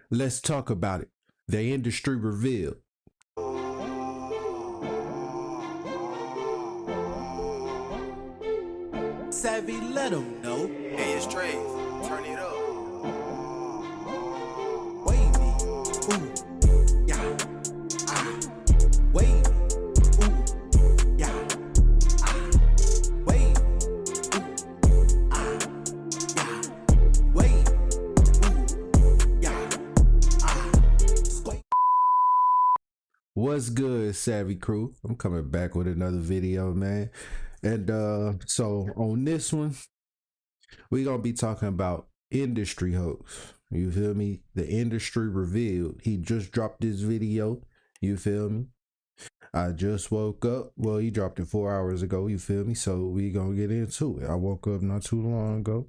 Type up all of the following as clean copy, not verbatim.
Let's talk about it. The industry revealed. Savvy, let them know. Hey, it's Trey. Turn it up. Wavy, ooh, yeah, ah. Wavy, ooh, yeah, ah. Wavy, ooh, ah, yeah. Wavy, ooh, yeah, ah. Sway. What's good, Savvy Crew? I'm coming back with another video, man. And so on this one, we're gonna be talking about industry hoax. You feel me? The industry revealed. He just dropped this video. You feel me? I just woke up. Well, he dropped it 4 hours ago. You feel me? So we gonna get into it. I woke up not too long ago.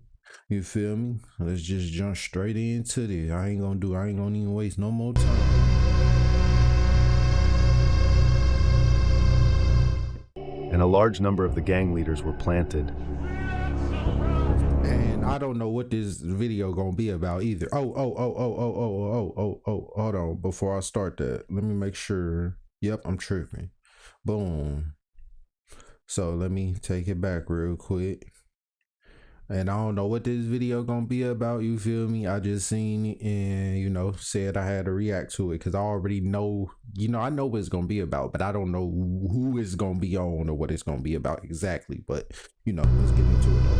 You feel me? Let's just jump straight into this. I ain't gonna even waste no more time. And a large number of the gang leaders were planted. And I don't know what this video gonna be about either. Oh, hold on. Before I start that, let me make sure. Yep, I'm tripping. Boom. So let me take it back real quick. And I don't know what this video gonna be about, you feel me? I just seen it and, said I had to react to it because I already know, I know what it's gonna be about, but I don't know who it's gonna be on or what it's gonna be about exactly. But, let's get into it though.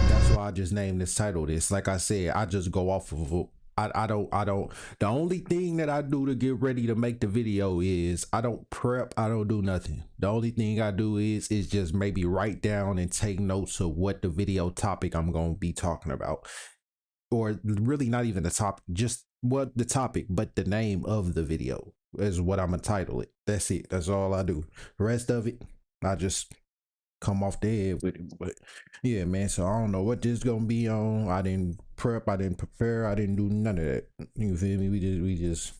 That's why I just named this title this. Like I said, I just go off of I don't the only thing that I do to get ready to make the video is I don't prep, I don't do nothing. The only thing I do is just maybe write down and take notes of what the video topic I'm going to be talking about, or really not even the topic, just what the topic, but the name of the video is what I'm gonna title it. That's it. That's all I do. The rest of it, I just come off the head with it. But yeah, man, so I don't know what this gonna be on. I didn't prep, I didn't prepare, I didn't do none of that. You feel me? We just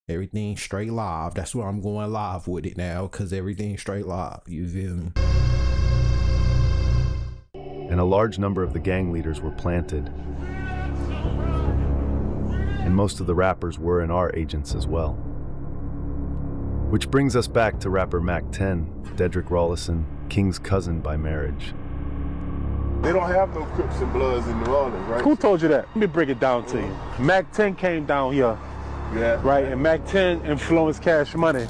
everything straight live. That's why I'm going live with it now, because everything's straight live. You feel me? And a large number of the gang leaders were planted. And most of the rappers were and are agents as well. Which brings us back to rapper Mac 10, Dedrick Rawlison, King's cousin by marriage. They don't have no Crips and Bloods in New Orleans, right? Who told you that? Let me break it down to you. Mac 10 came down here, Yeah. right? And Mac 10 influenced Cash Money.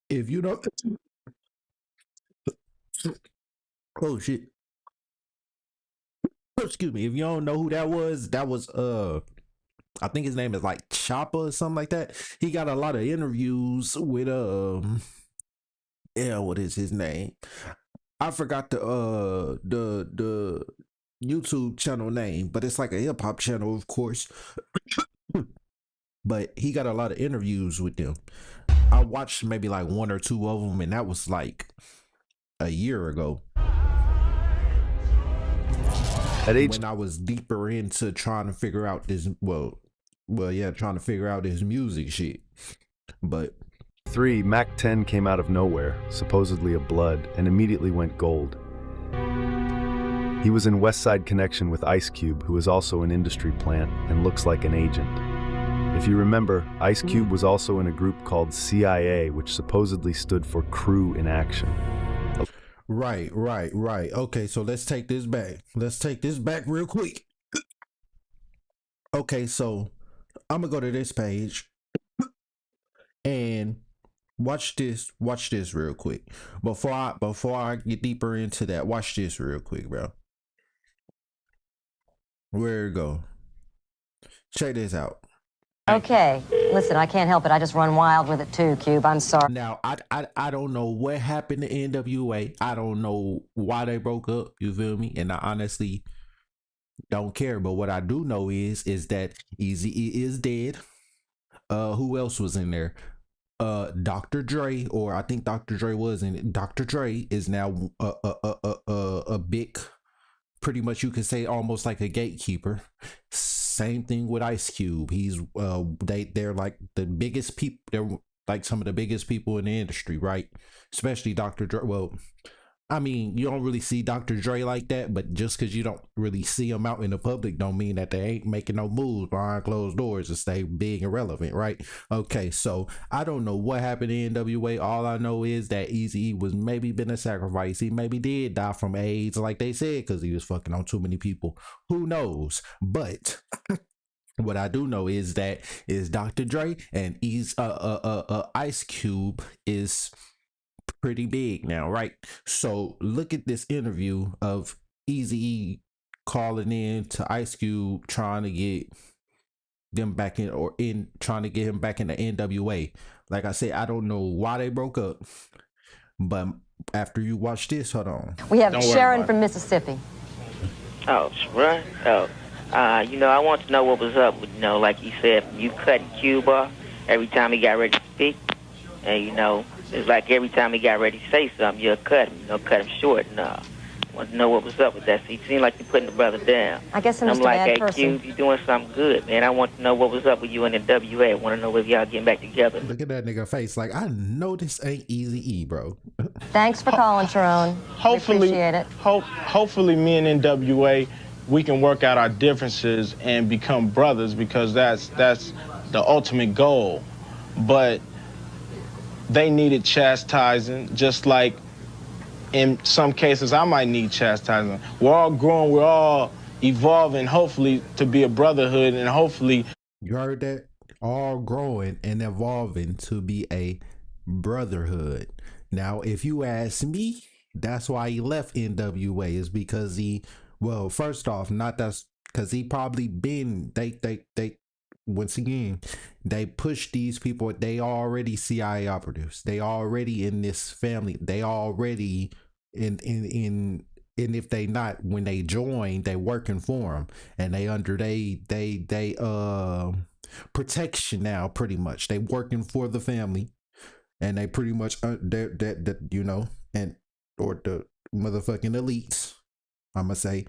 If you don't, oh shit. Excuse me. If you don't know who that was I think his name is like Chopper or something like that. He got a lot of interviews with what is his name? I forgot the YouTube channel name, but it's like a hip hop channel, of course. But he got a lot of interviews with them. I watched maybe like one or two of them, and that was like a year ago. When I was deeper into trying to figure out this, trying to figure out his music shit. But 3, Mac 10 came out of nowhere, supposedly a blood, and immediately went gold. He was in West Side Connection with Ice Cube, who is also an industry plant and looks like an agent. If you remember, Ice Cube was also in a group called CIA, which supposedly stood for Crew in Action. Right. Okay, so let's take this back. Let's take this back real quick. Okay, so I'm gonna go to this page and watch this real quick. Before I get deeper into that, watch this real quick, bro. Where it go? Check this out. Okay, listen, I can't help it. I just run wild with it too, Cube. I'm sorry. Now, I don't know what happened to NWA. I don't know why they broke up. You feel me? And I honestly don't care. But what I do know is that Eazy-E is dead. Who else was in there? Dr. Dre, or I think Dr. Dre was in it. Dr. Dre is now a big, pretty much you could say almost like a gatekeeper. Same thing with Ice Cube. He's they're like the biggest people. They're like some of the biggest people in the industry, right? Especially Dr. Dre. Well, I mean, you don't really see Dr. Dre like that, but just because you don't really see him out in the public don't mean that they ain't making no moves behind closed doors to stay big and relevant, right? Okay, so I don't know what happened in NWA. All I know is that Eazy-E was maybe been a sacrifice. He maybe did die from AIDS, like they said, because he was fucking on too many people. Who knows? But what I do know is that is Dr. Dre and Ice Cube is pretty big now, right? So look at this interview of Eazy-E calling in to Ice Cube trying to get them back in, or in trying to get him back in the NWA. Like I said, I don't know why they broke up, but after you watch this, hold on. We have Don't worry Sharon about from Mississippi. Oh, Sharon. Oh, I want to know what was up with, like you said, you cutting Cube off every time he got ready to speak, and it's like every time he got ready to say something, you'll cut him, cut him short. And I want to know what was up with that. So you seem like you're putting the brother down. I guess I'm And just a I'm like, bad hey, person. Cube, you're doing something good, man. I want to know what was up with you and the WA. I want to know if y'all getting back together. Look at that nigga face. Like, I know this ain't Eazy-E, bro. Thanks for calling, Sharon. Hopefully, We appreciate it. hopefully, me and NWA, we can work out our differences and become brothers, because that's the ultimate goal. But they needed chastising, just like in some cases I might need chastising. We're all growing, we're all evolving, hopefully, to be a brotherhood, and hopefully. You heard that? All growing and evolving to be a brotherhood. Now, if you ask me, that's why he left NWA, is because well, first off, not that's because he probably been, they once again, they push these people. They already CIA operatives. They already in this family. They already in and if they not, when they join, they working for them, and they under they protection now. Pretty much, they working for the family, and they pretty much that and or the motherfucking elites, I'ma say,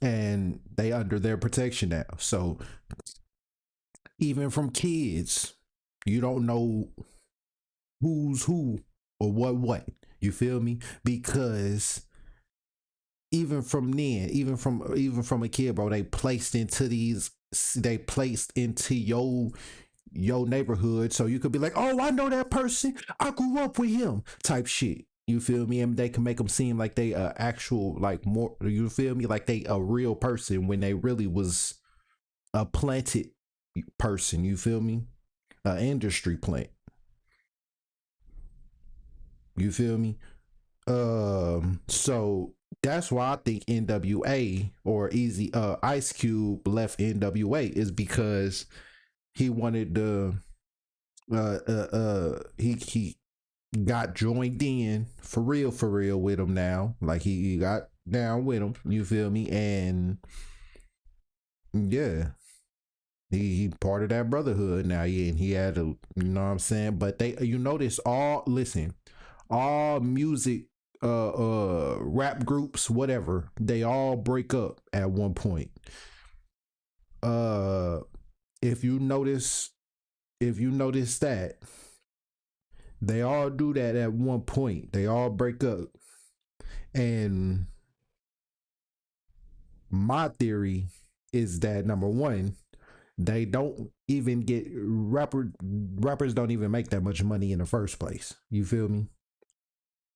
and they under their protection now. So even from kids, you don't know who's who or what. You feel me? Because even from then, even from a kid, bro, they placed into your neighborhood, so you could be like, oh, I know that person, I grew up with him, type shit. You feel me? And they can make them seem like they actual, like, more, you feel me, like they a real person when they really was a planted person. You feel me? An industry plant. You feel me? So that's why I think NWA or Ice Cube left NWA, is because he wanted to he got joined in for real with him now. Like he got down with him, you feel me? And yeah, he part of that brotherhood now. Yeah, and he had a, you know what I'm saying? But you notice all music rap groups, whatever, they all break up at one point. If you notice that, they all do that at one point. They all break up. And my theory is that, number one, they don't even get rappers don't even make that much money in the first place. You feel me?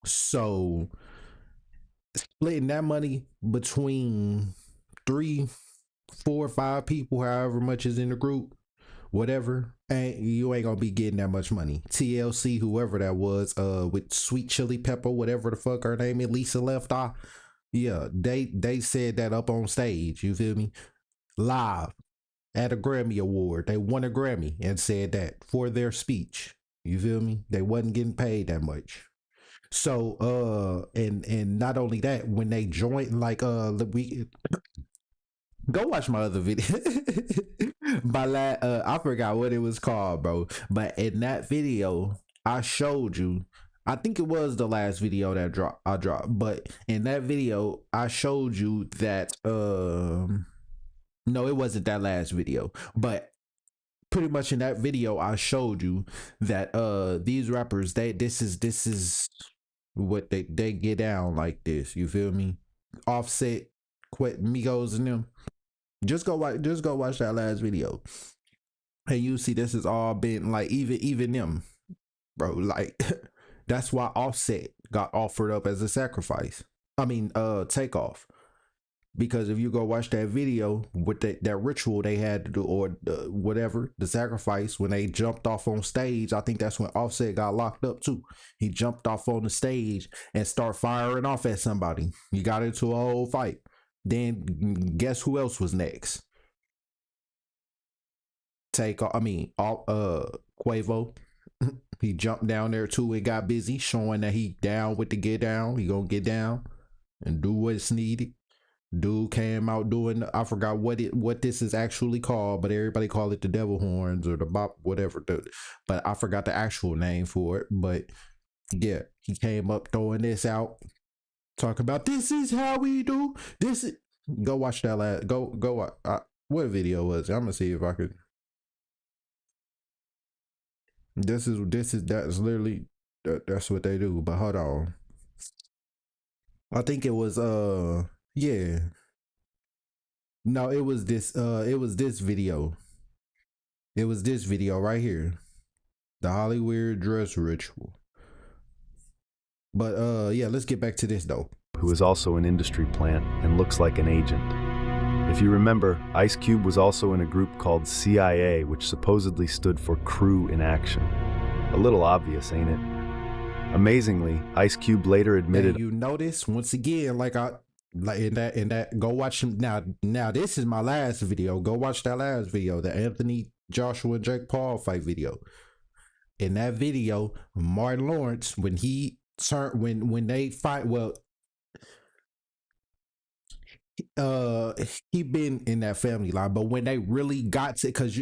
So splitting that money between 3, 4, 5 people, however much is in the group, whatever, and you ain't gonna be getting that much money. TLC, whoever that was, with Sweet Chili Pepper, whatever the fuck her name is, Lisa Left Eye. Yeah, they said that up on stage. You feel me? Live at a Grammy Award. They won a Grammy and said that for their speech. You feel me? They wasn't getting paid that much. So and not only that, when they joined, like we go watch my other video. I forgot what it was called, bro. But in that video, I showed you, I think it was the last video that I dropped. But in that video, I showed you that no, it wasn't that last video. But pretty much in that video, I showed you that these rappers, this is what they get down like this. You feel me? Offset, Quet Migos and them. Just go watch that last video. And you see this has all been like even them, bro. Like that's why Offset got offered up as a sacrifice. I mean, Takeoff. Because if you go watch that video with that ritual they had to do, or whatever, the sacrifice, when they jumped off on stage, I think that's when Offset got locked up too. He jumped off on the stage and started firing off at somebody. He got into a whole fight. Then guess who else was next? Quavo. He jumped down there too and got busy, showing that he down with the get down. He gonna get down and do what's needed. Dude came out doing, I forgot what this is actually called, but everybody call it the devil horns or the bop, whatever. But I forgot the actual name for it. But yeah, he came up throwing this out, talking about this is how we do this. Go watch that last. Go watch. What video was it? I'm gonna see if I could. That's literally that's what they do. But hold on. I think it was yeah. No, it was this video. It was this video right here. The Hollywood dress ritual. But yeah, let's get back to this though. Who is also an industry plant and looks like an agent. If you remember, Ice Cube was also in a group called CIA, which supposedly stood for Crew in Action. A little obvious, ain't it? Amazingly, Ice Cube later admitted. And you notice once again, like in that go watch him now. This is my last video. Go watch that last video, the Anthony Joshua and Jake Paul fight video. In that video, Martin Lawrence, when they fight, well, he been in that family line, but when they really got to, because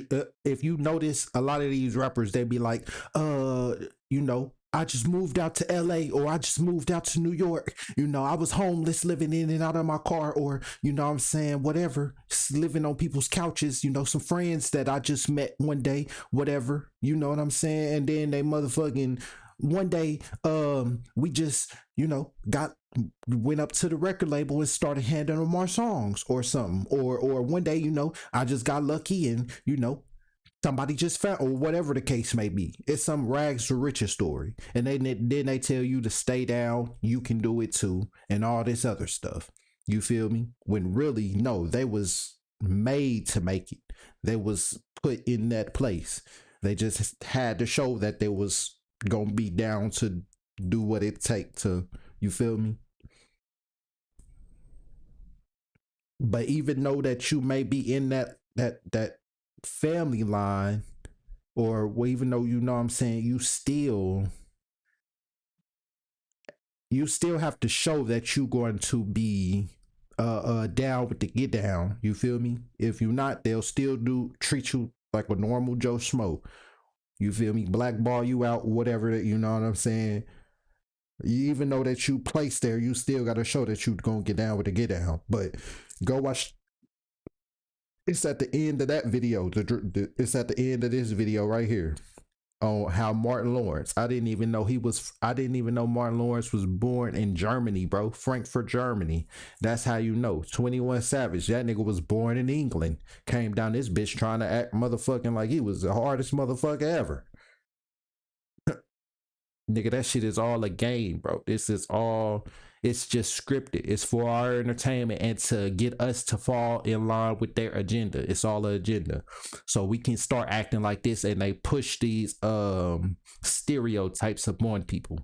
if you notice, a lot of these rappers, they be like, you know, I just moved out to LA, or I just moved out to New York. You know, I was homeless, living in and out of my car, or, you know what I'm saying, whatever, living on people's couches, you know, some friends that I just met one day, whatever, you know what I'm saying? And then they motherfucking, one day, we just, you know, went up to the record label and started handing them our songs or something. Or one day, you know, I just got lucky and, you know, somebody just found, or whatever the case may be. It's some rags to riches story. And then they tell you to stay down, you can do it too, and all this other stuff. You feel me? When really, no, they was made to make it. They was put in that place. They just had to show that they was gonna be down to do what it take to, you feel me? But even though that you may be in that family line, or even though, you know what I'm saying, you still have to show that you're going to be down with the get down. You feel me? If you're not, they'll still treat you like a normal Joe Schmo. You feel me? Blackball you out, whatever, that, you know what I'm saying? Even though that you placed there, you still got to show that you're going to get down with the get down. But go watch. It's at the end of that video. It's at the end of this video right here on how Martin Lawrence. I didn't even know Martin Lawrence was born in Germany, bro. Frankfurt, Germany. That's how you know. 21 Savage. That nigga was born in England. Came down this bitch trying to act motherfucking like he was the hardest motherfucker ever. Nigga, that shit is all a game, bro. It's just scripted. It's for our entertainment and to get us to fall in line with their agenda. It's all an agenda. So we can start acting like this, and they push these stereotypes upon people.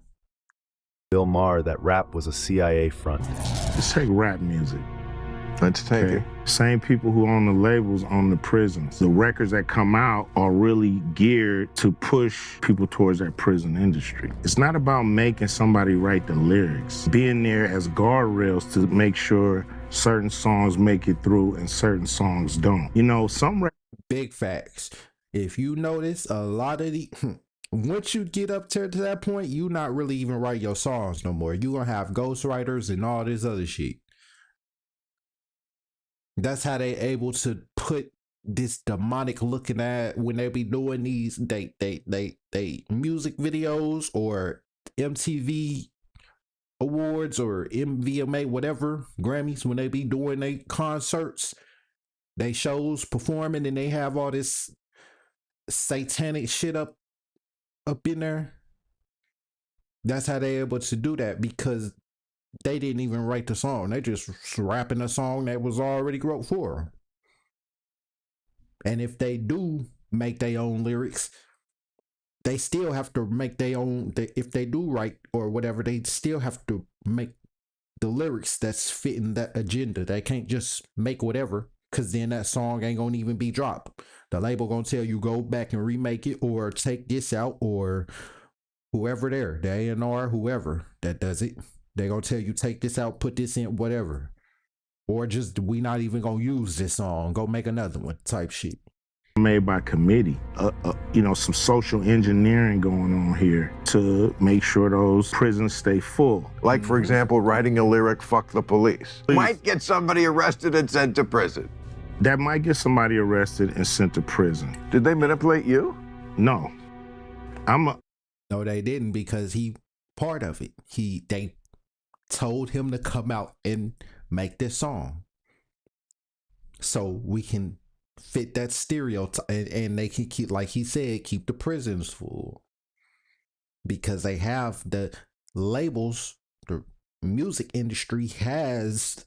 Bill Maher that rap was a CIA front. Let's take rap music. Let's take it. Same people who own the labels own the prisons. The records that come out are really geared to push people towards that prison industry. It's not about making somebody write the lyrics, being there as guardrails to make sure certain songs make it through and certain songs don't. You know, big facts. If you notice, a lot of the once you get up to that point, you not really even write your songs no more. You gonna have ghostwriters and all this other shit. That's how they able to put this demonic looking at when they be doing these they music videos or MTV awards or MVMA, whatever, Grammys, when they be doing their concerts, they shows performing, and they have all this satanic shit up in there. That's how they able to do that, because they didn't even write the song. They just rapping a song that was already wrote for them. And if they do make their own lyrics, they still have to make their own. If they do write or whatever, they still have to make the lyrics that's fitting that agenda. They can't just make whatever, because then that song ain't gonna even be dropped. The label gonna tell you go back and remake it, or take this out, or whoever there, the A&R, whoever that does it, they gonna tell you take this out, put this in, whatever, or just we not even gonna use this song, go make another one type shit. Made by committee, some social engineering going on here to make sure those prisons stay full. Like, for example, writing a lyric, fuck the police. Might get somebody arrested and sent to prison. That might get somebody arrested and sent to prison. Did they manipulate you? No. No, they didn't, because he part of it. They told him to come out and make this song so we can fit that stereotype, and they can keep, like he said, keep the prisons full, because they have the labels. The music industry has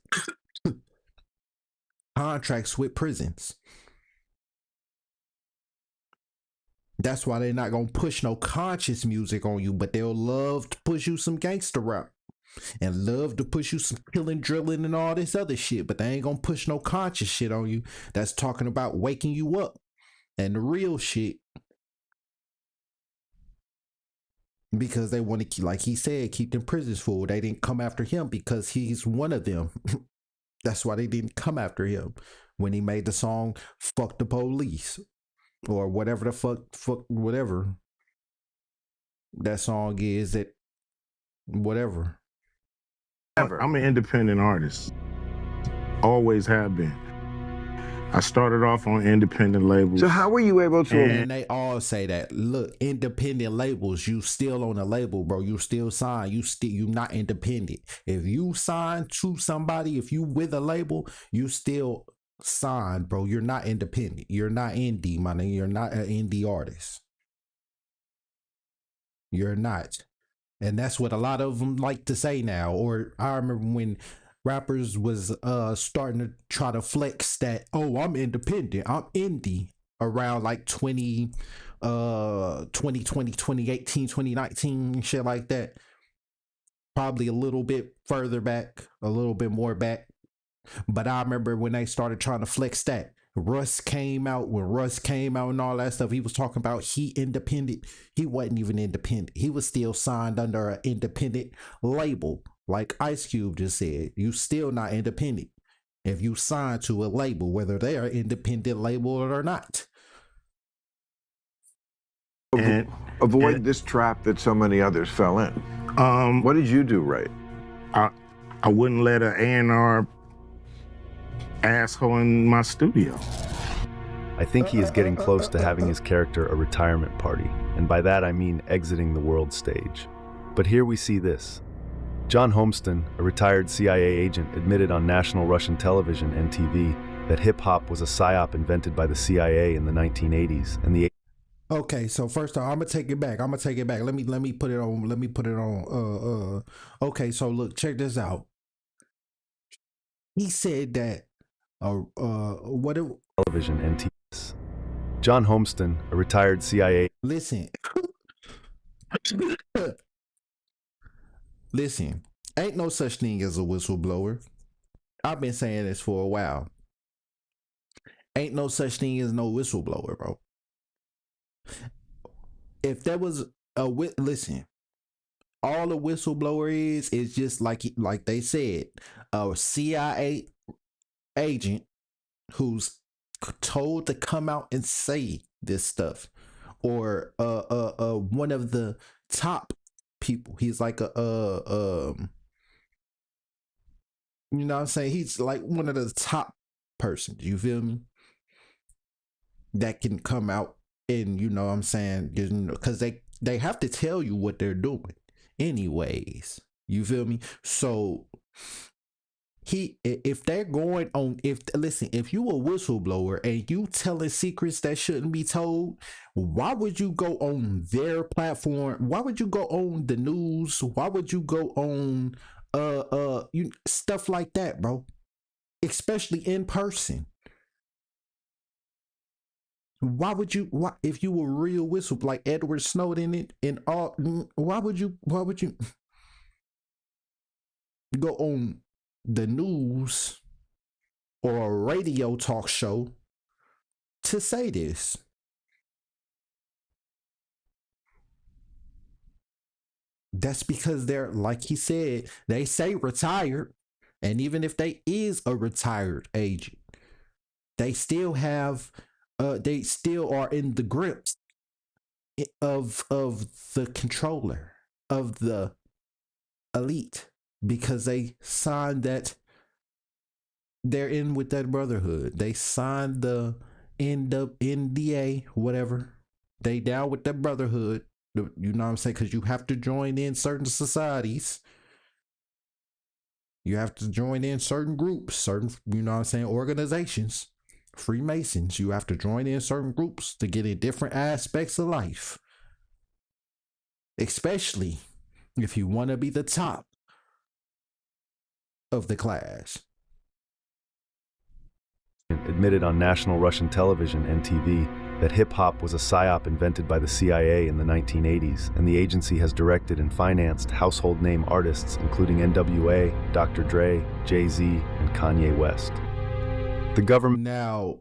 contracts with prisons. That's why they're not gonna push no conscious music on you, but they'll love to push you some gangster rap and love to push you some killing, drilling, and all this other shit. But they ain't gonna push no conscious shit on you that's talking about waking you up and the real shit, because they want to keep, like he said, keep them prisons full. They didn't come after him because he's one of them. That's why they didn't come after him when he made the song "Fuck the Police" or whatever the fuck whatever that song is. That whatever. I'm an independent artist. Always have been. I started off on independent labels. So how were you able to? And they all say that. Look, independent labels, you still on a label, bro. You still sign. You not independent. If you sign to somebody, if you with a label, you still signed, bro. You're not independent. You're not indie, my nigga. You're not an indie artist. You're not. And that's what a lot of them like to say now. Or I remember when rappers was starting to try to flex that, oh, I'm independent, I'm indie, around like 2020, 2018, 2019, shit like that. Probably a little bit further back, a little bit more back. But I remember when they started trying to flex that. Russ came out, when Russ came out and all that stuff, he was talking about he independent. He wasn't even independent. He was still signed under an independent label. Like Ice Cube just said, you still not independent if you sign to a label, whether they are independent label or not. Avoid this trap that so many others fell in. What did you do right? I wouldn't let an A&R asshole in my studio. I think he is getting close to having his character a retirement party, and by that I mean exiting the world stage. But here we see this. John Homeston, a retired CIA agent, admitted on national Russian television, NTV, that hip-hop was a psyop invented by the CIA in the 1980s and the. Okay, so first off, I'm gonna take it back. Let me put it on. Okay, so look, check this out. He said that television NTV. John Homeston, a retired CIA. Listen. Listen, ain't no such thing as a whistleblower. I've been saying this for a while. Ain't no such thing as no whistleblower, bro. If there was listen, all a whistleblower is just like they said, a CIA agent who's told to come out and say this stuff, or one of the top people. He's like you know what I'm saying? He's like one of the top persons, you feel me? That can come out and, you know what I'm saying, because they have to tell you what they're doing anyways. You feel me? So if they're going on, if you a whistleblower and you telling secrets that shouldn't be told, why would you go on their platform? Why would you go on the news? Why would you go on stuff like that, bro? Especially in person. Why would you, if you were real whistle like Edward Snowden and all, why would you go on the news or a radio talk show to say this? That's because they're, like he said, they say retired, and even if they is a retired agent, they still have they still are in the grips of the controller, of the elite, because they signed that, they're in with that brotherhood. They signed the NDA, whatever. They down with that brotherhood. You know what I'm saying? Because you have to join in certain societies. You have to join in certain groups, certain, you know what I'm saying, organizations. Freemasons, you have to join in certain groups to get in different aspects of life. Especially if you want to be the top of the class. Admitted on national Russian television, NTV, that hip-hop was a psyop invented by the CIA in the 1980s, and the agency has directed and financed household name artists including NWA, Dr. Dre, Jay-Z, and Kanye West. The government... Now,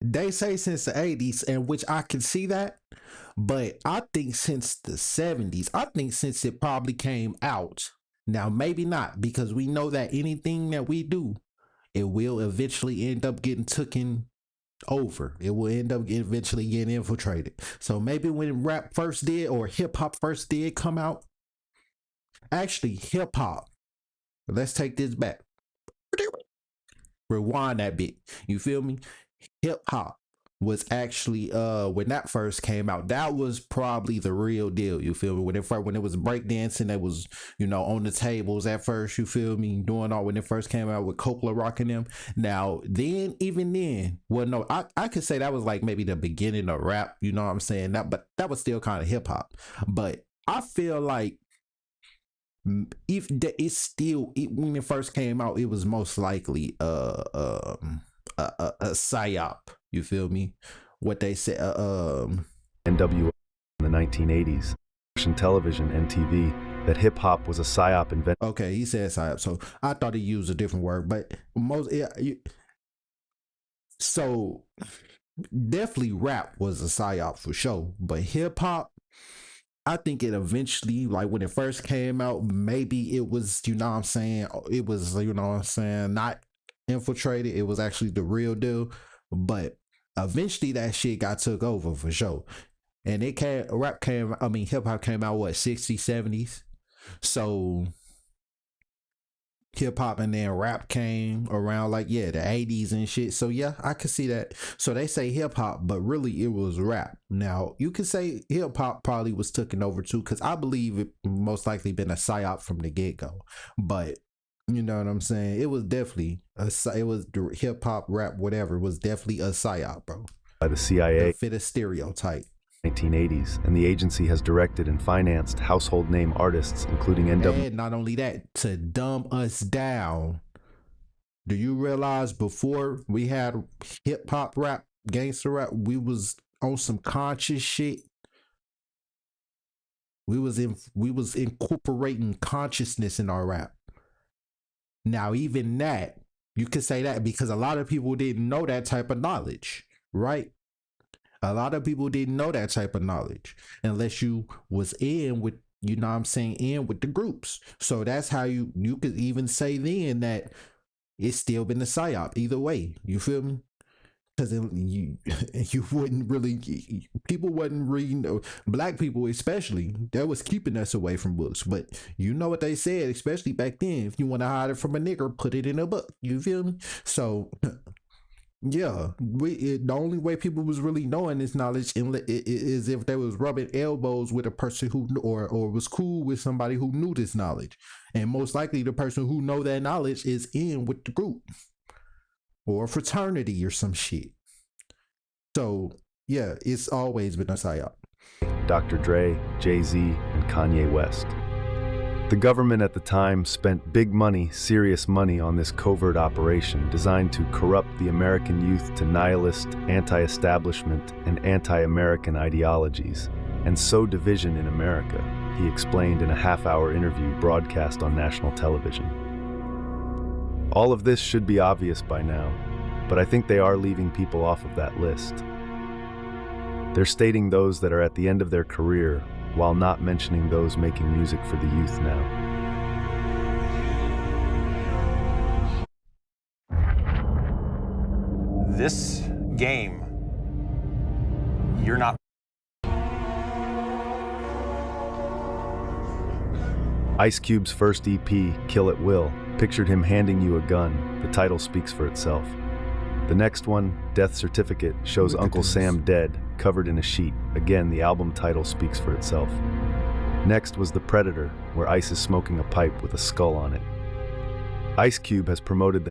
they say since the 80s, and which I can see that, but I think since the 70s, I think since it probably came out. Now, maybe not, because we know that anything that we do, it will eventually end up getting taken over. It will end up eventually getting infiltrated. So maybe when rap first did, or hip hop first did come out, actually hip hop, let's take this back. Rewind that bit. You feel me? Hip hop was actually when that first came out, that was probably the real deal. You feel me? When it was breakdancing, that was, you know, on the tables at first, you feel me, doing all, when it first came out with Coppola rocking them. Now then, even then, well, no, I could say that was like maybe the beginning of rap, you know what I'm saying? But that was still kind of hip hop. But I feel like if it's still, when it first came out, it was most likely a psyop. You feel me? What they said, NWA in the 1980s, Russian television, NTV, that hip hop was a psyop invented. Okay, he said psyop, so I thought he used a different word, but so definitely rap was a psyop for sure, but hip hop, I think it eventually, like when it first came out, maybe it was, you know what I'm saying, it was, you know what I'm saying, not infiltrated, it was actually the real deal, but eventually that shit got took over for sure. And hip hop came out what, 60s, 70s? So hip hop and then rap came around like, yeah, the 80s and shit. So yeah, I could see that. So they say hip hop, but really it was rap. Now you could say hip hop probably was taken over too, because I believe it most likely been a psyop from the get-go. But you know what I'm saying? It was definitely it was hip hop, rap, whatever. It was definitely a psyop, bro. By the CIA. To fit a stereotype. 1980s, and the agency has directed and financed household name artists including NWA. And not only that, to dumb us down. Do you realize before we had hip hop, rap, gangster rap, we was on some conscious shit? We was incorporating consciousness in our rap. Now, even that, you could say that because a lot of people didn't know that type of knowledge, right? A lot of people didn't know that type of knowledge unless you was in with, you know what I'm saying, in with the groups. So that's how you could even say then that it's still been a psyop either way. You feel me? Because you wouldn't really, people wasn't reading, black people especially, that was keeping us away from books. But you know what they said, especially back then, if you want to hide it from a nigger, put it in a book. You feel me? So Yeah, the only way people was really knowing this knowledge is if they was rubbing elbows with a person who or was cool with somebody who knew this knowledge, and most likely the person who know that knowledge is in with the group or a fraternity or some shit. So yeah, it's always been a psyop. Dr. Dre, Jay-Z, and Kanye West. The government at the time spent big money, serious money on this covert operation designed to corrupt the American youth to nihilist, anti-establishment, and anti-American ideologies, and sow division in America, he explained in a half-hour interview broadcast on national television. All of this should be obvious by now, but I think they are leaving people off of that list. They're stating those that are at the end of their career, while not mentioning those making music for the youth now. This game, you're not. Ice Cube's first EP, Kill at Will, pictured him handing you a gun. The title speaks for itself. The next one, Death Certificate, shows Uncle Sam dead, covered in a sheet. Again, the album title speaks for itself. Next was The Predator, where Ice is smoking a pipe with a skull on it. Ice Cube has promoted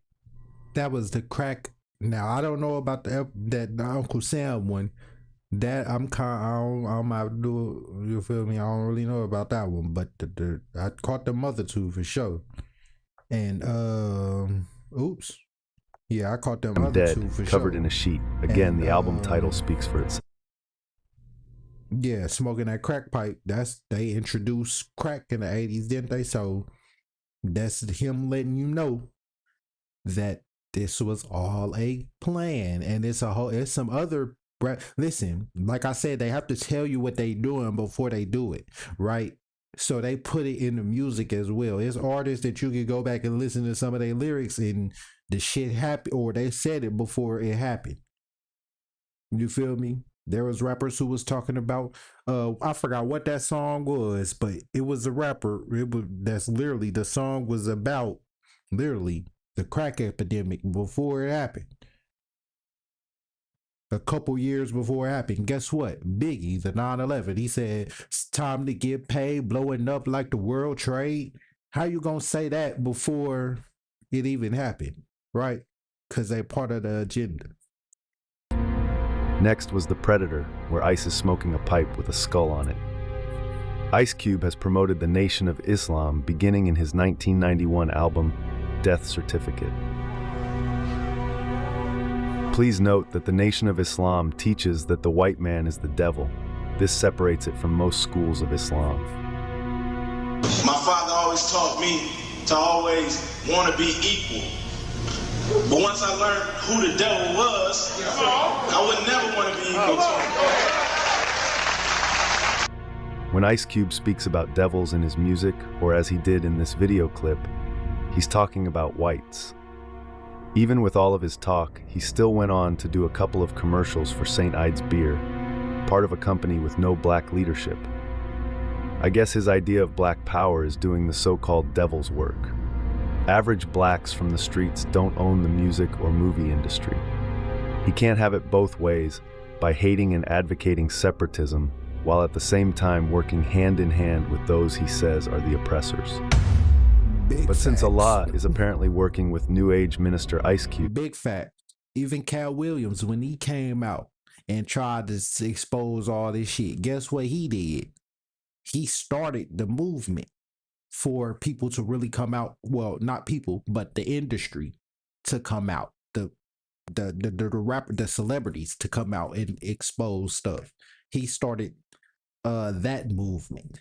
That was the crack. Now I don't know about the Uncle Sam one. That I'm kind. I don't have to do. You feel me? I don't really know about that one, but I caught the other two for sure. And oops. Yeah, I caught them other dead, two for covered sure. in a sheet. Again, And, the album title speaks for itself. Yeah, smoking that crack pipe. They introduced crack in the 80s, didn't they? So that's him letting you know that this was all a plan, and it's some other. Listen, like I said, they have to tell you what they doing before they do it, right? So they put it in the music as well. It's artists that you can go back and listen to some of their lyrics and the shit happened, or they said it before it happened. You feel me? There was rappers who was talking about I forgot what that song was, but it was a rapper. That's literally the song was about literally the crack epidemic before it happened. A couple years before it happened. Guess what? Biggie, the 9/11, he said it's time to get paid, blowing up like the World Trade. How you gonna say that before it even happened, right? Because they part of the agenda. Next was The Predator, where Ice is smoking a pipe with a skull on it. Ice Cube has promoted the Nation of Islam beginning in his 1991 album, Death Certificate. Please note that the Nation of Islam teaches that the white man is the devil. This separates it from most schools of Islam. My father always taught me to always want to be equal. But once I learned who the devil was, I would never want to be equal to him. When Ice Cube speaks about devils in his music, or as he did in this video clip, he's talking about whites. Even with all of his talk, he still went on to do a couple of commercials for St. Ides beer, part of a company with no black leadership. I guess his idea of black power is doing the so-called devil's work. Average blacks from the streets don't own the music or movie industry. He can't have it both ways by hating and advocating separatism, while at the same time working hand in hand with those he says are the oppressors. But since Allah is apparently working with New Age minister Ice Cube. Big fact. Even Cat Williams, when he came out and tried to expose all this shit, guess what he did? He started the movement for people to really come out. Well, not people, but the industry to come out. The rapper, the celebrities to come out and expose stuff. He started that movement.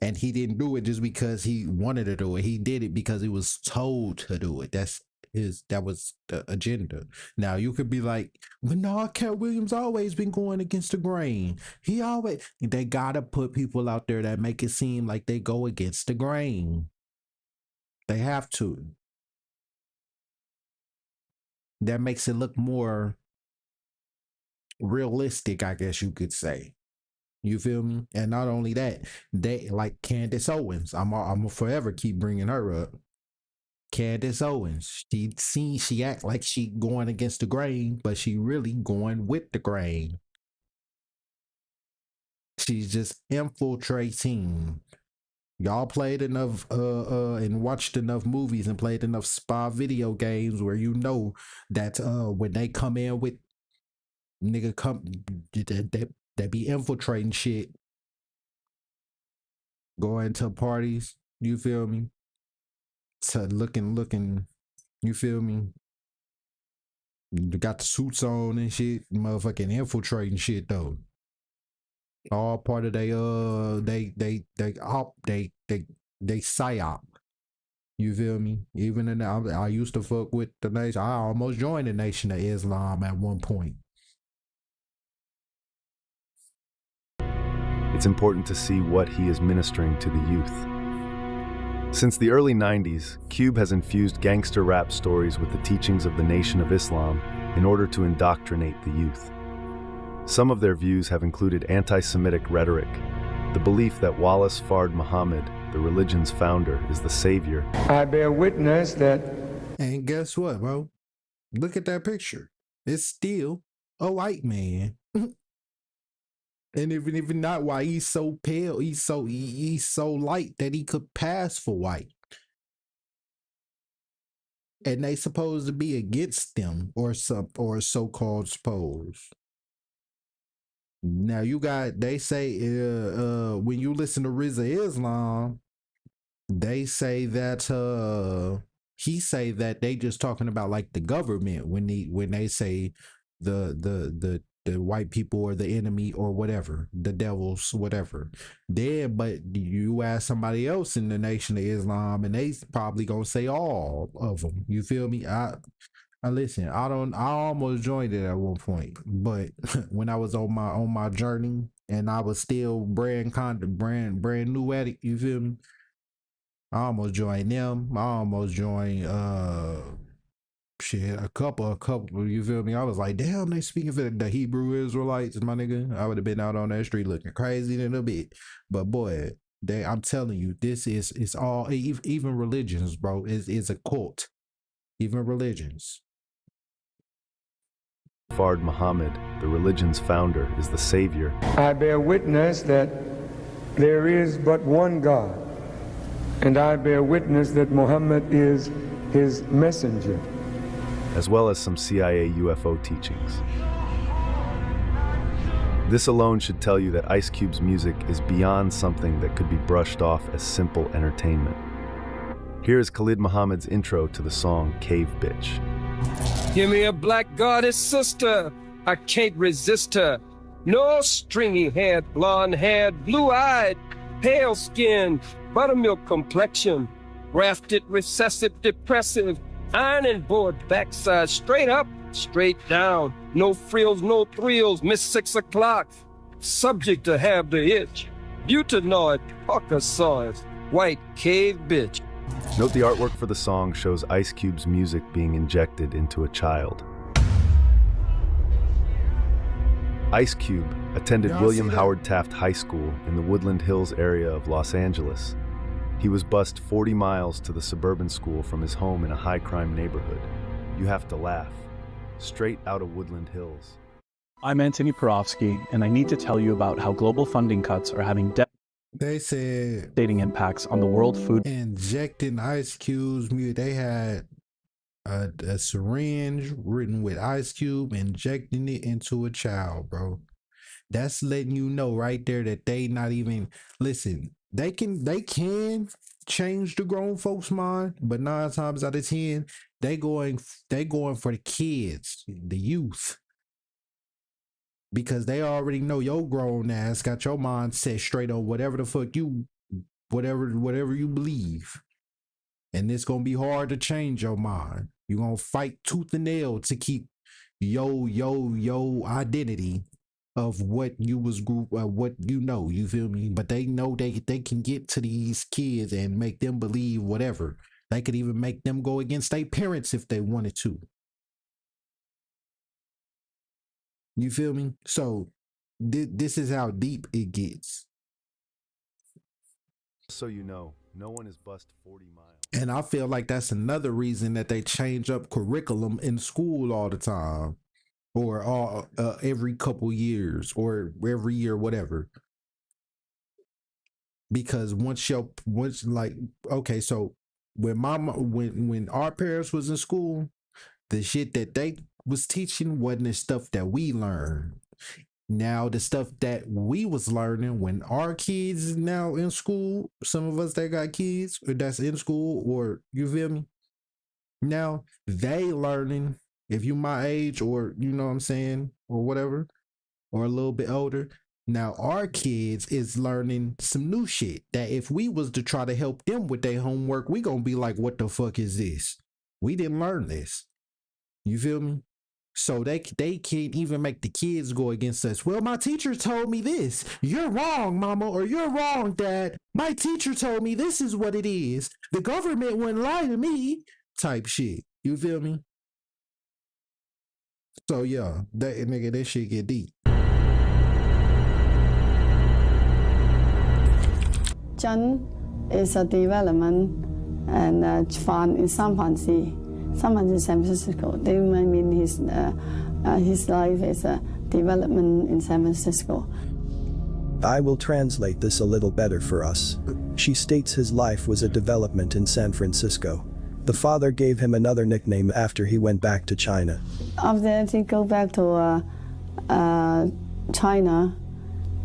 And he didn't do it just because he wanted to do it. He did it because he was told to do it. That was the agenda. Now you could be like, but no, Cat Williams always been going against the grain. They gotta put people out there that make it seem like they go against the grain. They have to. That makes it look more realistic, I guess you could say. You feel me? And not only that, they like Candace Owens. I'm gonna forever keep bringing her up. Candace Owens. She act like she going against the grain, but she really going with the grain. She's just infiltrating. Y'all played enough and watched enough movies and played enough spy video games where you know that when they come in with nigga come they be infiltrating shit, going to parties, you feel me? To looking, you feel me? You got the suits on and shit, motherfucking infiltrating shit though. All part of they psyop. You feel me? Even in I used to fuck with the nation. I almost joined the Nation of Islam at one point. It's important to see what he is ministering to the youth. Since the early 90s, Cube has infused gangster rap stories with the teachings of the Nation of Islam in order to indoctrinate the youth. Some of their views have included anti-Semitic rhetoric, the belief that Wallace Fard Muhammad, the religion's founder, is the savior. I bear witness that... And guess what, bro? Look at that picture. It's still a white man. And even not why he's so pale, he's so light that he could pass for white. And they supposed to be against them or so-called supposed. Now they say when you listen to Rizza Islam, they say that he say that they just talking about like the government when they say the white people or the enemy or whatever, the devils, whatever. Then, but you ask somebody else in the Nation of Islam, and they probably gonna say all of them. You feel me? I listen. I almost joined it at one point, but when I was on my journey and I was still brand new at it, you feel me? I almost joined them. I almost joined a couple, you feel me? I was like, damn, they speaking for the Hebrew Israelites, my nigga. I would have been out on that street looking crazy in a bit. But boy, I'm telling you, it's all, even religions, bro, is a cult. Even religions. Fard Muhammad, the religion's founder, is the savior. I bear witness that there is but one God, and I bear witness that Muhammad is his messenger. As well as some CIA UFO teachings. This alone should tell you that Ice Cube's music is beyond something that could be brushed off as simple entertainment. Here is Khalid Muhammad's intro to the song Cave Bitch. Give me a black goddess sister, I can't resist her. No stringy-haired, blonde-haired, blue-eyed, pale-skinned, buttermilk complexion, grafted, recessive, depressive, ironing board backside, straight up, straight down, no frills, no thrills, miss 6 o'clock, subject to have the itch, butanoid, Caucasoid, white cave bitch. Note the artwork for the song shows Ice Cube's music being injected into a child. Ice Cube attended William Howard Taft High School in the Woodland Hills area of Los Angeles. He was bused 40 miles to the suburban school from his home in a high-crime neighborhood. You have to laugh. Straight out of Woodland Hills. I'm Antony Porofsky, and I need to tell you about how global funding cuts are having devastating impacts on the world food. Injecting Ice Cube's music. They had a syringe written with Ice Cube, injecting it into a child, bro. That's letting you know right there that they not even listen. They can change the grown folks' mind, but 9 times out of 10, they going for the kids, the youth, because they already know your grown ass got your mind set straight on whatever the fuck whatever you believe, and it's gonna be hard to change your mind. You're gonna fight tooth and nail to keep yo identity of what you was what you know, you feel me? But they know they can get to these kids and make them believe whatever. They could even make them go against their parents if they wanted to. You feel me? So this is how deep it gets. So you know, No one is bust 40 miles. And I feel like that's another reason that they change up curriculum in school all the time, or all every couple years, or every year, whatever. Because once like, okay, so when our parents was in school, the shit that they was teaching wasn't the stuff that we learned. Now the stuff that we was learning when our kids is now in school, some of us that got kids that's in school, or you feel me? Now they learning, if you my age, or you know what I'm saying, or whatever, or a little bit older. Now our kids is learning some new shit that if we was to try to help them with their homework, we gonna be like, what the fuck is this? We didn't learn this. You feel me? So they can't even make the kids go against us. Well, my teacher told me this. You're wrong, mama, or you're wrong, dad. My teacher told me this is what it is. The government wouldn't lie to me, type shit. You feel me? So yeah, that shit get deep. Chen is a development and fund in San Francisco. San Francisco. They mean his life is a development in San Francisco. I will translate this a little better for us. She states his life was a development in San Francisco. The father gave him another nickname after he went back to China. After he go back to China,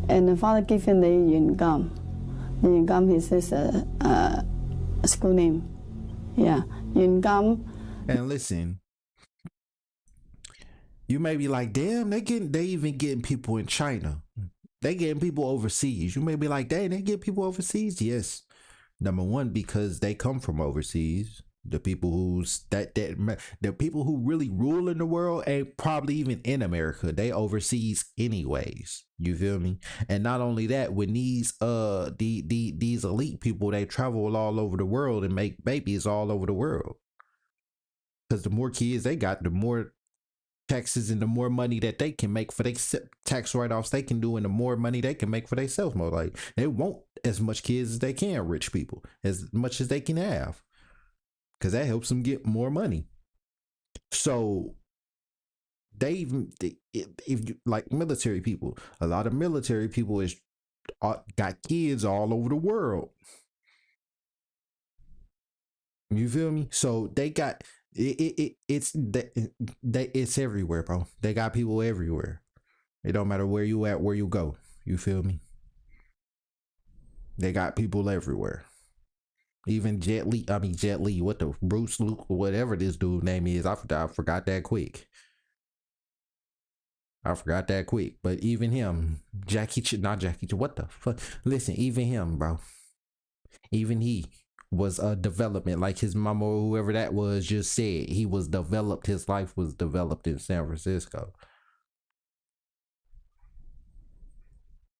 and the father gave him the Yun Gam. Yun Gam is his school name. Yeah, Yun Gam. And listen, you may be like, damn, they even getting people in China. They getting people overseas. You may be like, dang, they get people overseas. Yes. Number one, because they come from overseas. The people the people who really rule in the world ain't probably even in America. They overseas anyways. You feel me? And not only that, when these these elite people, they travel all over the world and make babies all over the world. Because the more kids they got, the more taxes and the more money that they can make for their tax write-offs they can do, and the more money they can make for themselves. More like they want as much kids as they can, rich people, as much as they can have, because that helps them get more money. So if you like military people, a lot of military people got kids all over the world. You feel me? So they got it's everywhere, bro. They got people everywhere. It don't matter where you at, where you go. You feel me? They got people everywhere. Even Jet Li, what the Bruce Luke, whatever this dude name is, I forgot that quick. But even him, not Jackie Chan, what the fuck? Listen, even him, bro. Even he was a development, like his mama or whoever that was just said. He was developed. His life was developed in San Francisco.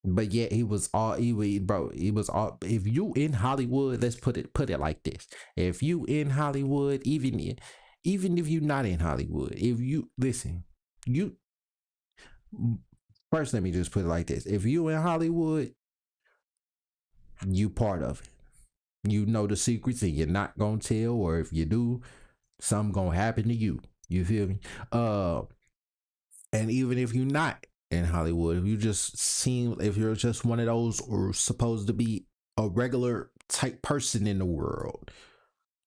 But yet he was all, if you in Hollywood, let's put it like this. If you in Hollywood, even if you not in Hollywood, if you listen, first let me just put it like this. If you in Hollywood, you part of it. You know the secrets and you're not gonna tell, or if you do, something gonna happen to you. You feel me? And even if you're not in Hollywood, if you're just one of those, or supposed to be a regular type person in the world,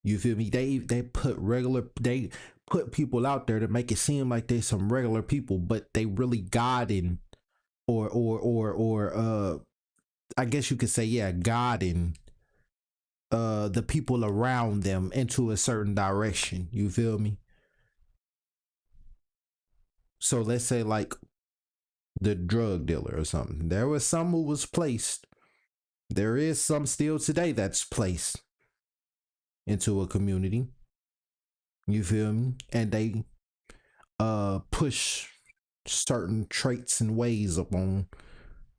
you feel me? They put people out there to make it seem like they're some regular people, but they really guiding, or I guess you could say, yeah, guiding the people around them into a certain direction. You feel me? So let's say like the drug dealer or something. There was some who was placed. There is some still today that's placed into a community. You feel me? And they push certain traits and ways upon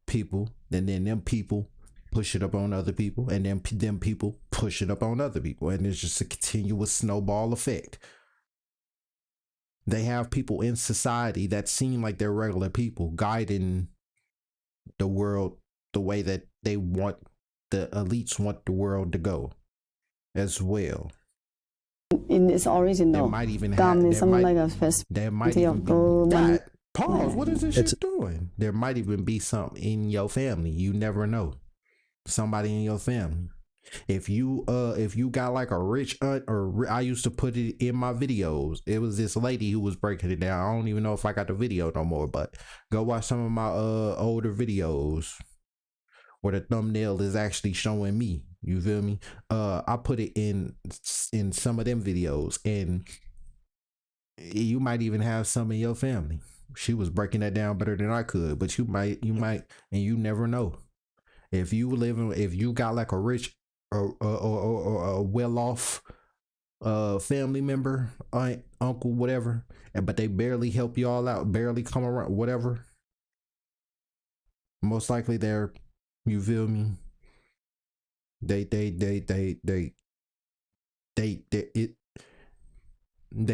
people, and then them people push it up on other people, and then them people push it up on other people, and it's just a continuous snowball effect. They have people in society that seem like they're regular people, guiding the world the way that they want the elites want the world to go as well. In its original, There might even Gum have is something like a there might festival even of be gold money. God, pause. What is this shit doing? There might even be something in your family. You never know. Somebody in your family. If you got like a rich aunt, or I used to put it in my videos. It was this lady who was breaking it down. I don't even know if I got the video no more, but go watch some of my older videos where the thumbnail is actually showing me. You feel me? I put it in some of them videos, and you might even have some in your family. She was breaking that down better than I could, but you might, and you never know. If you got like a rich or a well-off family member, aunt, uncle, whatever, but they barely help you all out, barely come around, whatever, most likely they're, you feel me, they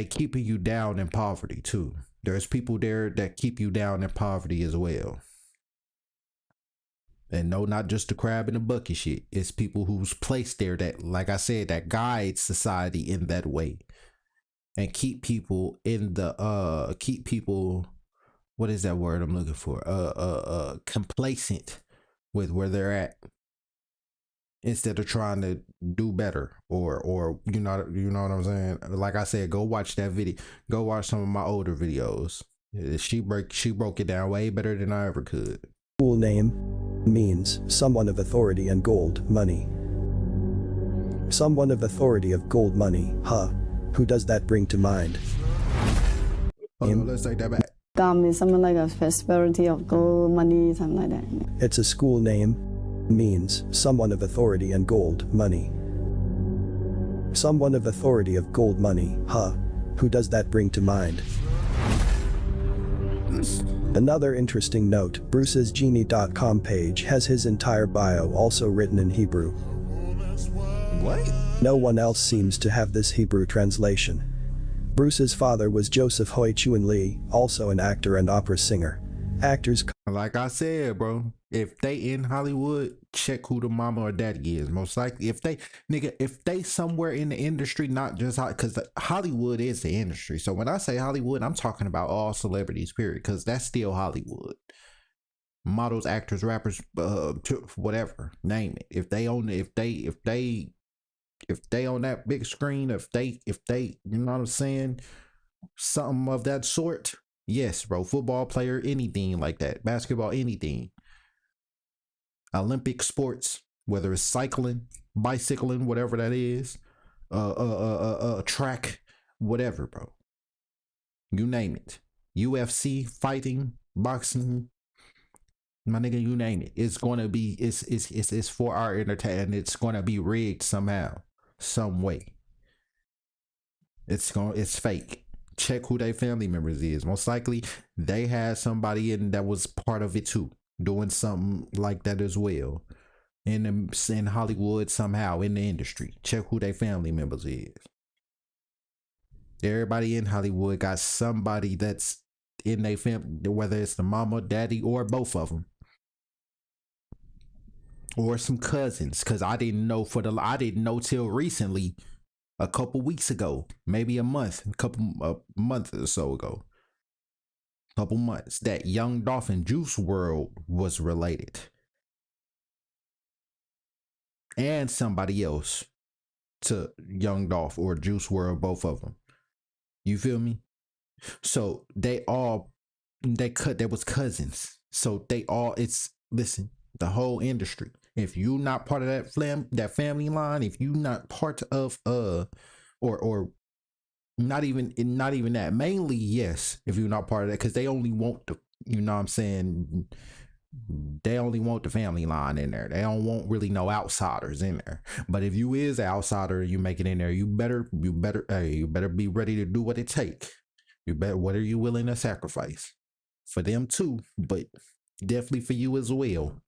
keeping you down in poverty too. There's people there that keep you down in poverty as well. And no, not just the crab in the bucket shit. It's people who's placed there that, like I said, that guide society in that way, and keep people in the keep people, what is that word I'm looking for? Complacent with where they're at, instead of trying to do better, or you know what I'm saying. Like I said, go watch that video. Go watch some of my older videos. She broke it down way better than I ever could. School name means someone of authority and gold money. Someone of authority of gold money, huh? Who does that bring to mind? Let's take that back. Gum is something like a prosperity of gold money, something like that. It's a school name, means someone of authority and gold money. Someone of authority of gold money, huh? Who does that bring to mind? Another interesting note, Bruce's Genie.com page has his entire bio also written in Hebrew. What? No one else seems to have this Hebrew translation. Bruce's father was Joseph Hoi Chuen Lee, also an actor and opera singer. Actors, like I said, bro, if they in Hollywood, check who the mama or daddy is. Most likely, if they somewhere in the industry, not just because Hollywood is the industry. So when I say Hollywood, I'm talking about all celebrities, period, because that's still Hollywood. Models, actors, rappers, whatever, name it. If they own it, if they on that big screen, if they, you know what I'm saying, something of that sort. Yes, bro. Football player, anything like that. Basketball, anything. Olympic sports, whether it's cycling, bicycling, whatever that is, track, whatever, bro. You name it. UFC, fighting, boxing, my nigga, you name it. It's gonna be, it's for our entertainment. It's gonna be rigged somehow, some way. It's fake. Check who their family members is. Most likely they had somebody in that was part of it too, doing something like that as well in Hollywood, somehow in the industry. Check who their family members is. Everybody in Hollywood got somebody that's in their family, whether it's the mama, daddy, or both of them, or some cousins. Because I didn't know till recently. A couple weeks ago, maybe a month or so ago, couple months, that Young Dolph and Juice WRLD was related, and somebody else to Young Dolph or Juice WRLD, both of them. You feel me? So they was cousins. So listen, the whole industry. If you not part of that family line, if you not part of or not even that, mainly yes, if you're not part of that, because they only want the, you know what I'm saying, they only want the family line in there. They don't want really no outsiders in there. But if you is an outsider and you make it in there, you better be ready to do what it take. What are you willing to sacrifice for them too, but definitely for you as well.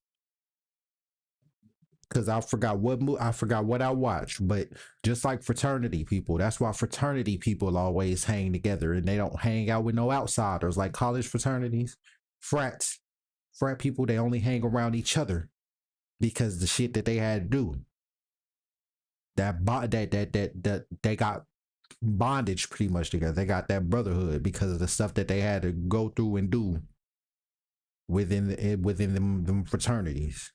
Because I forgot what I watched, but just like fraternity people, that's why fraternity people always hang together and they don't hang out with no outsiders. Like college fraternities, frat people, they only hang around each other. because the shit that they had to do. That they got bondage pretty much together. They got that brotherhood because of the stuff that they had to go through and do within them fraternities.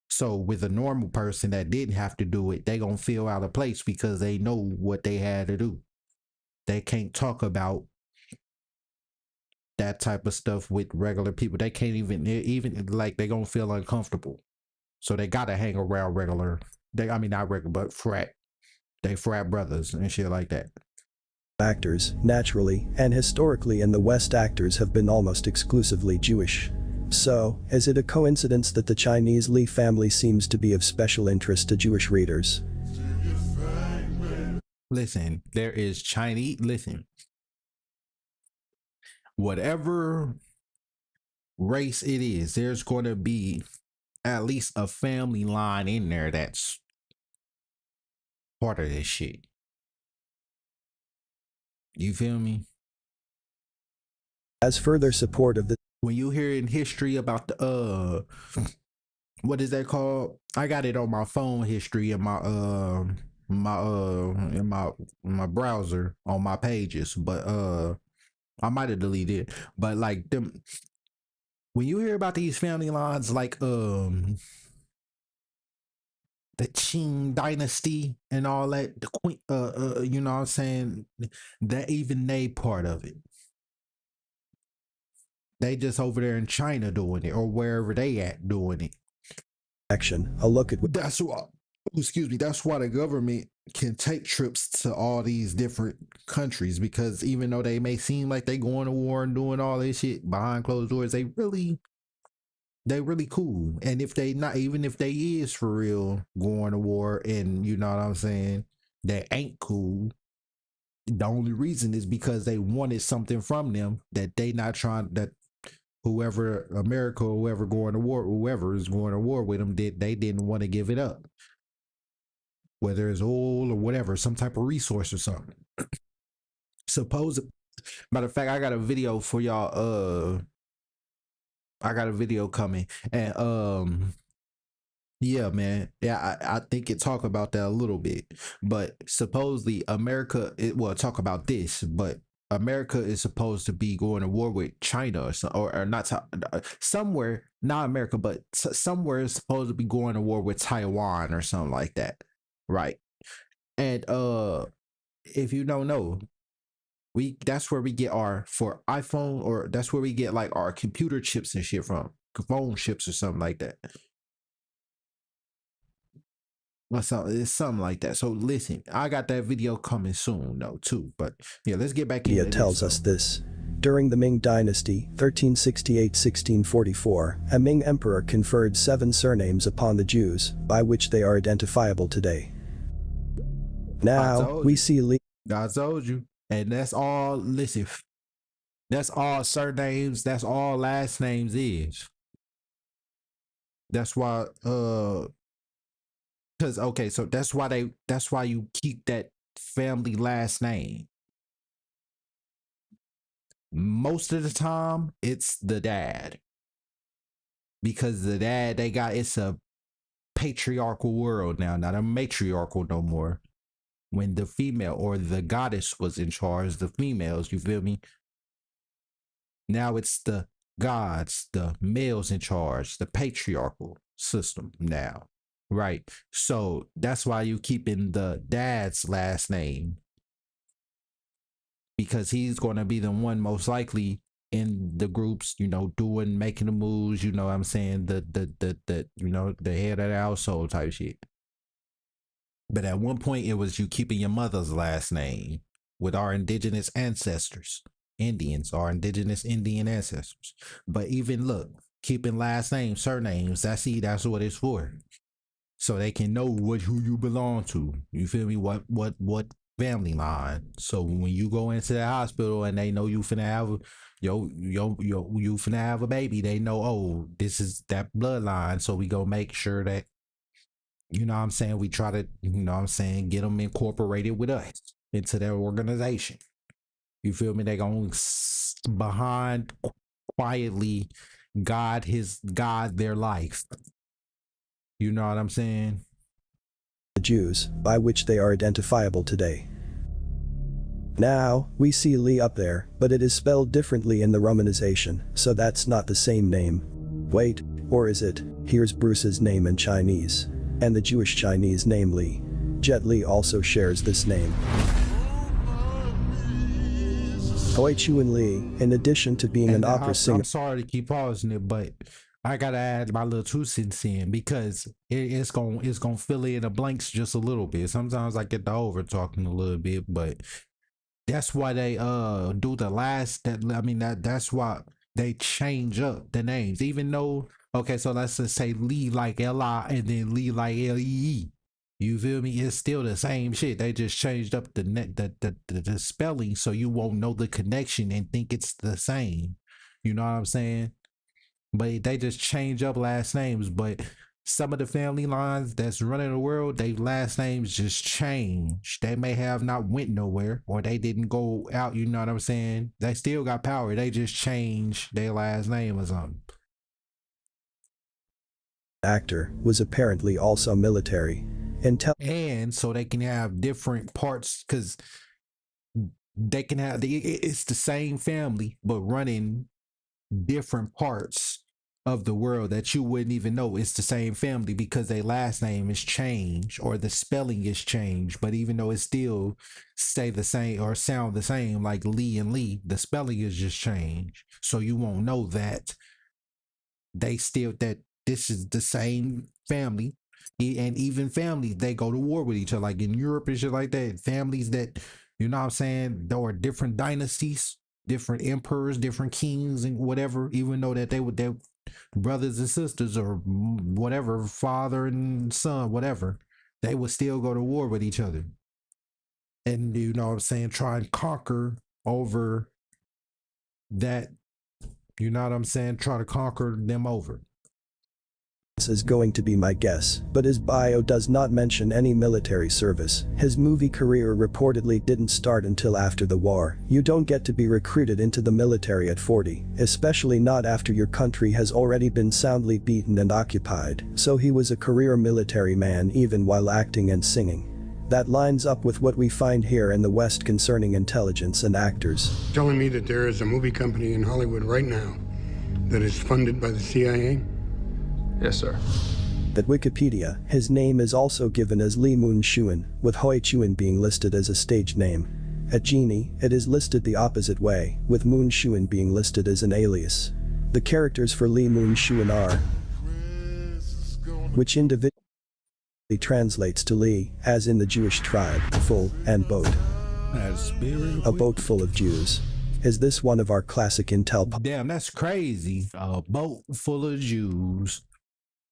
So with a normal person that didn't have to do it, they gonna feel out of place because they know what they had to do. They can't talk about that type of stuff with regular people. They can't even like they gonna feel uncomfortable. So they gotta hang around regular. Not regular, but frat. They frat brothers and shit like that. Actors, naturally, and historically in the West, actors have been almost exclusively Jewish. So, is it a coincidence that the Chinese Lee family seems to be of special interest to Jewish readers? Listen, there is Chinese, listen. Whatever race it is, there's going to be at least a family line in there that's part of this shit. You feel me? As further support of the when you hear in history about the what is that called? I got it on my phone history in my my browser on my pages, but I might have deleted it. But like them, when you hear about these family lines, like the Qing dynasty and all that, the queen, you know what I'm saying, that even they part of it. They just over there in China doing it, or wherever they at doing it. Action. A look at that's why. Excuse me. That's why the government can take trips to all these different countries, because even though they may seem like they going to war and doing all this shit behind closed doors, they really cool. And if they not, even if they is for real going to war, and you know what I'm saying, they ain't cool. The only reason is because they wanted something from them that they not trying, that whoever America, whoever going to war, whoever is going to war with them, they didn't want to give it up, whether it's oil or whatever, some type of resource or something. Matter of fact, I got a video for y'all. I got a video coming, and yeah, man, yeah, I think it talk about that a little bit, but supposedly America, talk about this, but America is supposed to be going to war with China or not somewhere, not America, but somewhere is supposed to be going to war with Taiwan or something like that, right? And if you don't know, that's where we get our, for iPhone, or that's where we get like our computer chips and shit from, phone chips or something like that. It's something like that. So listen, I got that video coming soon though too. But yeah, let's get back into this. Tells us this. During the Ming Dynasty, 1368-1644, a Ming emperor conferred 7 surnames upon the Jews, by which they are identifiable today. Now we see I told you. And that's all, listen, that's all surnames, that's all last names is. That's why because okay, so that's why you keep that family last name. Most of the time it's the dad, because the dad, it's a patriarchal world now, not a matriarchal no more. When the female or the goddess was in charge, the females, you feel me? Now it's the gods, the males in charge, the patriarchal system now. Right. So that's why you keep in the dad's last name, because he's going to be the one most likely in the groups, you know, making the moves, you know what I'm saying? The you know, the head of the household type shit. But at one point it was you keeping your mother's last name with our indigenous ancestors, Indians, our indigenous Indian ancestors. But even look, keeping last names, surnames, that's what it's for. So they can know who you belong to. You feel me? What family line. So when you go into the hospital and they know you finna have you finna have a baby, they know, oh, this is that bloodline. So we go make sure that, you know what I'm saying, we try to, you know what I'm saying, get them incorporated with us into their organization. You feel me? They gonna behind quietly guide their life. You know what I'm saying? The Jews, by which they are identifiable today. Now, we see Lee up there, but it is spelled differently in the romanization, so that's not the same name. Wait, or is it? Here's Bruce's name in Chinese. And the Jewish Chinese name Lee. Jet Li also shares this name. Hui Chuan Lee, in addition to being an opera singer. I'm sorry to keep pausing it, but I gotta add my little 2 cents in because it's gonna fill in the blanks just a little bit. Sometimes I get the over talking a little bit, but that's why they do the last that's why they change up the names. Even though, okay, so let's just say Lee like L-I and then Lee like L-E-E. You feel me? It's still the same shit. They just changed up the spelling so you won't know the connection and think it's the same. You know what I'm saying? But they just change up last names. But some of the family lines that's running the world, they last names just change. They may have not went nowhere or they didn't go out. You know what I'm saying? They still got power. They just change their last name or something. Actor was apparently also military. And so they can have different parts because they can have it's the same family but running different parts of the world that you wouldn't even know it's the same family because their last name is changed or the spelling is changed. But even though it still stay the same or sound the same, like Lee and Lee, the spelling is just changed, so you won't know that that this is the same family. And even families, they go to war with each other, like in Europe and shit like that. Families that, you know what I'm saying, there are different dynasties, different emperors, different kings and whatever, even though that they're brothers and sisters or whatever, father and son, whatever, they would still go to war with each other. And you know what I'm saying, try and conquer over that, you know what I'm saying, try to conquer them over. Is going to be my guess, but his bio does not mention any military service. His movie career reportedly didn't start until after the war. You don't get to be recruited into the military at 40, especially not after your country has already been soundly beaten and occupied, so he was a career military man even while acting and singing. That lines up with what we find here in the West concerning intelligence and actors. Telling me that there is a movie company in Hollywood right now that is funded by the CIA? Yes, sir. At Wikipedia, his name is also given as Lee Moon Xuan, with Hui Chuan being listed as a stage name. At Genie, it is listed the opposite way, with Moon Xuan being listed as an alias. The characters for Lee Moon Xuan are, which individually translates to Lee, as in the Jewish tribe, full, and boat. A boat full of Jews. Is this one of our classic intel? Damn, that's crazy. A boat full of Jews.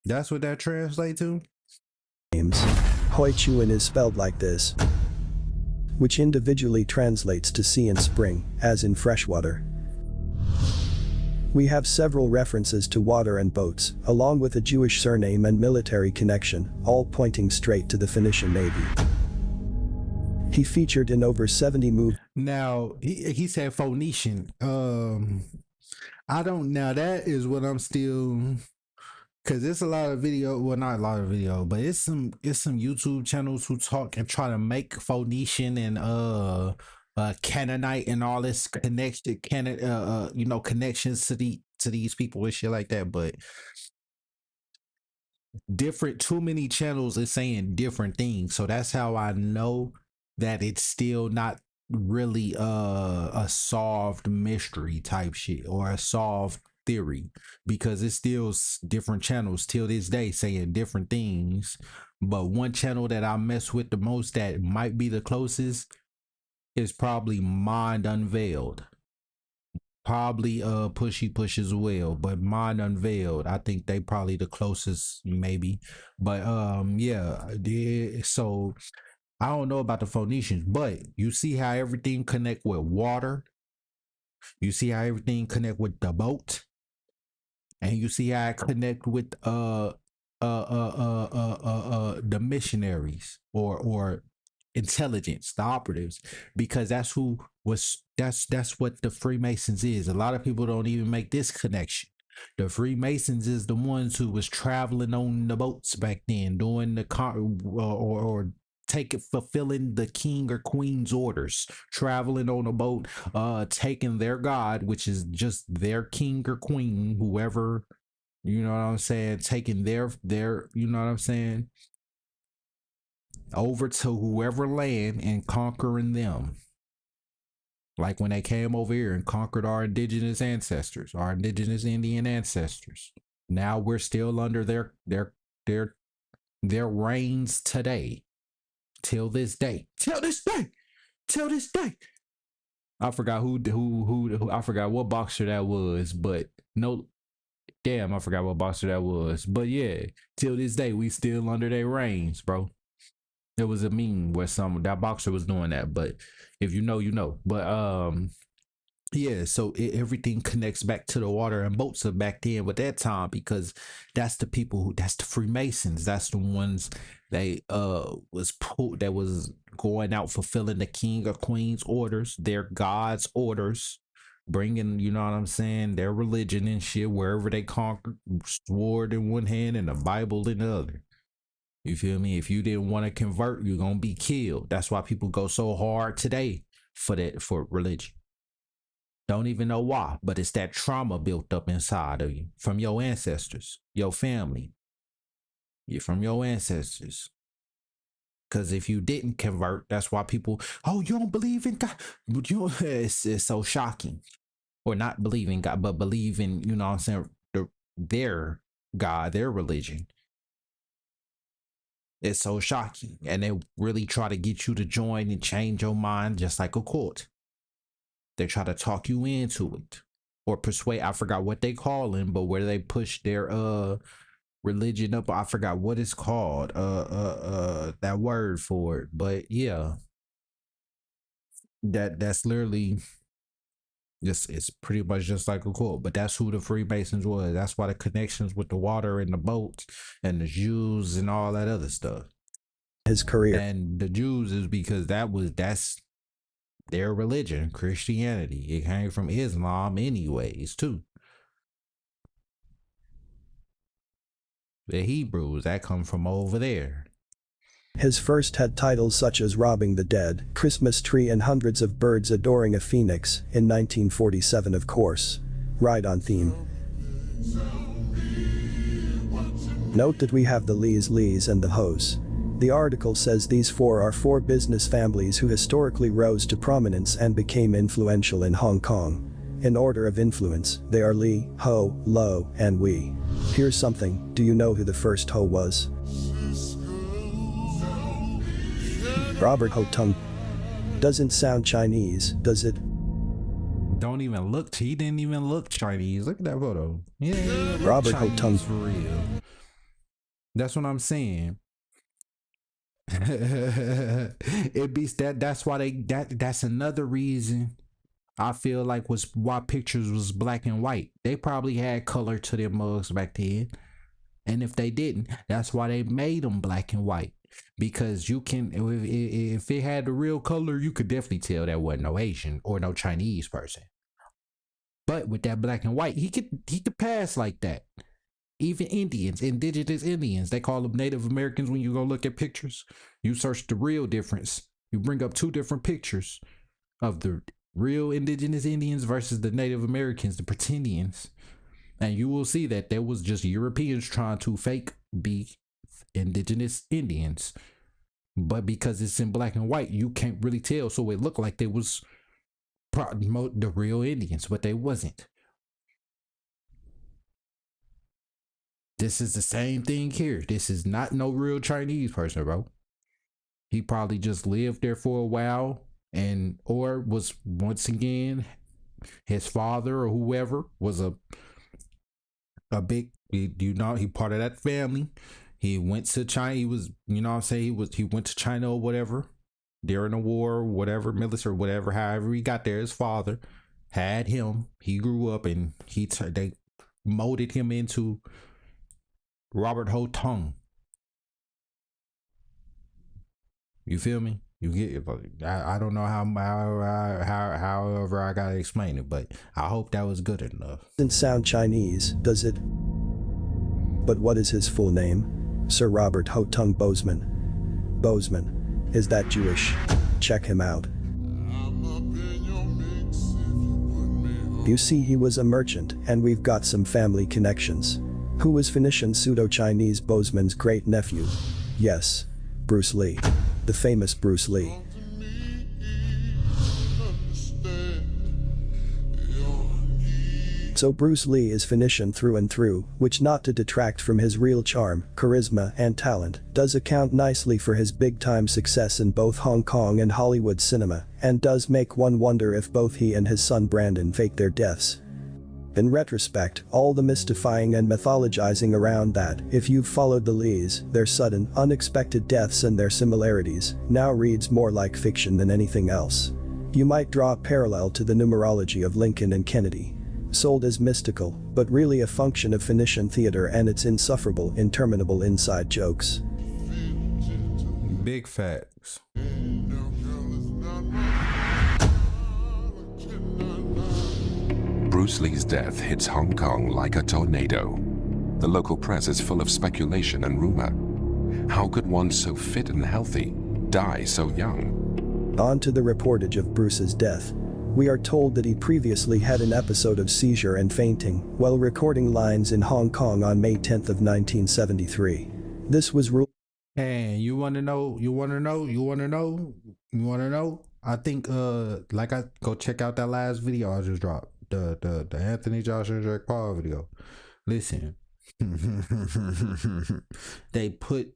That's what that translates to? Names. Hui Chuan is spelled like this, which individually translates to sea and spring, as in freshwater. We have several references to water and boats, along with a Jewish surname and military connection, all pointing straight to the Phoenician Navy. He featured in over 70 movies. Now, he said Phoenician. I don't, now that is what I'm still... Cause it's a lot of video, well not a lot of video, but it's some YouTube channels who talk and try to make Phoenician and Canaanite and all this connections to these people and shit like that. But too many channels are saying different things, so that's how I know that it's still not really a solved mystery type shit or a solved theory, because it's still different channels till this day saying different things. But one channel that I mess with the most that might be the closest is probably Mind Unveiled. Probably Pushy Push as well, but Mind Unveiled, I think they probably the closest maybe. But yeah, so I don't know about the Phoenicians, but you see how everything connect with water, you see how everything connect with the boat, and you see how I connect with the missionaries or intelligence, the operatives, because that's what the Freemasons is. A lot of people don't even make this connection. The Freemasons is the ones who was traveling on the boats back then, doing the or fulfilling the king or queen's orders, traveling on a boat, taking their god, which is just their king or queen, whoever, you know what I'm saying, taking their, you know what I'm saying, over to whoever land and conquering them. Like when they came over here and conquered our indigenous ancestors, our indigenous Indian ancestors. Now we're still under their reigns today. Till this day. I forgot who I forgot what boxer that was, but no, damn, I forgot what boxer that was. But yeah, till this day, we still under their reigns, bro. There was a meme where that boxer was doing that, but if you know, you know. But yeah, so everything connects back to the water and boats of back then with that time, because that's the people that's the Freemasons. That's the ones they was going out fulfilling the king or queen's orders, their God's orders, bringing, you know what I'm saying, their religion and shit wherever they conquered, sword in one hand and the Bible in the other. You feel me? If you didn't want to convert, you're gonna be killed. That's why people go so hard today for religion. Don't even know why, but it's that trauma built up inside of you from your ancestors, your family. You're from your ancestors. Because if you didn't convert, that's why people, oh, you don't believe in God. It's so shocking. Or not believe in God, but believe in, you know what I'm saying, their God, their religion. It's so shocking. And they really try to get you to join and change your mind just like a cult. They try to talk you into it or persuade. I forgot what they call them, but where they push their religion up. I forgot what it's called. That word for it. But yeah, that's literally just, it's pretty much just like a cult. But that's who the Freemasons was. That's why the connections with the water and the boats and the Jews and all that other stuff. His career. And the Jews is because that's their religion, Christianity. It came from Islam anyways, too. The Hebrews, that come from over there. His first had titles such as Robbing the Dead, Christmas Tree and Hundreds of Birds Adoring a Phoenix, in 1947 of course. Right on theme. Note that we have the Lees and the Hoes. The article says these four are four business families who historically rose to prominence and became influential in Hong Kong. In order of influence, they are Lee, Ho, Lo, and Wee. Here's something, do you know who the first Ho was? Robert Ho Tung. Doesn't sound Chinese, does it? Don't even look, he didn't even look Chinese. Look at that photo. Yeah, Robert Ho Tung. For real. That's what I'm saying. It be that's why that's another reason I feel like was why pictures was black and white. They probably had color to their mugs back then, and if they didn't, that's why they made them black and white, because you can, if it had the real color, you could definitely tell that wasn't no Asian or no Chinese person. But with that black and white, he could pass like that. Even Indians, indigenous Indians, they call them Native Americans. When you go look at pictures, you search the real difference. You bring up two different pictures of the real indigenous Indians versus the Native Americans, the pretendians. And you will see that there was just Europeans trying to fake be indigenous Indians. But because it's in black and white, you can't really tell. So it looked like they was the real Indians, but they wasn't. This is the same thing here. This is not no real Chinese person, bro. He probably just lived there for a while, and or was, once again, his father or whoever was a big, you know, he part of that family. He went to China. He was, you know what I'm saying, he went to China or whatever during the war, whatever, military, whatever, however he got there. His father had him. He grew up and they molded him into Robert Ho Tung. You feel me? You get, I don't know however I gotta explain it, but I hope that was good enough. Doesn't sound Chinese, does it? But what is his full name? Sir Robert Hotung Bozeman. Bozeman. Is that Jewish? Check him out. You see, he was a merchant, and we've got some family connections. Who was Phoenician pseudo-Chinese Bozeman's great-nephew? Yes, Bruce Lee. The famous Bruce Lee. So Bruce Lee is Phoenician through and through, which, not to detract from his real charm, charisma, and talent, does account nicely for his big-time success in both Hong Kong and Hollywood cinema, and does make one wonder if both he and his son Brandon faked their deaths. In retrospect, all the mystifying and mythologizing around that, if you've followed the Lees, their sudden, unexpected deaths and their similarities, now reads more like fiction than anything else. You might draw a parallel to the numerology of Lincoln and Kennedy. Sold as mystical, but really a function of Phoenician theater and its insufferable, interminable inside jokes. Big facts. Bruce Lee's death hits Hong Kong like a tornado. The local press is full of speculation and rumor. How could one so fit and healthy die so young? On to the reportage of Bruce's death. We are told that he previously had an episode of seizure and fainting while recording lines in Hong Kong on May 10th of 1973. This was ruled. And you want to know? I think like I go check out that last video I just dropped, the Anthony Joshua and Jake Paul video. Listen, they put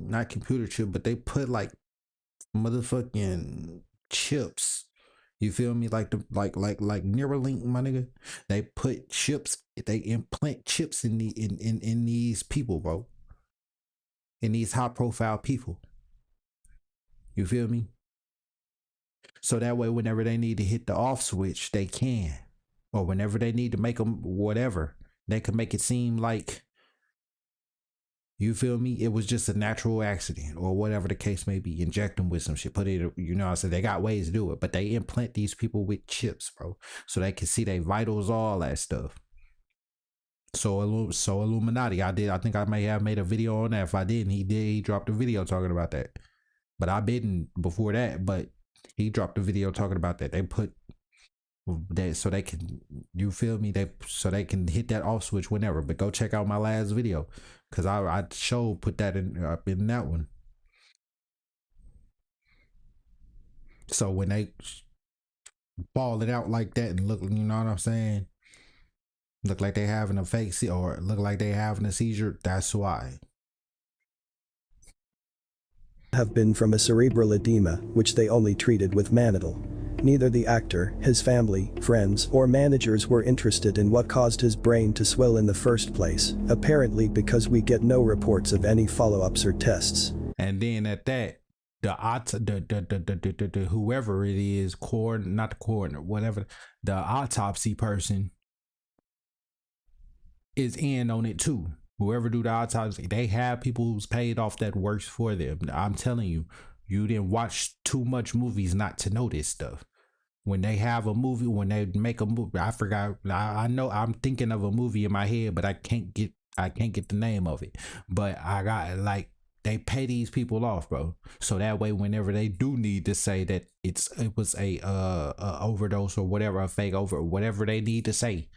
not computer chip, but they put like motherfucking chips. You feel me? Like Neuralink, my nigga. They put chips. They implant chips in these people, bro. In these high profile people. You feel me? So that way, whenever they need to hit the off switch, they can. Or whenever they need to make them whatever, they can make it seem like, you feel me, it was just a natural accident or whatever the case may be. Inject them with some shit. Put it, you know what I said? They got ways to do it, but they implant these people with chips, bro. So they can see their vitals, all that stuff. So Illuminati, I think I may have made a video on that. If I didn't, he dropped a video talking about that. But I didn't before that, but he dropped a video talking about that. They put that so they can, you feel me, so they can hit that off switch whenever. But go check out my last video, because I put that in that one. So when they ball it out like that and look, you know what I'm saying, look like they having a fake or look like they having a seizure, that's why. Have been from a cerebral edema, which they only treated with Mannitol. Neither the actor, his family, friends, or managers were interested in what caused his brain to swell in the first place, apparently because we get no reports of any follow-ups or tests. And then at that, the whoever it is, not the coroner, whatever, the autopsy person is in on it too. Whoever do the autopsy, they have people who's paid off that works for them. I'm telling you, you didn't watch too much movies not to know this stuff. When they have a movie, when they make a movie, I forgot. I know I'm thinking of a movie in my head, but I can't get the name of it. But I got, like, they pay these people off, bro. So that way, whenever they do need to say that it was a overdose or whatever, a fake whatever they need to say,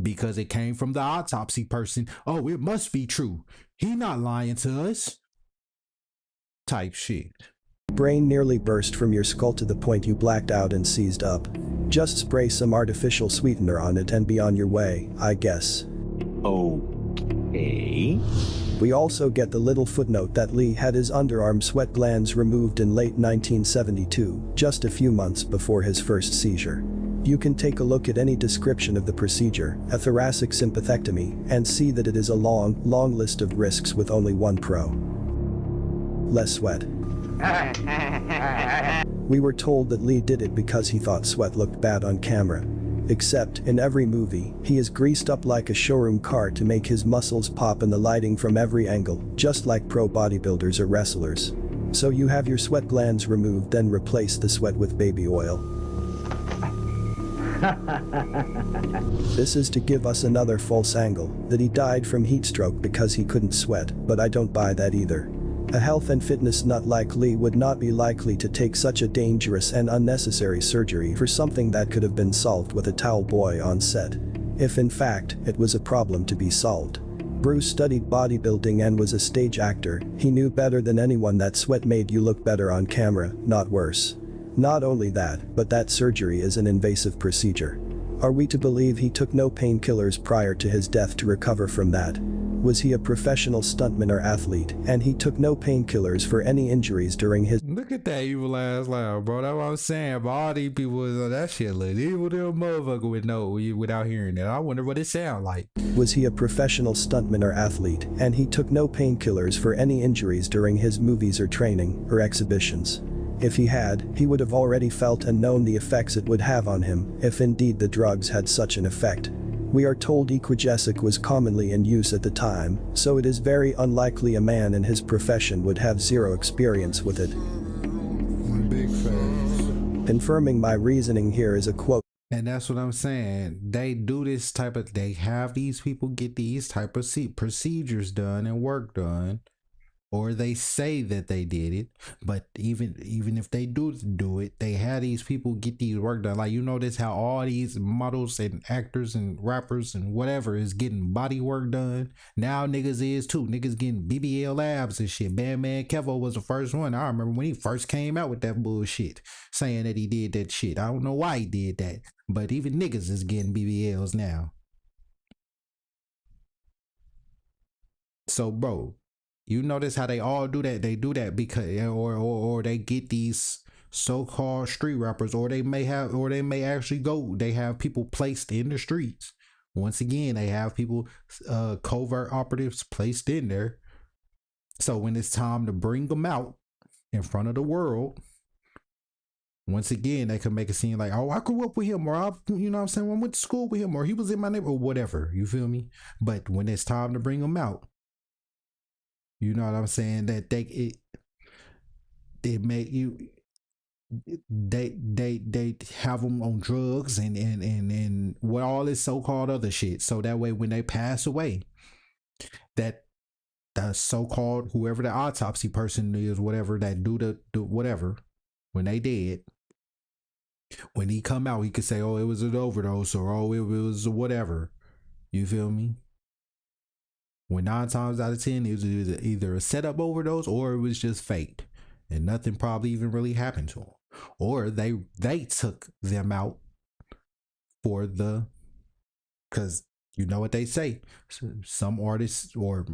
because it came from the autopsy person. Oh, it must be true. He not lying to us. Type shit. Brain nearly burst from your skull to the point you blacked out and seized up. Just spray some artificial sweetener on it and be on your way, I guess. Okay. We also get the little footnote that Lee had his underarm sweat glands removed in late 1972, just a few months before his first seizure. You can take a look at any description of the procedure, a thoracic sympathectomy, and see that it is a long, long list of risks with only one pro. Less sweat. We were told that Lee did it because he thought sweat looked bad on camera. Except, in every movie, he is greased up like a showroom car to make his muscles pop in the lighting from every angle, just like pro bodybuilders or wrestlers. So you have your sweat glands removed, then replace the sweat with baby oil. This is to give us another false angle, that he died from heat stroke because he couldn't sweat, but I don't buy that either. A health and fitness nut like Lee would not be likely to take such a dangerous and unnecessary surgery for something that could have been solved with a towel boy on set. If in fact, it was a problem to be solved. Bruce studied bodybuilding and was a stage actor. He knew better than anyone that sweat made you look better on camera, not worse. Not only that, but that surgery is an invasive procedure. Are we to believe he took no painkillers prior to his death to recover from that? Was he a professional stuntman or athlete, and he took no painkillers for any injuries during his— Look at that evil ass laugh, bro. That's what I'm saying. But all these people was on that shit like evil little motherfucker would know without hearing it. I wonder what it sound like. Was he a professional stuntman or athlete, and he took no painkillers for any injuries during his movies or training or exhibitions? If he had, he would have already felt and known the effects it would have on him, if indeed the drugs had such an effect. We are told Equagesic was commonly in use at the time, so it is very unlikely a man in his profession would have zero experience with it. Big facts. Confirming my reasoning here is a quote. And that's what I'm saying. They do this type of, they have these people get these type of procedures done and work done. Or they say that they did it, but even if they do it, they have these people get these work done. Like, you notice how all these models and actors and rappers and whatever is getting body work done. Now niggas is too. Niggas getting BBL labs and shit. Bandman Kevo was the first one. I remember when he first came out with that bullshit, saying that he did that shit. I don't know why he did that, but even niggas is getting BBLs now. So, bro, you notice how they all do that? They do that because, or they get these so-called street rappers, or they may actually go. They have people placed in the streets. Once again, they have people, covert operatives placed in there. So when it's time to bring them out in front of the world, once again, they can make it seem like, oh, I grew up with him, or I went to school with him, or he was in my neighborhood, or whatever. You feel me? But when it's time to bring them out, you know what I'm saying? That they make you, they have them on drugs and what all this so-called other shit. So that way, when they pass away, that the so-called whoever the autopsy person is, whatever that do whatever, when they dead, when he come out, he could say, oh, it was an overdose, or oh, it was whatever. You feel me? When 9 times out of 10, it was either a setup overdose or it was just faked, and nothing probably even really happened to them, or they took them out for the, because you know what they say, some artists, or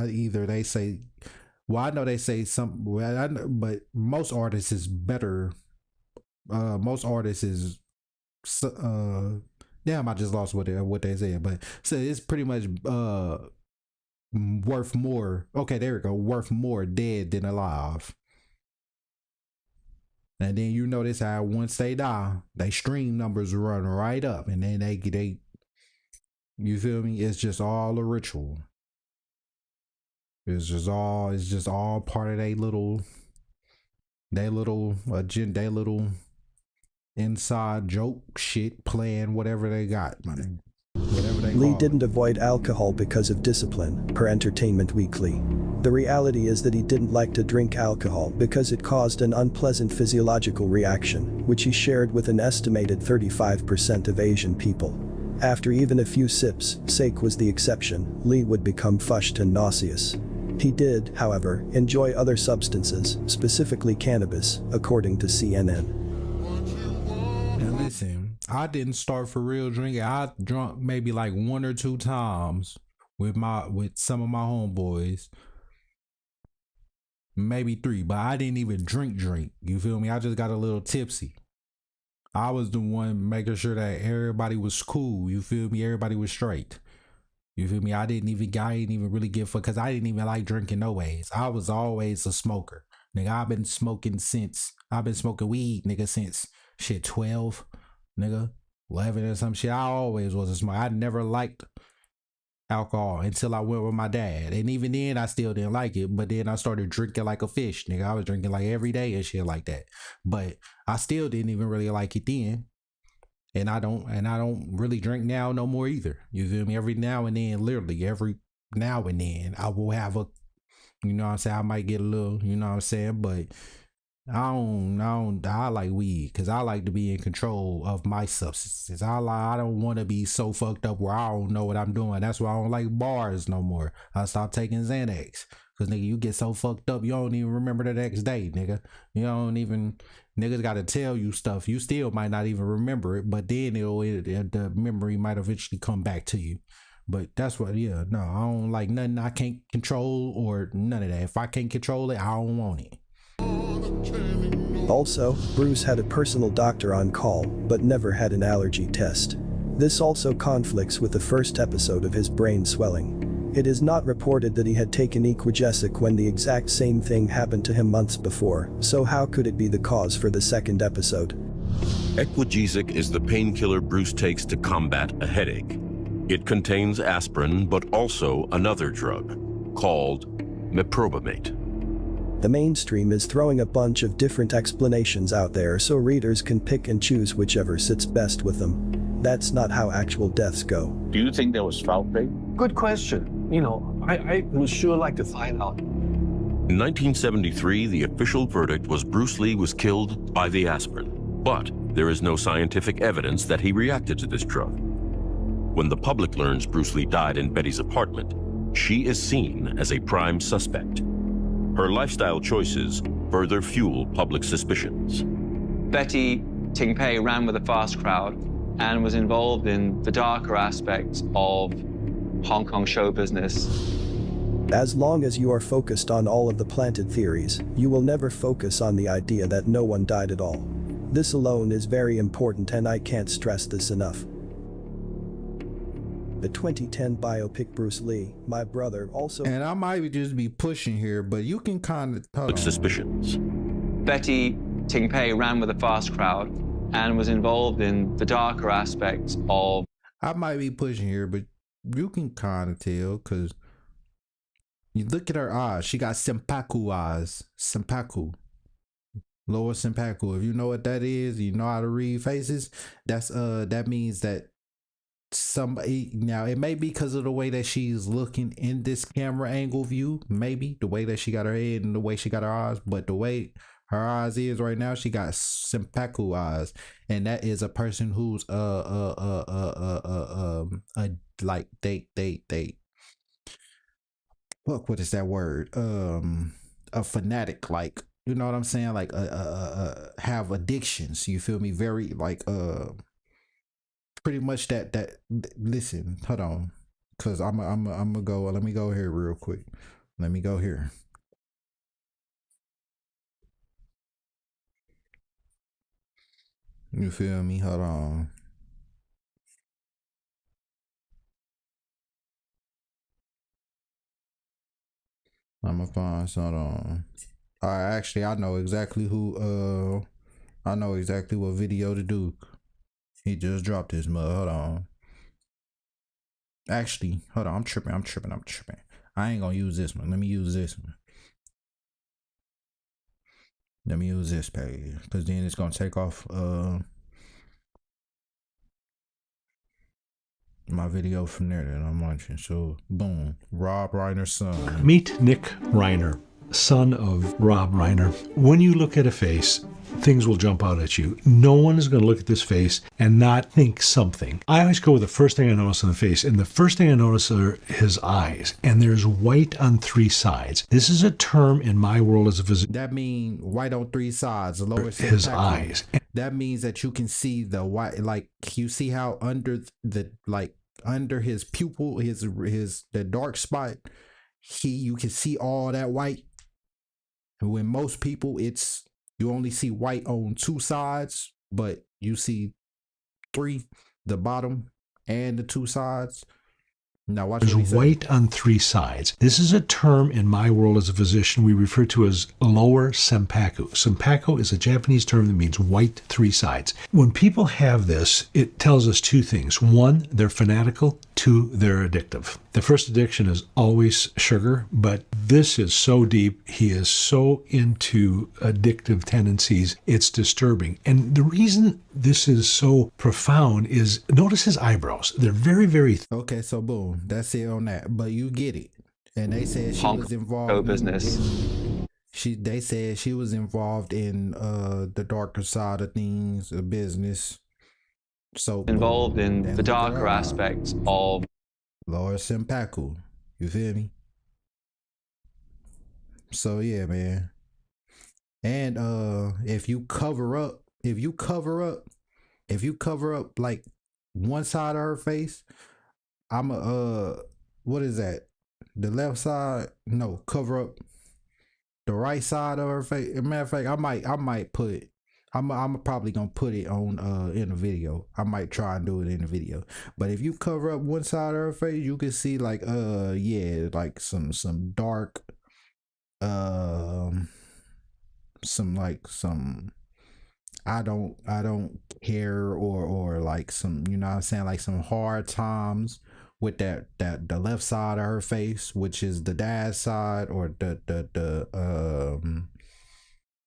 either they say, well, I know they say some, but most artists is better. Most artists is damn, I just lost what they said, but so it's pretty much worth more. Okay, there we go. Worth more dead than alive. And then you notice how once they die, they stream numbers run right up, and then they you feel me? It's just all a ritual. It's just all part of their little agenda, their little inside joke shit, playing whatever they got, man. Whatever they Lee didn't avoid alcohol because of discipline, per Entertainment Weekly. The reality is that he didn't like to drink alcohol because it caused an unpleasant physiological reaction, which he shared with an estimated 35% of Asian people. After even a few sips, sake was the exception, Lee would become flushed and nauseous. He did, however, enjoy other substances, specifically cannabis, according to CNN. Now listen, I didn't start for real drinking. I drunk maybe like 1 or 2 times with some of my homeboys. Maybe 3, but I didn't even drink. You feel me? I just got a little tipsy. I was the one making sure that everybody was cool. You feel me? Everybody was straight. You feel me? I didn't even really give fuck, because I didn't even like drinking no ways. I was always a smoker. Nigga, I've been smoking weed, nigga, since shit 12, nigga. 11 or some shit. I always was a smoker. I never liked alcohol until I went with my dad. And even then I still didn't like it. But then I started drinking like a fish, nigga. I was drinking like every day and shit like that. But I still didn't even really like it then. And I don't really drink now no more either. You feel me? Every now and then, literally every now and then, I will have a, you know what I'm saying? I might get a little, you know what I'm saying? But I like weed because I like to be in control of my substances. I don't want to be so fucked up where I don't know what I'm doing. That's why I don't like bars no more. I stopped taking Xanax because, nigga, you get so fucked up you don't even remember the next day, nigga. You don't even, niggas got to tell you stuff. You still might not even remember it, but then the memory might eventually come back to you. But that's what, yeah, no, I don't like nothing I can't control or none of that. If I can't control it, I don't want it. Also, Bruce had a personal doctor on call, but never had an allergy test. This also conflicts with the first episode of his brain swelling. It is not reported that he had taken Equagesic when the exact same thing happened to him months before, so how could it be the cause for the second episode? Equagesic is the painkiller Bruce takes to combat a headache. It contains aspirin, but also another drug called meprobamate. The mainstream is throwing a bunch of different explanations out there so readers can pick and choose whichever sits best with them. That's not how actual deaths go. Do you think there was foul play? Good question. You know, I would sure like to find out. In 1973, the official verdict was Bruce Lee was killed by the aspirin, but there is no scientific evidence that he reacted to this drug. When the public learns Bruce Lee died in Betty's apartment, she is seen as a prime suspect. Her lifestyle choices further fuel public suspicions. Betty Ting Pei ran with a fast crowd and was involved in the darker aspects of Hong Kong show business. As long as you are focused on all of the planted theories, you will never focus on the idea that no one died at all. This alone is very important and I can't stress this enough. The 2010 biopic Bruce Lee, My Brother, also... And I might just be pushing here, but you can kind of... Suspicions. Betty Ting Pei ran with a fast crowd and was involved in the darker aspects of... I might be pushing here, but you can kind of tell, because you look at her eyes. She got senpaku eyes. Senpaku. Lower senpaku. If you know what that is, you know how to read faces. That means that somebody, now it may be because of the way that she's looking in this camera angle view, maybe the way that she got her head and the way she got her eyes, but the way her eyes is right now, she got senpaku eyes, and that is a person who's like they what is that word, a fanatic, like, you know what I'm saying, like have addictions, you feel me, very like pretty much that listen, hold on, because I'm gonna go, let me go here real quick, let me go here. You feel me, hold on. I'm gonna find some on. Actually, I know exactly who, I know exactly what video to do. He just dropped his mug. Hold on. Actually, hold on. I'm tripping. I ain't gonna use this one. Let me use this one. Let me use this page, because then it's gonna take off my video from there that I'm watching. So boom, Rob Reiner's son. Meet Nick Reiner, son of Rob Reiner. When you look at a face, things will jump out at you. No one is going to look at this face and not think something. I always go with the first thing I notice on the face, and the first thing I notice are his eyes, and there's white on three sides. This is a term in my world as a physician. That means white on three sides, the lower his eyes. That means that you can see the white, like you see how under the, like under his pupil, the dark spot, you can see all that white. And when most people, you only see white on two sides, but you see three, the bottom and the two sides. Now watch There's what he said. white on three sides. This is a term in my world as a physician we refer to as lower senpaku. Senpaku is a Japanese term that means white three sides. When people have this, it tells us two things. One, they're fanatical. Two, they're addictive. The first addiction is always sugar, but this is so deep. He is so into addictive tendencies. It's disturbing. And the reason this is so profound is, notice his eyebrows. They're very, very Okay, so boom, that's it on that. But you get it. And they said she was involved show business. They said she was involved in the darker side of things, business. So Involved in the darker aspects of Lower Senpaku. You feel me? So yeah, man. And if you cover up like one side of her face, I'm what is that? The left side? No, cover up the right side of her face. As a matter of fact, I might put I'm probably gonna put it on in a video. I might try and do it in a video. But if you cover up one side of her face, you can see like yeah, like some dark some I don't care or like some, you know what I'm saying, like some hard times with that the left side of her face, which is the dad's side, or the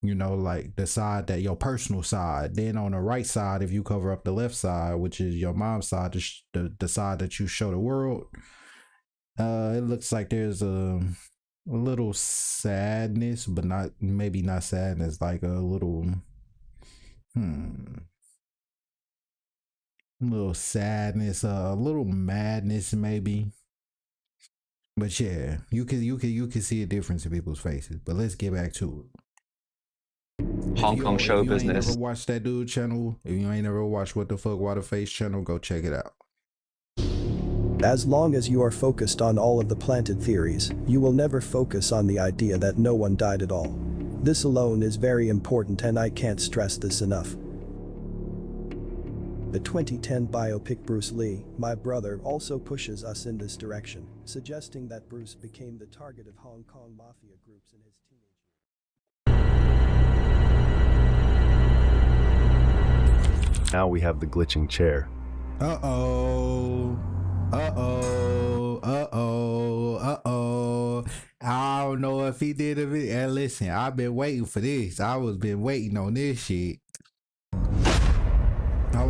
you know, like the side that your personal side. Then on the right side, if you cover up the left side, which is your mom's side, the side that you show the world, it looks like there's a little sadness, but maybe not sadness, like a little little sadness, a little madness maybe. But yeah, you can see a difference in people's faces. But let's get back to it. Hong Kong show business. If you ain't never watched that dude channel, if you ain't never watched What the Fuck Waterface channel, go check it out. As long as you are focused on all of the planted theories, you will never focus on the idea that no one died at all. This alone is very important, and I can't stress this enough. The 2010 biopic Bruce Lee, My Brother, also pushes us in this direction, suggesting that Bruce became the target of Hong Kong mafia groups in his teenage years. Now we have the glitching chair. I don't know if he did a video. And listen, I've been waiting for this. Been waiting on this shit. I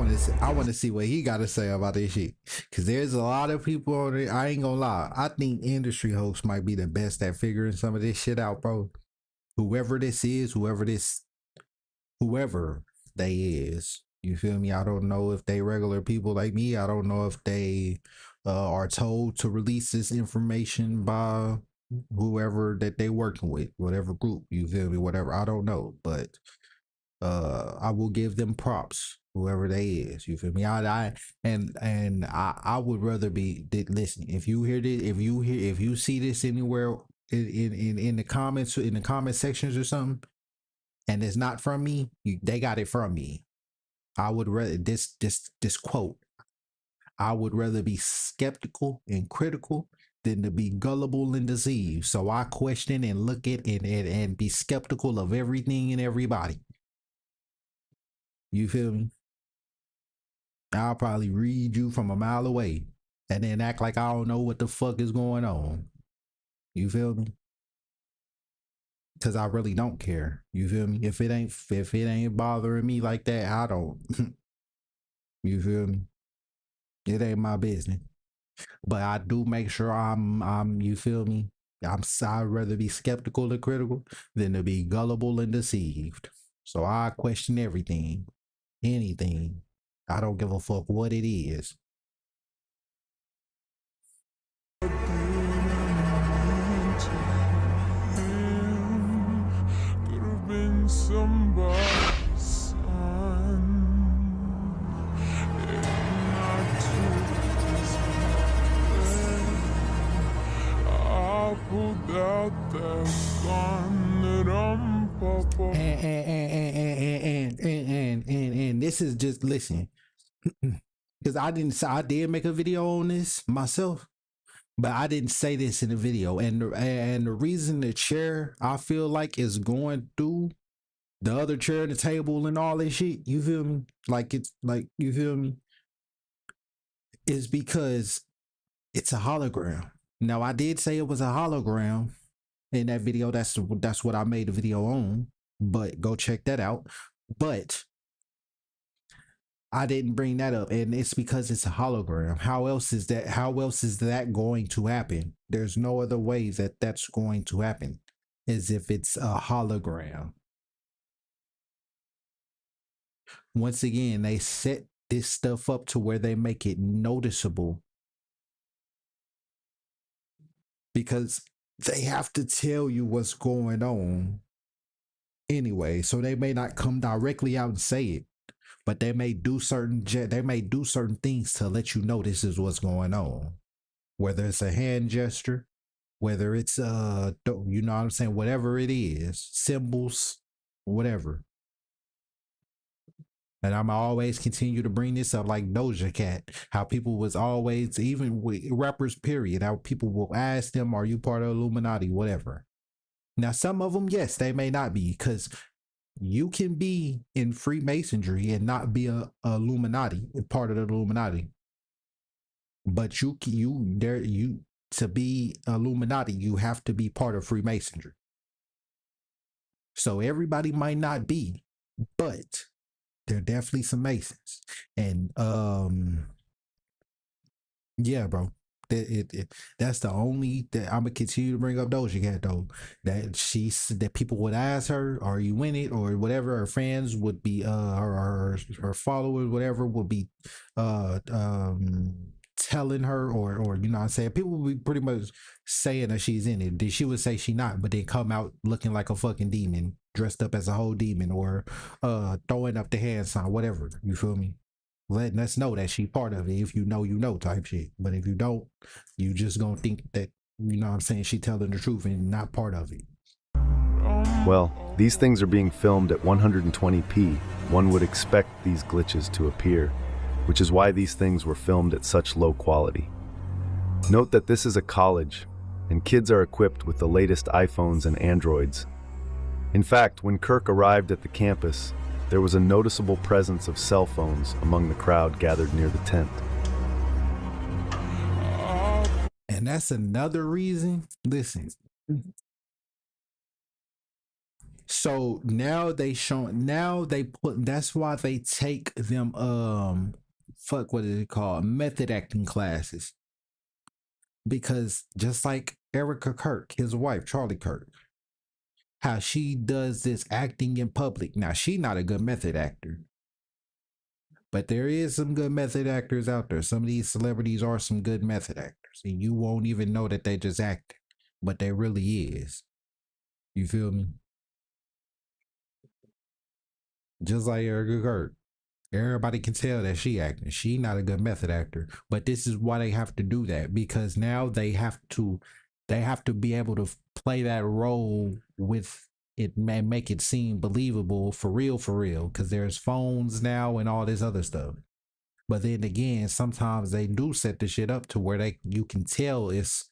want to see what he got to say about this shit. Cause there's a lot of people on it. I ain't gonna lie. I think industry hosts might be the best at figuring some of this shit out, bro. Whoever this is, whoever they is. You feel me? I don't know if they regular people like me. I don't know if they are told to release this information by whoever that they working with, whatever group, you feel me, whatever. I don't know, but I will give them props, whoever they is, you feel me. I would rather be, listen, if you hear this, if you see this anywhere in the comments, in the comment sections or something, and it's not from me, they got it from me. I would rather this quote, I would rather be skeptical and critical than to be gullible and deceived. So I question and look at and be skeptical of everything and everybody. You feel me? I'll probably read you from a mile away and then act like I don't know what the fuck is going on. You feel me? Cause I really don't care. You feel me? If it ain't bothering me like that, I don't. You feel me? It ain't my business. But I do make sure I'm you feel me? I'd rather be skeptical and critical than to be gullible and deceived. So I question everything, anything. I don't give a fuck what it is. Somebody's son. And I took his hand. I pulled out that gun that I'm papa. And this is just, listen, because I did make a video on this myself, But I didn't say this in the video, and the reason the chair I feel like is going through the other chair and the table and all that shit, you feel me? Like it's like, you feel me? Is because it's a hologram. Now I did say it was a hologram in that video. That's what I made the video on. But go check that out. But I didn't bring that up, and it's because it's a hologram. How else is that going to happen? There's no other way that that's going to happen, as if it's a hologram. Once again, they set this stuff up to where they make it noticeable, because they have to tell you what's going on anyway. So they may not come directly out and say it, but they may do certain things to let you know this is what's going on. Whether it's a hand gesture, whether it's you know what I'm saying, whatever it is, symbols, whatever. And I'm always continue to bring this up, like Doja Cat, how people was always, even with rappers, period, how people will ask them, are you part of Illuminati, whatever. Now, some of them, yes, they may not be, because you can be in Freemasonry and not be a Illuminati, part of the Illuminati. But to be Illuminati, you have to be part of Freemasonry. So everybody might not be, but there are definitely some Masons. And yeah, bro. That's the only that I'm gonna continue to bring up Doja Cat, though. That people would ask her, are you in it, or whatever. Her fans would be her followers, whatever, would be telling her, or you know what I'm saying, people would be pretty much saying that she's in it. She would say she not, but then come out looking like a fucking demon, dressed up as a whole demon, or throwing up the hand sign, whatever. You feel me? Letting us know that she part of it. If you know, you know, type shit. But if you don't, you just gonna think that, you know what I'm saying, she telling the truth and not part of it. Well, these things are being filmed at 120p. One would expect these glitches to appear, which is why these things were filmed at such low quality. Note that this is a college, and kids are equipped with the latest iPhones and Androids. In fact, when Kirk arrived at the campus, there was a noticeable presence of cell phones among the crowd gathered near the tent. And that's another reason. Listen. So now that's why they take them what is it called? Method acting classes. Because just like Erica Kirk, his wife, Charlie Kirk, how she does this acting in public. Now, she's not a good method actor, but there is some good method actors out there. Some of these celebrities are some good method actors, and you won't even know that they just acting, but they really is. You feel me? Just like Erica Kirk. Everybody can tell that she acting. She not a good method actor, but this is why they have to do that, because now they have to be able to play that role with it, and make it seem believable for real, because there's phones now and all this other stuff. But then again, sometimes they do set the shit up to where you can tell it's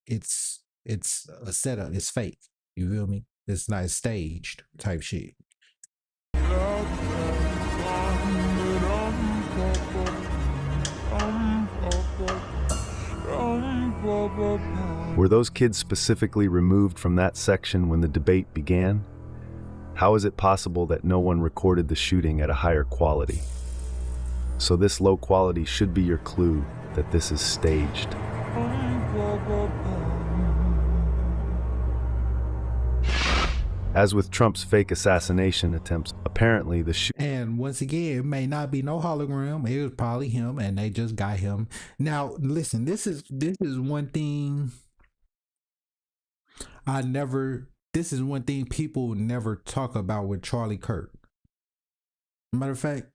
a setup, it's fake. You feel me? It's not staged type shit. Were those kids specifically removed from that section when the debate began? How is it possible that no one recorded the shooting at a higher quality? So this low quality should be your clue that this is staged. As with Trump's fake assassination attempts, apparently and once again, it may not be no hologram. It was probably him, and they just got him. Now, listen, this is one thing this is one thing people never talk about with Charlie Kirk. Matter of fact,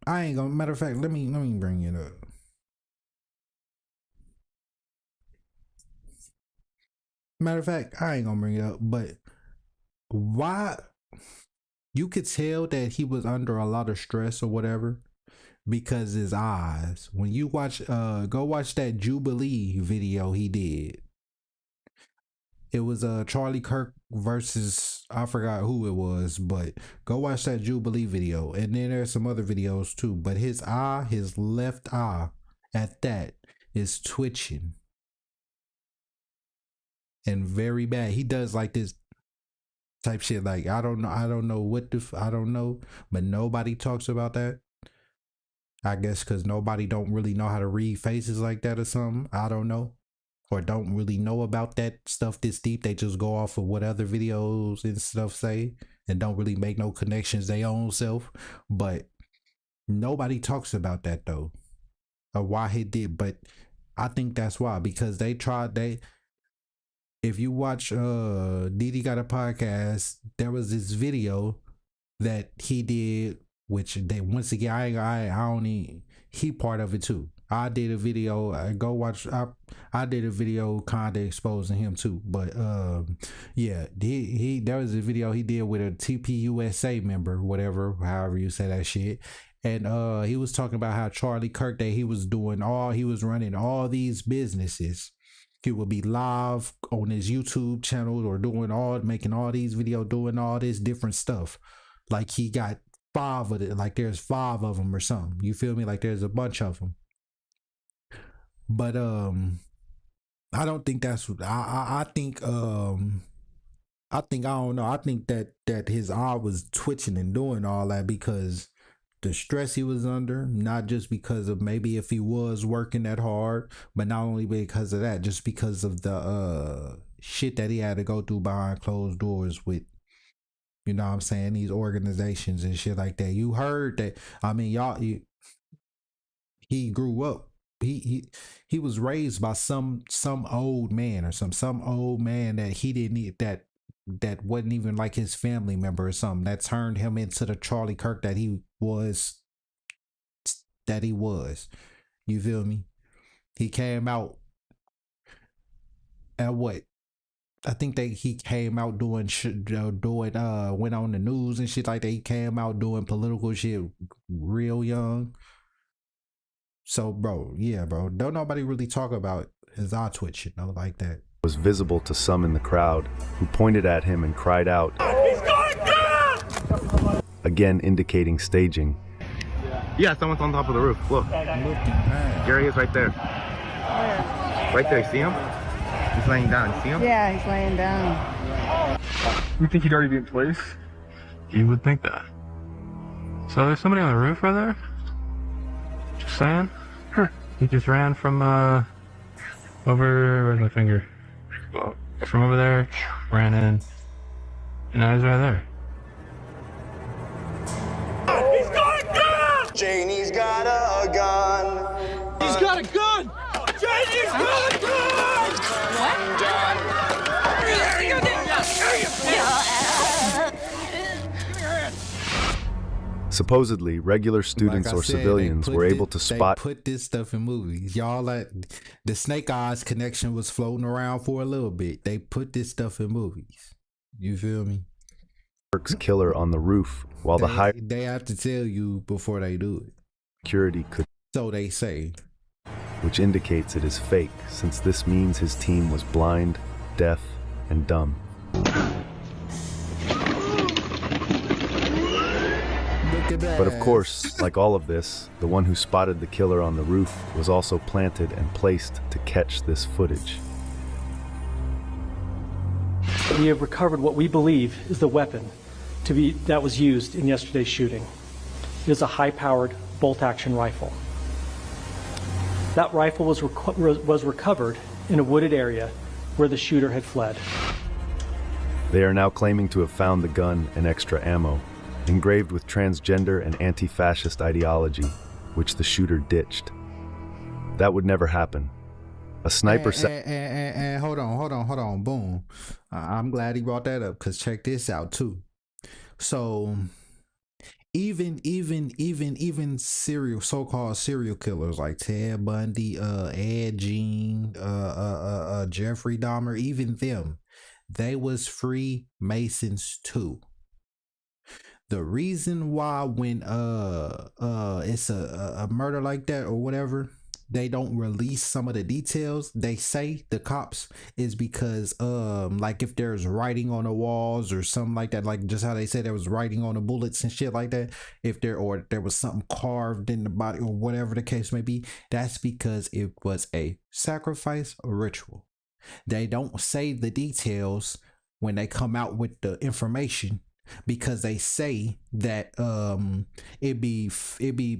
let me bring it up. Matter of fact, I ain't gonna bring it up, but why you could tell that he was under a lot of stress or whatever, because his eyes. When you watch, go watch that Jubilee video he did. It was Charlie Kirk versus, I forgot who it was, but go watch that Jubilee video. And then there's some other videos too. But his eye, his left eye at that, is twitching. And very bad. He does like this type shit. Like, I don't know what I don't know. But nobody talks about that. I guess because nobody don't really know how to read faces like that or something. I don't know. Or don't really know about that stuff this deep. They just go off of what other videos and stuff say and don't really make no connections their own self. But nobody talks about that though, or why he did. But I think that's why, because they tried. If you watch Didi Got a Podcast, there was this video that he did, which they, once again, I only, he part of it too. I did a video. Go watch. I did a video kind of exposing him too. But yeah, he there was a video he did with a TPUSA member, whatever, however you say that shit. And he was talking about how Charlie Kirk, that he was running all these businesses. He would be live on his YouTube channel or making all these videos, doing all this different stuff. Like he got 5 of it. Like there's 5 of them or something. You feel me? Like there's a bunch of them. But I don't think that's what I think I don't know. I think that his eye was twitching and doing all that because the stress he was under, not just because of maybe if he was working that hard, but not only because of that, just because of the shit that he had to go through behind closed doors with, you know what I'm saying, these organizations and shit like that. You heard that. I mean, he grew up. He was raised by some old man or some old man that he didn't need, that wasn't even like his family member or something, that turned him into the Charlie Kirk that he was. You feel me? He came out at what? I think he came out doing went on the news and shit like that. He came out doing political shit real young. So, bro, don't nobody really talk about his eye twitch, like that. Was visible to some in the crowd, who pointed at him and cried out, "He's going down!" Again indicating staging. Yeah, someone's on top of the roof. Look. Gary is right there. Right there, see him? He's laying down, you see him? Yeah, he's laying down. You think he'd already be in place? You would think that. So there's somebody on the roof right there? Just saying? He just ran from over, where's my finger? From over there, ran in, and now he's right there. He's got a gun! Janie's got a gun. He's got a gun! Janie's got a gun! What? Supposedly, regular students or civilians were able to spot. They put this stuff in movies. Y'all, like the Snake Eyes connection was floating around for a little bit. They put this stuff in movies. You feel me? Kirk's killer on the roof, while they have to tell you before they do it. Security could. So they say. Which indicates it is fake, since this means his team was blind, deaf, and dumb. But of course, like all of this, the one who spotted the killer on the roof was also planted and placed to catch this footage. We have recovered what we believe is the weapon that was used in yesterday's shooting. It is a high-powered bolt-action rifle. That rifle was recovered in a wooded area where the shooter had fled. They are now claiming to have found the gun and extra ammo, engraved with transgender and anti-fascist ideology, which the shooter ditched. That would never happen. A sniper and hold on, boom. I'm glad he brought that up, because check this out too. So even so-called serial killers like Ted Bundy, Ed Gein, Jeffrey Dahmer, even them, they was Freemasons too. The reason why when it's a murder like that or whatever, they don't release some of the details, they say, the cops, is because like if there's writing on the walls or something like that, like just how they said there was writing on the bullets and shit like that, if there was something carved in the body or whatever the case may be, that's because it was a sacrifice or ritual. They don't say the details when they come out with the information, because they say that it be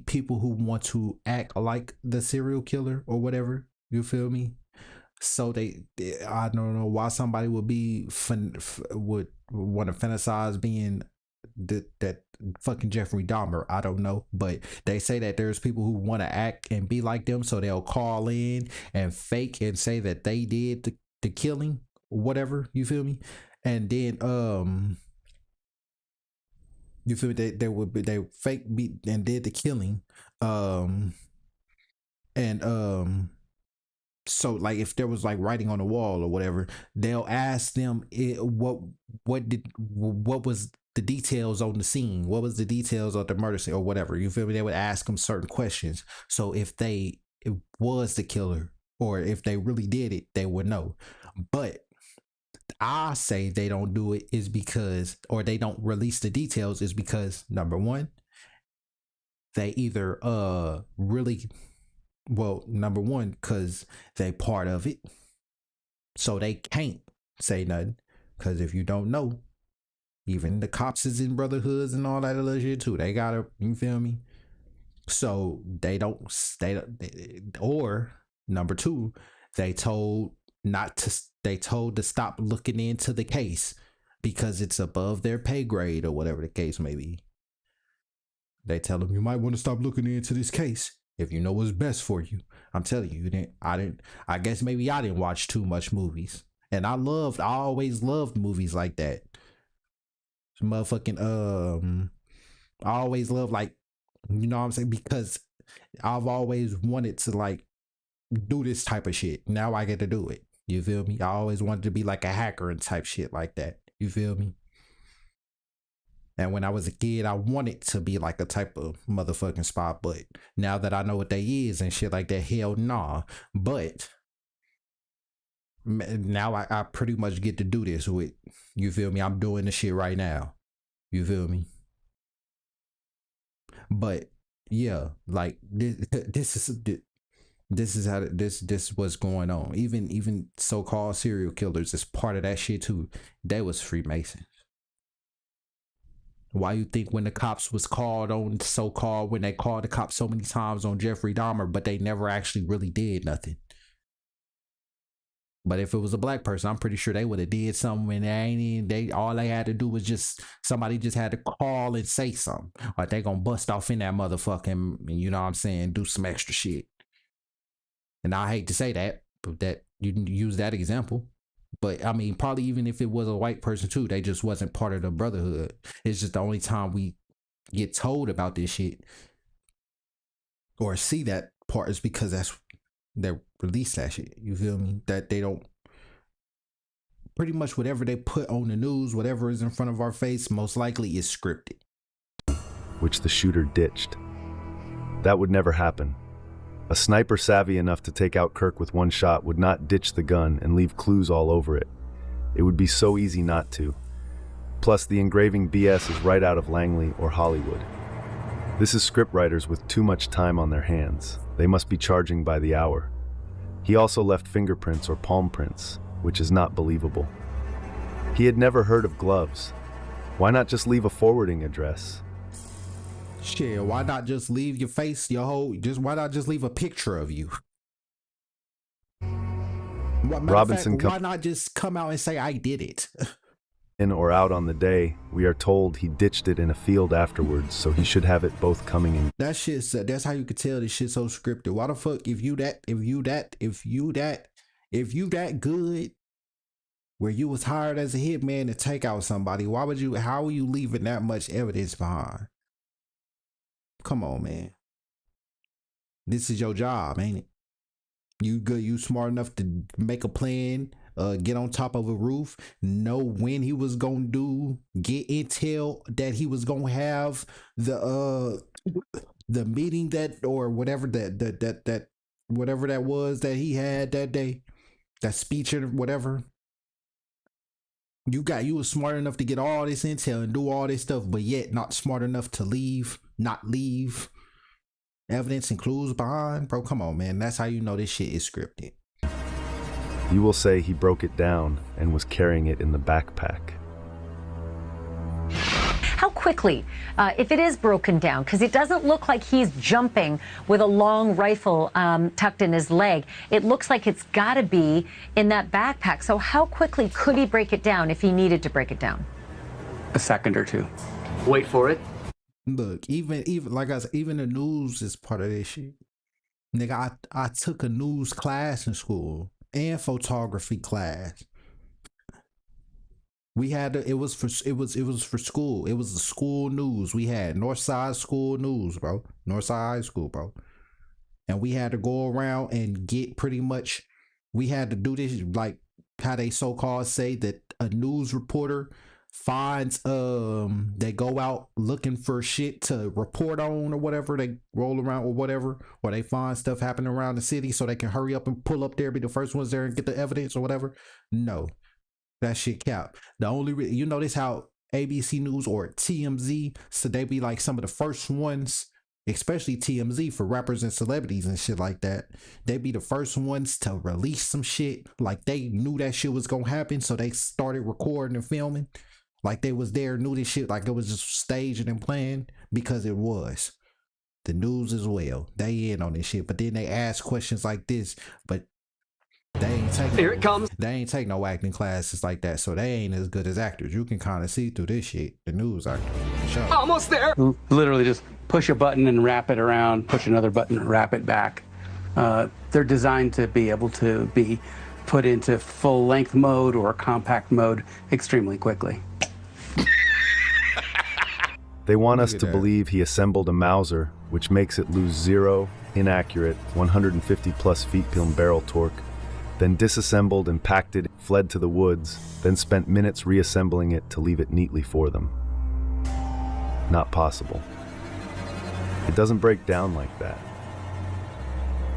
people who want to act like the serial killer or whatever, you feel me? So I don't know why somebody would would want to fantasize being that fucking Jeffrey Dahmer. I don't know, but they say that there's people who want to act and be like them, so they'll call in and fake and say that they did the killing, whatever, you feel me? And then you feel me? They fake beat and did the killing, so like if there was like writing on the wall or whatever, they'll ask them what was the details on the scene, what was the details of the murder scene or whatever, you feel me? They would ask them certain questions, so if it was the killer or if they really did it, they would know. But I say they don't do it is because, or they don't release the details is because, number one, they either number one, because they part of it, so they can't say nothing, because if you don't know, even the cops is in brotherhoods and all that other shit too, they gotta, you feel me? So or number two, they told to stop looking into the case because it's above their pay grade or whatever the case may be. They tell them, you might want to stop looking into this case if you know what's best for you. I'm telling you, I guess maybe I didn't watch too much movies, and I always loved movies like that. Motherfucking I always loved, like, you know what I'm saying, because I've always wanted to like do this type of shit. Now I get to do it. You feel me? I always wanted to be like a hacker and type shit like that. You feel me? And when I was a kid, I wanted to be like a type of motherfucking spy, but now that I know what they is and shit like that, hell nah. But now I pretty much get to do this with, you feel me? I'm doing the shit right now. You feel me? But yeah, like this is how this what's going on. Even so-called serial killers is part of that shit too. They was Freemasons. Why you think when the cops was called on so-called, when they called the cops so many times on Jeffrey Dahmer, but they never actually really did nothing? But if it was a black person, I'm pretty sure they would have did something, and all they had to do was somebody just had to call and say something, or they gonna bust off in that motherfucking, you know what I'm saying, do some extra shit. And I hate to say that, but that you can use that example. But I mean, probably even if it was a white person too, they just wasn't part of the brotherhood. It's just the only time we get told about this shit or see that part is because they release that shit. You feel me? That they don't, pretty much whatever they put on the news, whatever is in front of our face, most likely is scripted. Which the shooter ditched. That would never happen. A sniper savvy enough to take out Kirk with one shot would not ditch the gun and leave clues all over it. It would be so easy not to. Plus, the engraving BS is right out of Langley or Hollywood. This is scriptwriters with too much time on their hands. They must be charging by the hour. He also left fingerprints or palm prints, which is not believable. He had never heard of gloves. Why not just leave a forwarding address? Shit, why not just leave your face, why not just leave a picture of you? Robinson, why not just come out and say, I did it? In or out on the day, we are told he ditched it in a field afterwards, so he should have it both coming in. That's how you could tell this shit's so scripted. Why the fuck, if you that good, where you was hired as a hitman to take out somebody, how are you leaving that much evidence behind? Come on, man. This is your job, ain't it? You good? You smart enough to make a plan get on top of a roof, know when he was gonna get intel that he was gonna have the meeting that or whatever that whatever that was that he had that day, that speech or whatever. You was smart enough to get all this intel and do all this stuff, but yet not smart enough to not leave evidence and clues behind. Bro, come on, man. That's how you know this shit is scripted. You will say he broke it down and was carrying it in the backpack. How quickly, if it is broken down, because it doesn't look like he's jumping with a long rifle tucked in his leg. It looks like it's got to be in that backpack. So how quickly could he break it down if he needed to break it down? A second or two. Wait for it. Look, even like I said, even the news is part of this shit. Nigga, I took a news class in school and photography class. We had it was for school. It was the school news. We had Northside School News, bro. Northside High School, bro. And we had to go around and get pretty much. We had to do this like how they so-called say that a news reporter finds they go out looking for shit to report on or whatever. They roll around or whatever, or they find stuff happening around the city so they can hurry up and pull up there, be the first ones there and get the evidence or whatever. No. That shit cap. The only you notice how ABC News or TMZ, so they be like some of the first ones, especially TMZ for rappers and celebrities and shit like that. They be the first ones to release some shit like they knew that shit was gonna happen, so they started recording and filming like they was there, knew this shit like it was just staging and planned, because it was. The news as well, they in on this shit, but then they ask questions like this, but they ain't take Here it comes. They ain't take no acting classes like that, so they ain't as good as actors. You can kind of see through this shit. The news actors. Sure. Almost there. Literally just push a button and wrap it around, push another button and wrap it back. They're designed to be able to be put into full length mode or compact mode extremely quickly. They want us to believe he assembled a Mauser, which makes it lose 0, inaccurate, 150 plus feet-pound barrel torque, then disassembled and packed it, fled to the woods, then spent minutes reassembling it to leave it neatly for them. Not possible. It doesn't break down like that.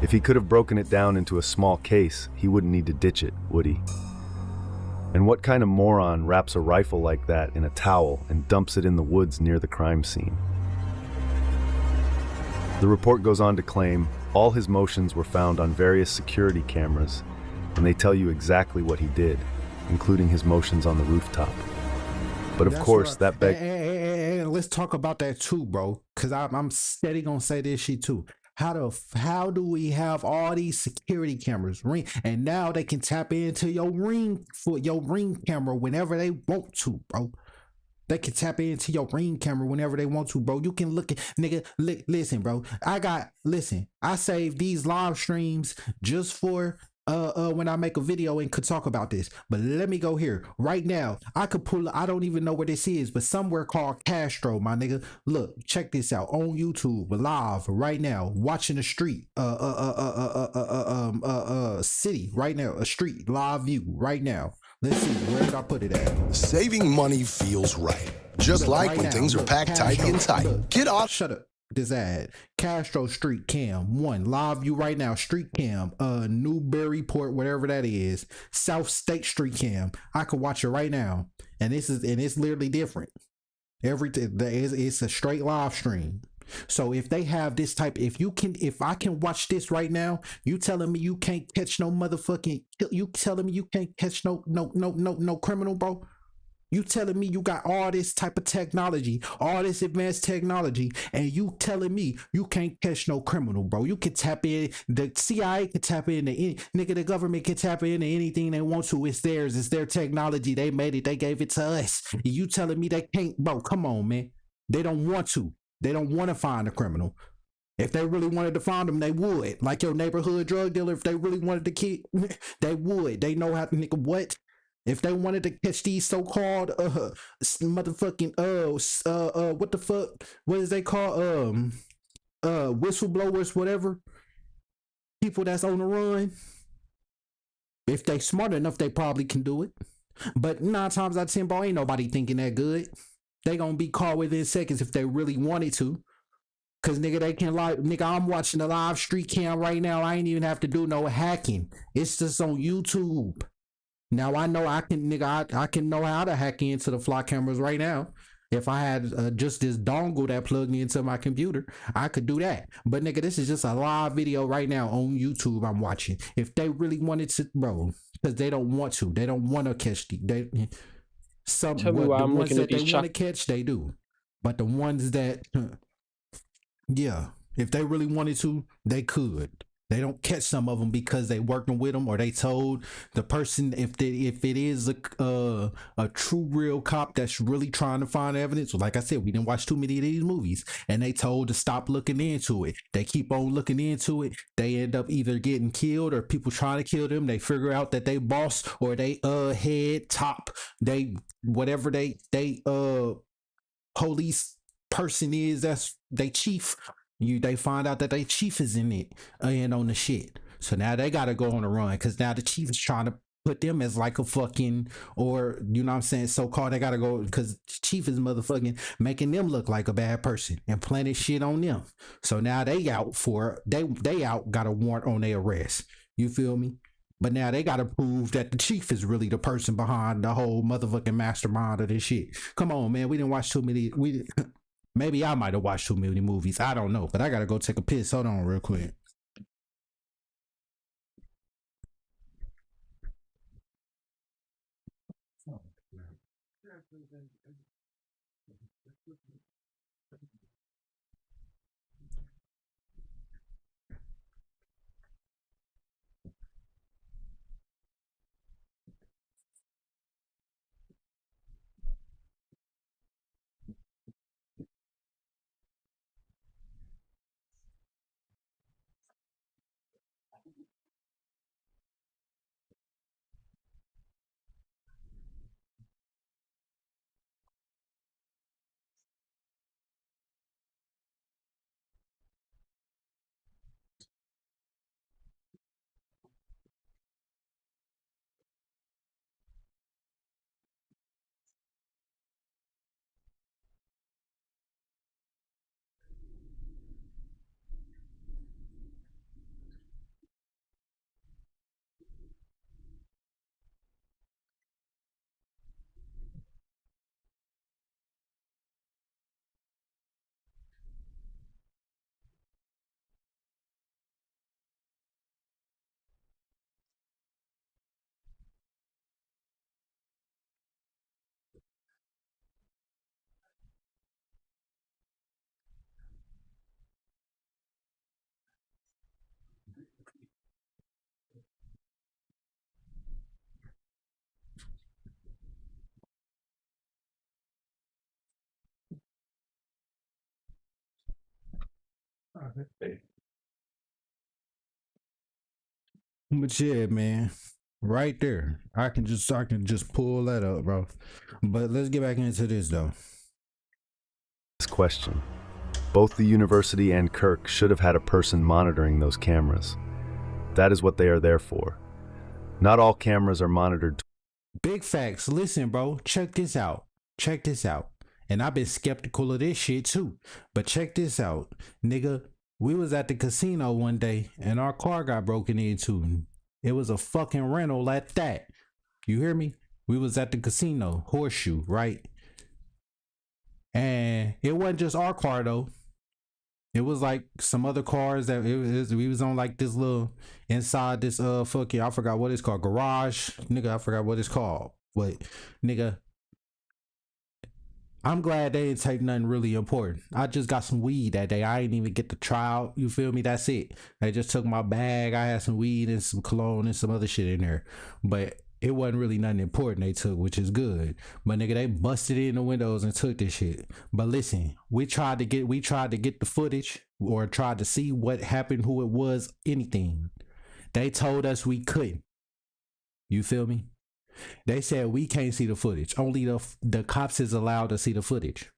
If he could have broken it down into a small case, he wouldn't need to ditch it, would he? And what kind of moron wraps a rifle like that in a towel and dumps it in the woods near the crime scene? The report goes on to claim all his motions were found on various security cameras, and they tell you exactly what he did, including his motions on the rooftop. But of course, that begs... And let's talk about that too, bro, because I'm steady gonna say this shit too. How do we have all these security cameras ring, and now they can tap into your ring camera whenever they want to, bro? They can tap into your Ring camera whenever they want to, bro. You can look at, nigga, listen, bro. I save these live streams just for when I make a video and could talk about this. But let me go here right now. I could pull, I don't even know where this is, but somewhere called Castro, my nigga. Look, check this out on YouTube live right now, watching the street city right now, a street live view right now. Let's see, where did I put it at? Saving money feels right. Just like when things are packed tight and tight. Get off. Shut up. This ad. Castro Street Cam 1 live view right now. Street Cam, Newburyport, whatever that is. South State Street Cam. I could watch it right now, and it's literally different. It's a straight live stream. So if they have this type, if I can watch this right now, you telling me you can't catch no motherfucking, you telling me you can't catch no criminal, bro? You telling me you got all this type of technology, all this advanced technology, and you telling me you can't catch no criminal, bro? You can tap in, the CIA can tap into any, nigga, the government can tap into anything they want to. It's theirs, it's their technology. They made it, they gave it to us. You telling me they can't, bro? Come on, man. They don't want to. They don't want to find a criminal. If they really wanted to find them, they would. Like your neighborhood drug dealer, if they really wanted to keep, they would. They know how to, nigga, what? If they wanted to catch these so-called motherfucking what the fuck? What is they call whistleblowers, whatever. People that's on the run. If they smart enough, they probably can do it. But 9 times out of 10, bro, ain't nobody thinking that good. They gonna be caught within seconds if they really wanted to. Cause nigga, they can like, nigga, I'm watching the live street cam right now. I ain't even have to do no hacking. It's just on YouTube. Now I know I can, nigga, I can know how to hack into the Flock cameras right now. If I had just this dongle that plugged into my computer, I could do that. But nigga, this is just a live video right now on YouTube I'm watching. If they really wanted to, bro, because they don't want to. They don't want to catch the Tell me why the I'm ones looking that at they these want to catch, they do. But the ones that, yeah, if they really wanted to, they could. They don't catch some of them because they working with them, or they told the person if it is a true real cop that's really trying to find evidence. Like I said, we didn't watch too many of these movies, and they told to stop looking into it. They keep on looking into it. They end up either getting killed or people trying to kill them. They figure out that they boss or they head top, they whatever they police person is, that's they chief. They find out that they chief is in it and on the shit. So now they gotta go on the run because now the chief is trying to put them as like a fucking, or you know what I'm saying, so-called, they gotta go because chief is motherfucking making them look like a bad person and planning shit on them. So now they out for they out got a warrant on their arrest. You feel me? But now they gotta prove that the chief is really the person behind the whole motherfucking mastermind of this shit. Come on, man, we didn't watch too many. Maybe I might have watched too many movies. I don't know, but I gotta go take a piss. Hold on real quick. But yeah, man, right there, I can just pull that up, bro. But let's get back into this though. This question. Both the university and Kirk should have had a person monitoring those cameras. That is what they are there for. Not all cameras are monitored. Big facts. Listen, bro, check this out. Check this out. And I've been skeptical of this shit too. But check this out, nigga. We was at the casino one day and our car got broken into. It was a fucking rental at that. You hear me? We was at the casino, Horseshoe, right? And it wasn't just our car though. It was like some other cars that we was on like this little inside this fucking, I forgot what it's called, garage. Nigga, I forgot what it's called. But nigga, I'm glad they didn't take nothing really important. I just got some weed that day. I didn't even get to try out. You feel me? That's it. They just took my bag. I had some weed and some cologne and some other shit in there. But it wasn't really nothing important they took, which is good. But nigga, they busted in the windows and took this shit. But listen, we tried to get the footage or tried to see what happened, who it was, anything. They told us we couldn't. You feel me? They said we can't see the footage. Only the cops is allowed to see the footage.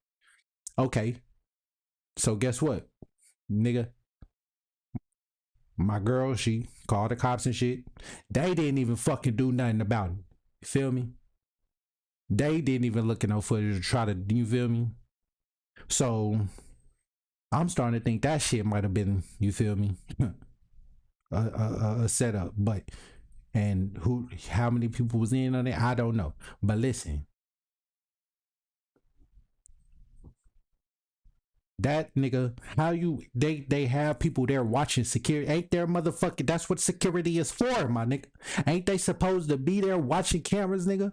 Okay. So guess what, nigga? My girl, she called the cops and shit. They didn't even fucking do nothing about it. You feel me? They didn't even look at no footage to try to, you feel me? So I'm starting to think that shit might have been, you feel me, a setup. But and how many people was in on it, I don't know. But listen, that nigga, how you they have people there watching security? Ain't there motherfucking? That's what security is for, my nigga. Ain't they supposed to be there watching cameras, nigga?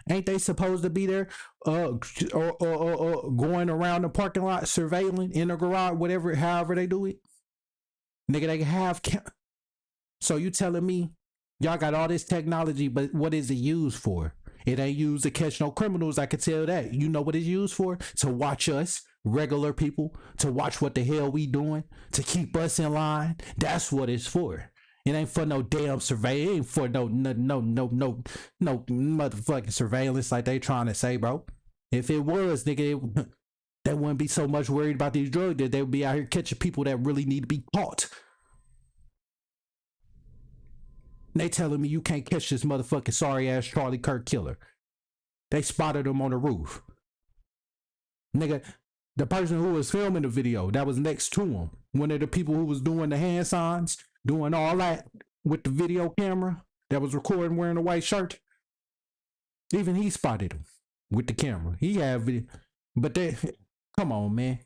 Ain't they supposed to be there, or going around the parking lot, surveilling in the garage, whatever, however they do it? Nigga, they have so you telling me y'all got all this technology, but what is it used for? It ain't used to catch no criminals, I can tell that. You know what it's used for? To watch us, regular people, to watch what the hell we doing, to keep us in line. That's what it's for. It ain't for no damn surveillance. It ain't for no motherfucking surveillance like they trying to say, bro. If it was, nigga, they wouldn't be so much worried about these drugs that they would be out here catching people that really need to be caught. They telling me you can't catch this motherfucking sorry ass Charlie Kirk killer. They spotted him on the roof. Nigga, the person who was filming the video that was next to him, one of the people who was doing the hand signs, doing all that with the video camera that was recording wearing a white shirt, even he spotted him with the camera. He had video, but they, come on, man.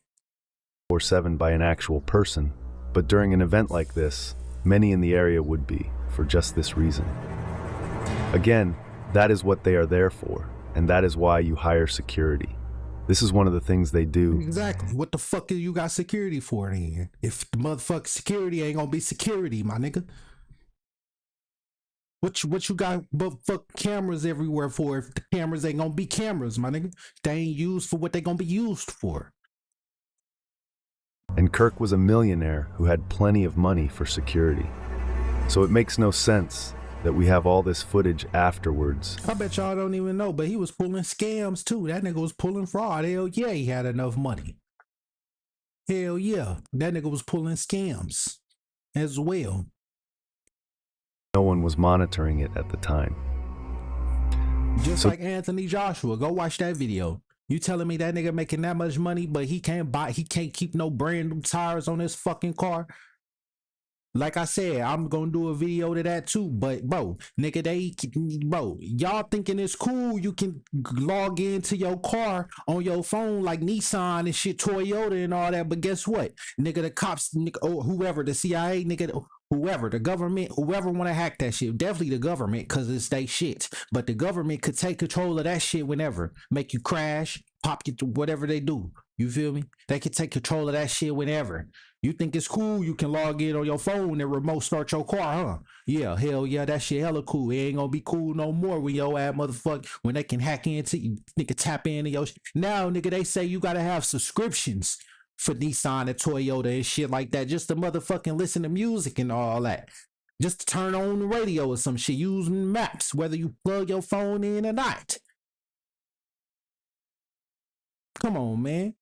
24/7 by an actual person, but during an event like this, many in the area would be, for just this reason. Again, that is what they are there for, and that is why you hire security. This is one of the things they do. Exactly. What the fuck you got security for then? If the motherfucking security ain't gonna be security, my nigga. What you got but fuck cameras everywhere for if the cameras ain't gonna be cameras, my nigga? They ain't used for what they gonna be used for. And Kirk was a millionaire who had plenty of money for security. So it makes no sense that we have all this footage afterwards. I bet y'all don't even know, but he was pulling scams too. That nigga was pulling fraud. Hell yeah, he had enough money. Hell yeah, that nigga was pulling scams as well. No one was monitoring it at the time. Just like Anthony Joshua, go watch that video. You telling me that nigga making that much money, but he can't keep no brand new tires on his fucking car? Like I said, I'm gonna do a video to that too, but bro, nigga, y'all thinking it's cool. You can log into your car on your phone like Nissan and shit, Toyota and all that. But guess what, nigga, the cops, nigga, or whoever, the CIA, nigga, whoever, the government, whoever want to hack that shit, definitely the government, cause it's they shit. But the government could take control of that shit whenever, make you crash, pop you, whatever they do. You feel me? They can take control of that shit whenever. You think it's cool? You can log in on your phone and remote start your car, huh? Yeah, hell yeah, that shit hella cool. It ain't gonna be cool no more when your ass motherfucker, when they can hack into you, nigga, tap into your shit. Now, nigga, they say you gotta have subscriptions for Nissan and Toyota and shit like that just to motherfucking listen to music and all that. Just to turn on the radio or some shit, using maps, whether you plug your phone in or not. Come on, man.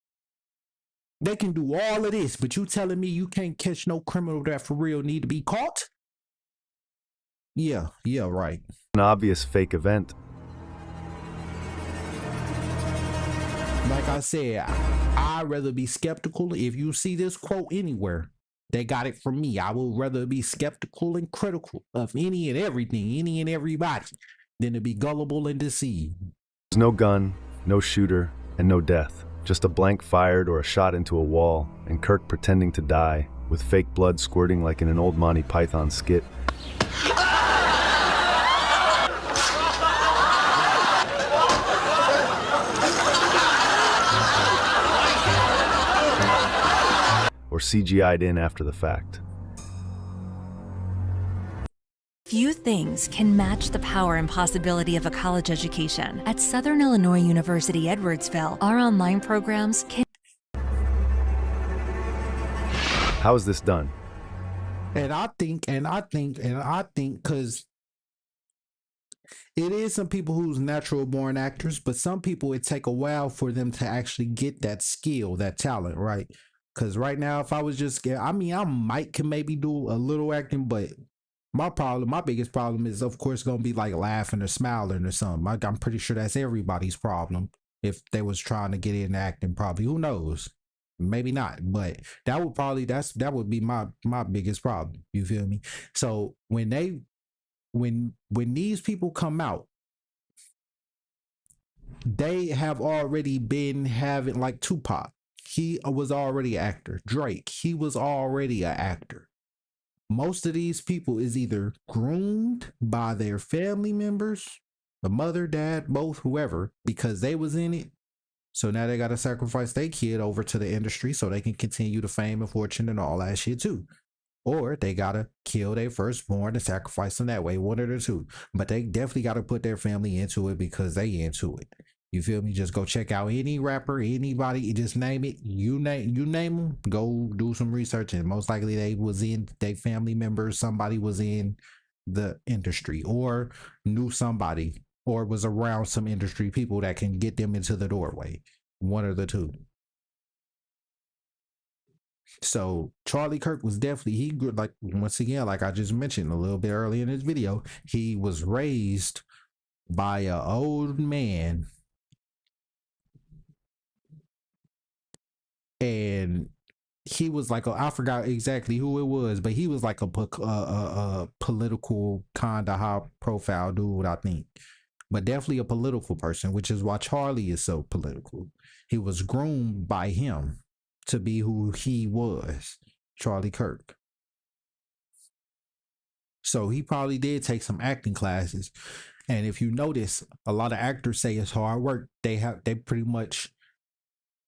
They can do all of this, but you telling me you can't catch no criminal that for real need to be caught? Yeah, right. An obvious fake event. Like I said, I'd rather be skeptical. If you see this quote anywhere, they got it from me. I would rather be skeptical and critical of any and everything, any and everybody, than to be gullible and deceived. There's no gun, no shooter, and no death. Just a blank fired or a shot into a wall, and Kirk pretending to die, with fake blood squirting like in an old Monty Python skit. Or CGI'd in after the fact. Few things can match the power and possibility of a college education. At Southern Illinois University Edwardsville, our online programs can... How is this done? And I think, because it is some people who's natural born actors, but some people it take a while for them to actually get that skill, that talent, right? Cause right now, if I was just scared, I mean, can maybe do a little acting, but my biggest problem is, of course, gonna be like laughing or smiling or something. I'm pretty sure that's everybody's problem. If they was trying to get into acting, probably, who knows? Maybe not, but that would be my biggest problem. You feel me? So when these people come out, they have already been having, like Tupac. He was already an actor. Drake, he was already an actor. Most of these people is either groomed by their family members, the mother, dad, both, whoever, because they was in it. So now they got to sacrifice their kid over to the industry so they can continue the fame and fortune and all that shit too. Or they got to kill their firstborn and sacrifice them that way, one of the two. But they definitely got to put their family into it because they into it. You feel me? Just go check out any rapper, anybody, just name it. You name them, go do some research, and most likely they was in, their family members, somebody was in the industry or knew somebody or was around some industry people that can get them into the doorway. One of the two. So Charlie Kirk was definitely, he grew, like, once again, like I just mentioned a little bit earlier in this video, he was raised by an old man. And he was like, I forgot exactly who it was, but he was like a political kind of high profile dude, I think. But definitely a political person, which is why Charlie is so political. He was groomed by him to be who he was, Charlie Kirk. So he probably did take some acting classes. And if you notice, a lot of actors say it's hard work. They pretty much,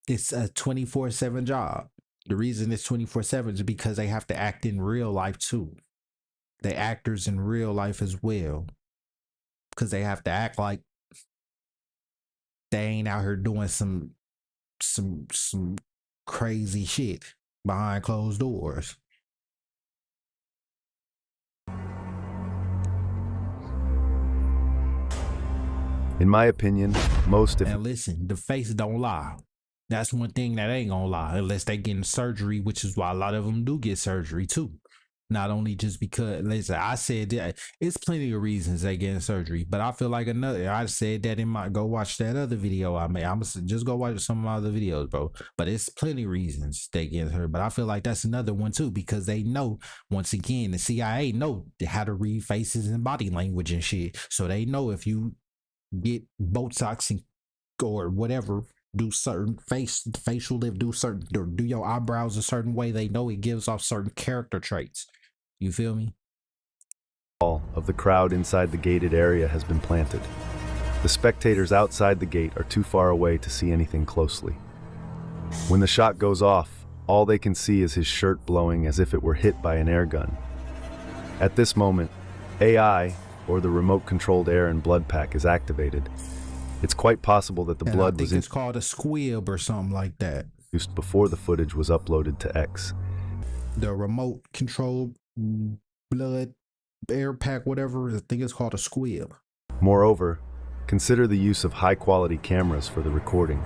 it's a 24/7 job. The reason it's 24/7 is because they have to act in real life too. They actors in real life as well. Because they have to act like they ain't out here doing some crazy shit behind closed doors. In my opinion, And listen, the face don't lie. That's one thing that ain't gonna lie, unless they getting surgery, which is why a lot of them do get surgery too. Not only just because, listen, I said that it's plenty of reasons they getting surgery, but I feel like I said that in my, go watch that other video I made. I'm just go watch some of my other videos, bro. But it's plenty of reasons they getting hurt. But I feel like that's another one too, because they know, once again, the CIA know how to read faces and body language and shit. So they know if you get Botox or whatever, do certain facial lift, do your eyebrows a certain way, they know it gives off certain character traits. You feel me? All of the crowd inside the gated area has been planted. The spectators outside the gate are too far away to see anything closely. When the shot goes off, all they can see is his shirt blowing as if it were hit by an air gun. At this moment, AI, or the remote-controlled air and blood pack, is activated. It's quite possible that the blood was it's called a squib or something like that. Used before the footage was uploaded to X. The remote controlled blood air pack, whatever, I think it's called a squib. Moreover, consider the use of high-quality cameras for the recording.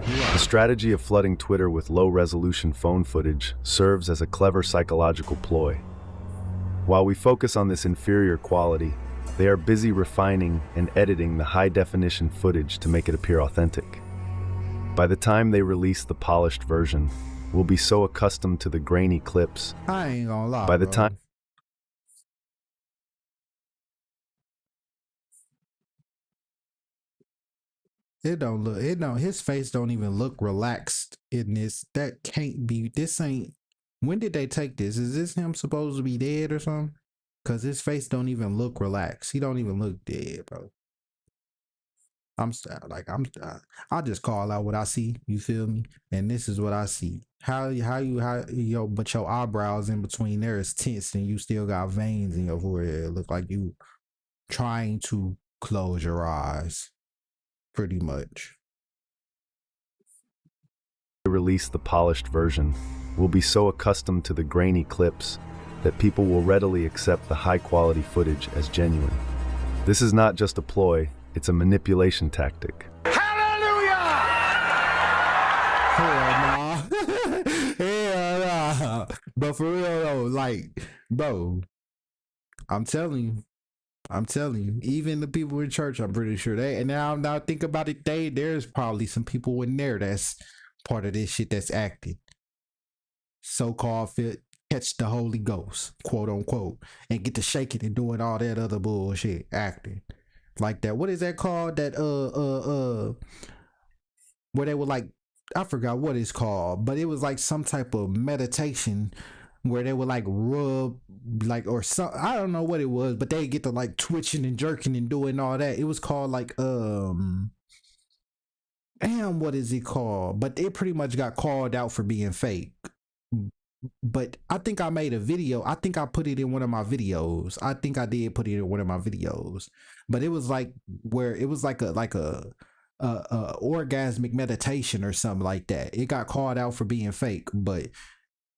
The strategy of flooding Twitter with low-resolution phone footage serves as a clever psychological ploy. While we focus on this inferior quality, they are busy refining and editing the high-definition footage to make it appear authentic. By the time they release the polished version, we'll be so accustomed to the grainy clips. I ain't gonna lie, By the bro. time his face don't even look relaxed in this. That can't be, this ain't, when did they take this? Is this him supposed to be dead or something? Cause his face don't even look relaxed. He don't even look dead, bro. I just call out what I see. You feel me? And this is what I see. How but your eyebrows in between there is tense, and you still got veins in your forehead. It look like you trying to close your eyes, pretty much. they release the polished version, we'll be so accustomed to the grainy clips that people will readily accept the high-quality footage as genuine. This is not just a ploy, it's a manipulation tactic. Hell nah. But for real though, like, bro, I'm telling you, even the people in church, I'm pretty sure they, and now think about it, there's probably some people in there that's part of this shit that's acting. So-called fit, catch the Holy Ghost, quote unquote, and get to shaking and doing all that other bullshit, acting like that. What is that called? That where they were like, I forgot what it's called, but it was like some type of meditation where they would like rub, like, or some, I don't know what it was, but they get to like twitching and jerking and doing all that. It was called like damn, what is it called? But it pretty much got called out for being fake. But I think I made a video. I think I put it in one of my videos. I think I did put it in one of my videos. But it was like where it was like a orgasmic meditation or something like that. It got called out for being fake, but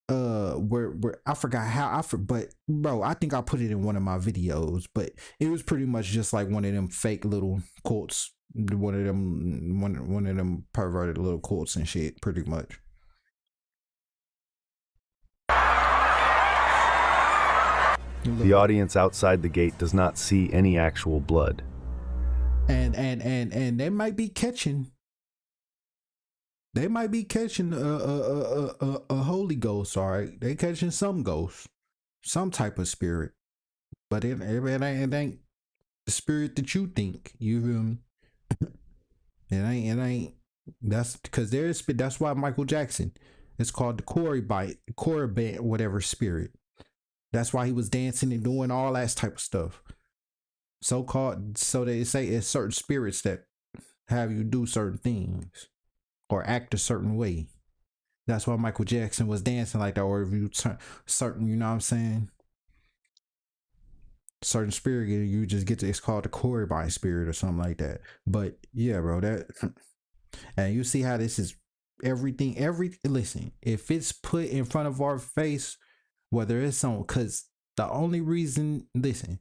where I forgot how but bro, I think I put it in one of my videos, but it was pretty much just like one of them fake little quotes, one of them perverted little quotes and shit, pretty much. The audience outside the gate does not see any actual blood. And they might be catching. They might be catching a Holy Ghost, all right. They catching some ghost, some type of spirit, but it ain't the spirit that you think. You feel me? It ain't. That's because that's why Michael Jackson, it's called the Corey band, whatever spirit. That's why he was dancing and doing all that type of stuff. So they say it's certain spirits that have you do certain things or act a certain way. That's why Michael Jackson was dancing like that. Or if you turn certain, you know what I'm saying? Certain spirit, you just get to, it's called the Corey spirit or something like that. But yeah, bro, that, and you see how this is everything, listen, if it's put in front of our face, whether it's on, because the only reason, listen,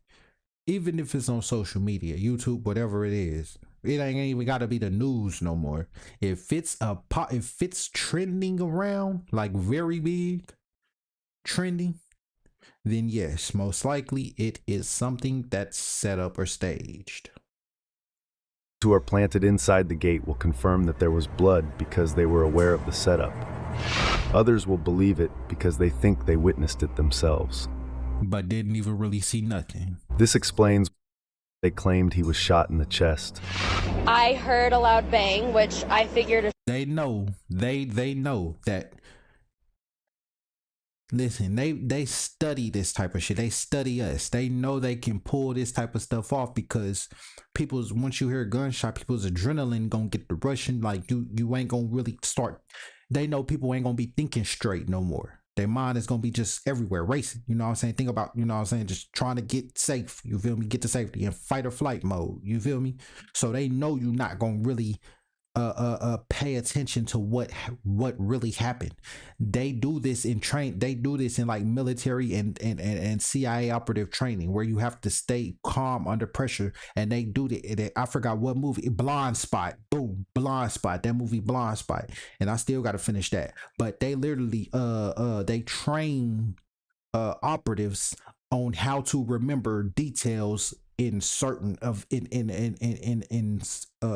even if it's on social media, YouTube, whatever it is, it ain't even got to be the news no more. If it's trending around, like very big, trending, then yes, most likely it is something that's set up or staged. Who are planted inside the gate will confirm that there was blood because they were aware of the setup. Others will believe it because they think they witnessed it themselves, but didn't even really see nothing. This explains they claimed he was shot in the chest. I heard a loud bang, which I figured. They know that. Listen, they study this type of shit. They study us. They know they can pull this type of stuff off because once you hear a gunshot, people's adrenaline gonna get the rushing. Like you ain't gonna really start. They know people ain't gonna be thinking straight no more. Their mind is gonna be just everywhere racing. You know what I'm saying? Think about, you know what I'm saying, just trying to get safe. You feel me? Get to safety in fight or flight mode. You feel me? So they know you're not gonna really pay attention to what really happened. They do this in like military and CIA operative training where you have to stay calm under pressure, and they do that. I forgot what movie, Blind Spot. Boom, Blind Spot. That movie Blind Spot, and I still got to finish that. But they literally they train operatives on how to remember details in certain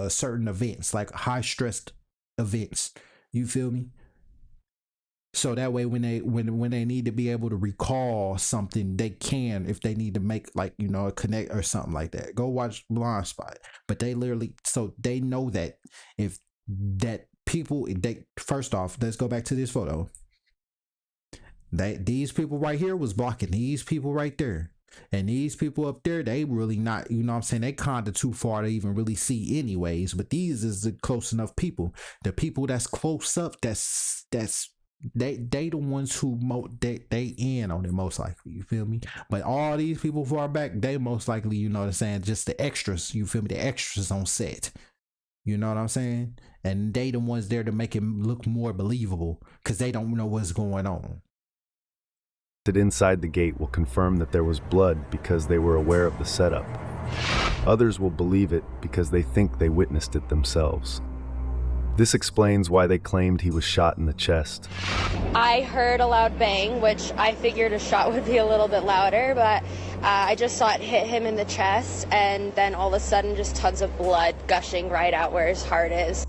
certain events, like high stressed events. You feel me? So that way when they need to be able to recall something, they can, if they need to make, like, you know, a connect or something like that. Go watch Blind Spot. But they literally, so they know that if that people, they, first off, let's go back to this photo. These people right here was blocking these people right there. And these people up there, they really not, you know what I'm saying, they kind of too far to even really see anyways. But these is the close enough people. The people that's close up, that's they the ones who they in on it most likely. You feel me? But all these people far back, they most likely, you know what I'm saying, just the extras. You feel me? The extras on set. You know what I'm saying? And they the ones there to make it look more believable because they don't know what's going on. Inside the gate will confirm that there was blood because they were aware of the setup. Others will believe it because they think they witnessed it themselves. This explains why they claimed he was shot in the chest. I heard a loud bang, which I figured a shot would be a little bit louder, but I just saw it hit him in the chest, and then all of a sudden just tons of blood gushing right out where his heart is.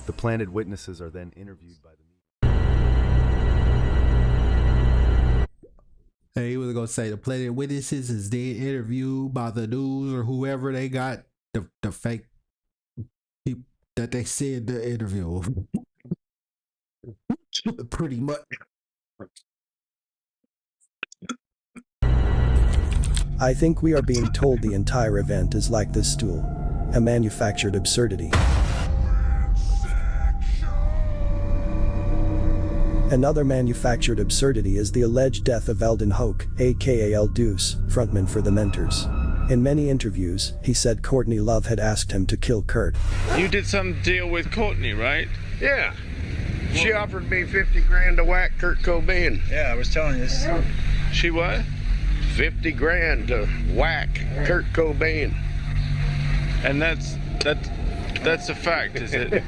The planted witnesses are then interviewed by the Hey, he was gonna say the planted witnesses is then interviewed by the news or whoever they got the fake people that they said the interview. Pretty much. I think we are being told the entire event is like this stool, a manufactured absurdity. Another manufactured absurdity is the alleged death of Eldon Hoke, aka El Deuce, frontman for the Mentors. In many interviews, he said Courtney Love had asked him to kill Kurt. You did some deal with Courtney, right? Yeah. She offered me 50 grand to whack Kurt Cobain. Yeah, I was telling you this. She what? 50 grand to whack Kurt Cobain. And that's a fact, is it?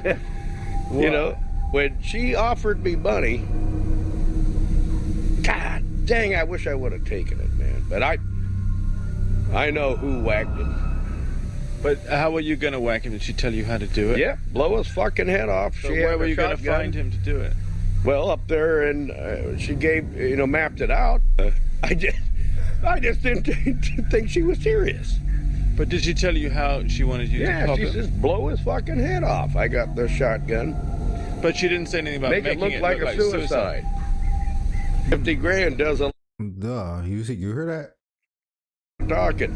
You know, when she offered me money, God dang, I wish I would have taken it, man. But I know who whacked him. But how were you going to whack him? Did she tell you how to do it? Yeah, blow his fucking head off. So where were you going to find him to do it? Well, up there, and she gave, mapped it out. I just didn't think she was serious. But did she tell you how she wanted you to pop she him? says blow his fucking head off. I got the shotgun. But she didn't say anything about Make it look like a suicide. 50 grand doesn't. Duh, you heard that? Talking.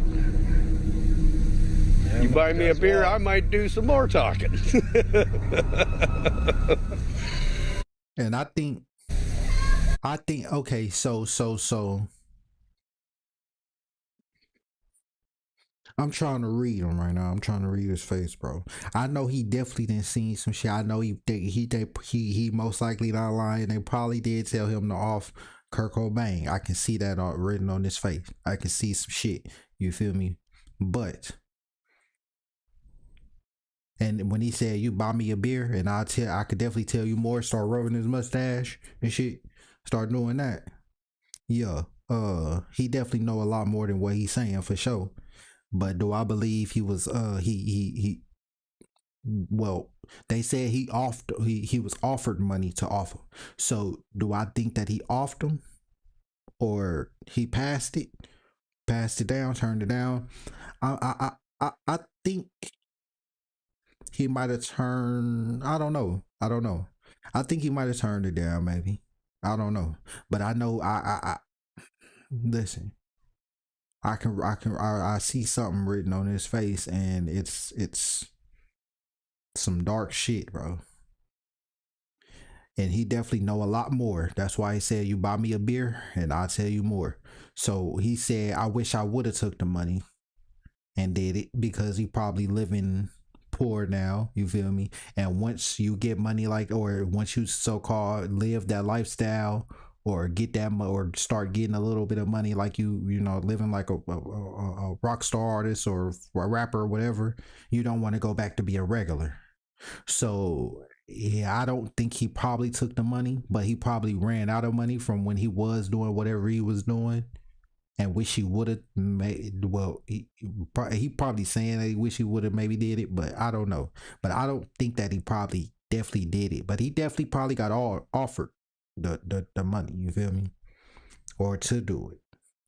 You buy me a beer, I might do some more talking. And I think okay, so I'm trying to read him right now. I'm trying to read his face, bro. I know he definitely didn't see some shit. I know he most likely not lying. They probably did tell him to off Kurt Cobain. I can see that written on his face. I can see some shit. You feel me? But and when he said you buy me a beer and I could definitely tell you more, start rubbing his mustache and shit, start doing that. Yeah, he definitely know a lot more than what he's saying for sure. But do I believe he was well, they said he was offered money to offer. So do I think that he offered him or he passed it down, turned it down? I think he might have turned, I don't know. I think he might have turned it down, maybe. I don't know. But I know I listen. I see something written on his face, and it's some dark shit, bro. And he definitely know a lot more. That's why he said, you buy me a beer and I'll tell you more. So he said, I wish I would have took the money and did it, because he probably living poor now, you feel me? And once you get money, or once you so-called live that lifestyle, or get that, or start getting a little bit of money, like living like a rock star artist or a rapper or whatever, you don't want to go back to be a regular. So yeah, I don't think he probably took the money, but he probably ran out of money from when he was doing whatever he was doing, and wish he would have made. Well, he probably saying that he wish he would have maybe did it, but I don't know. But I don't think that he probably definitely did it, but he definitely probably got offered the money, you feel me, or to do it.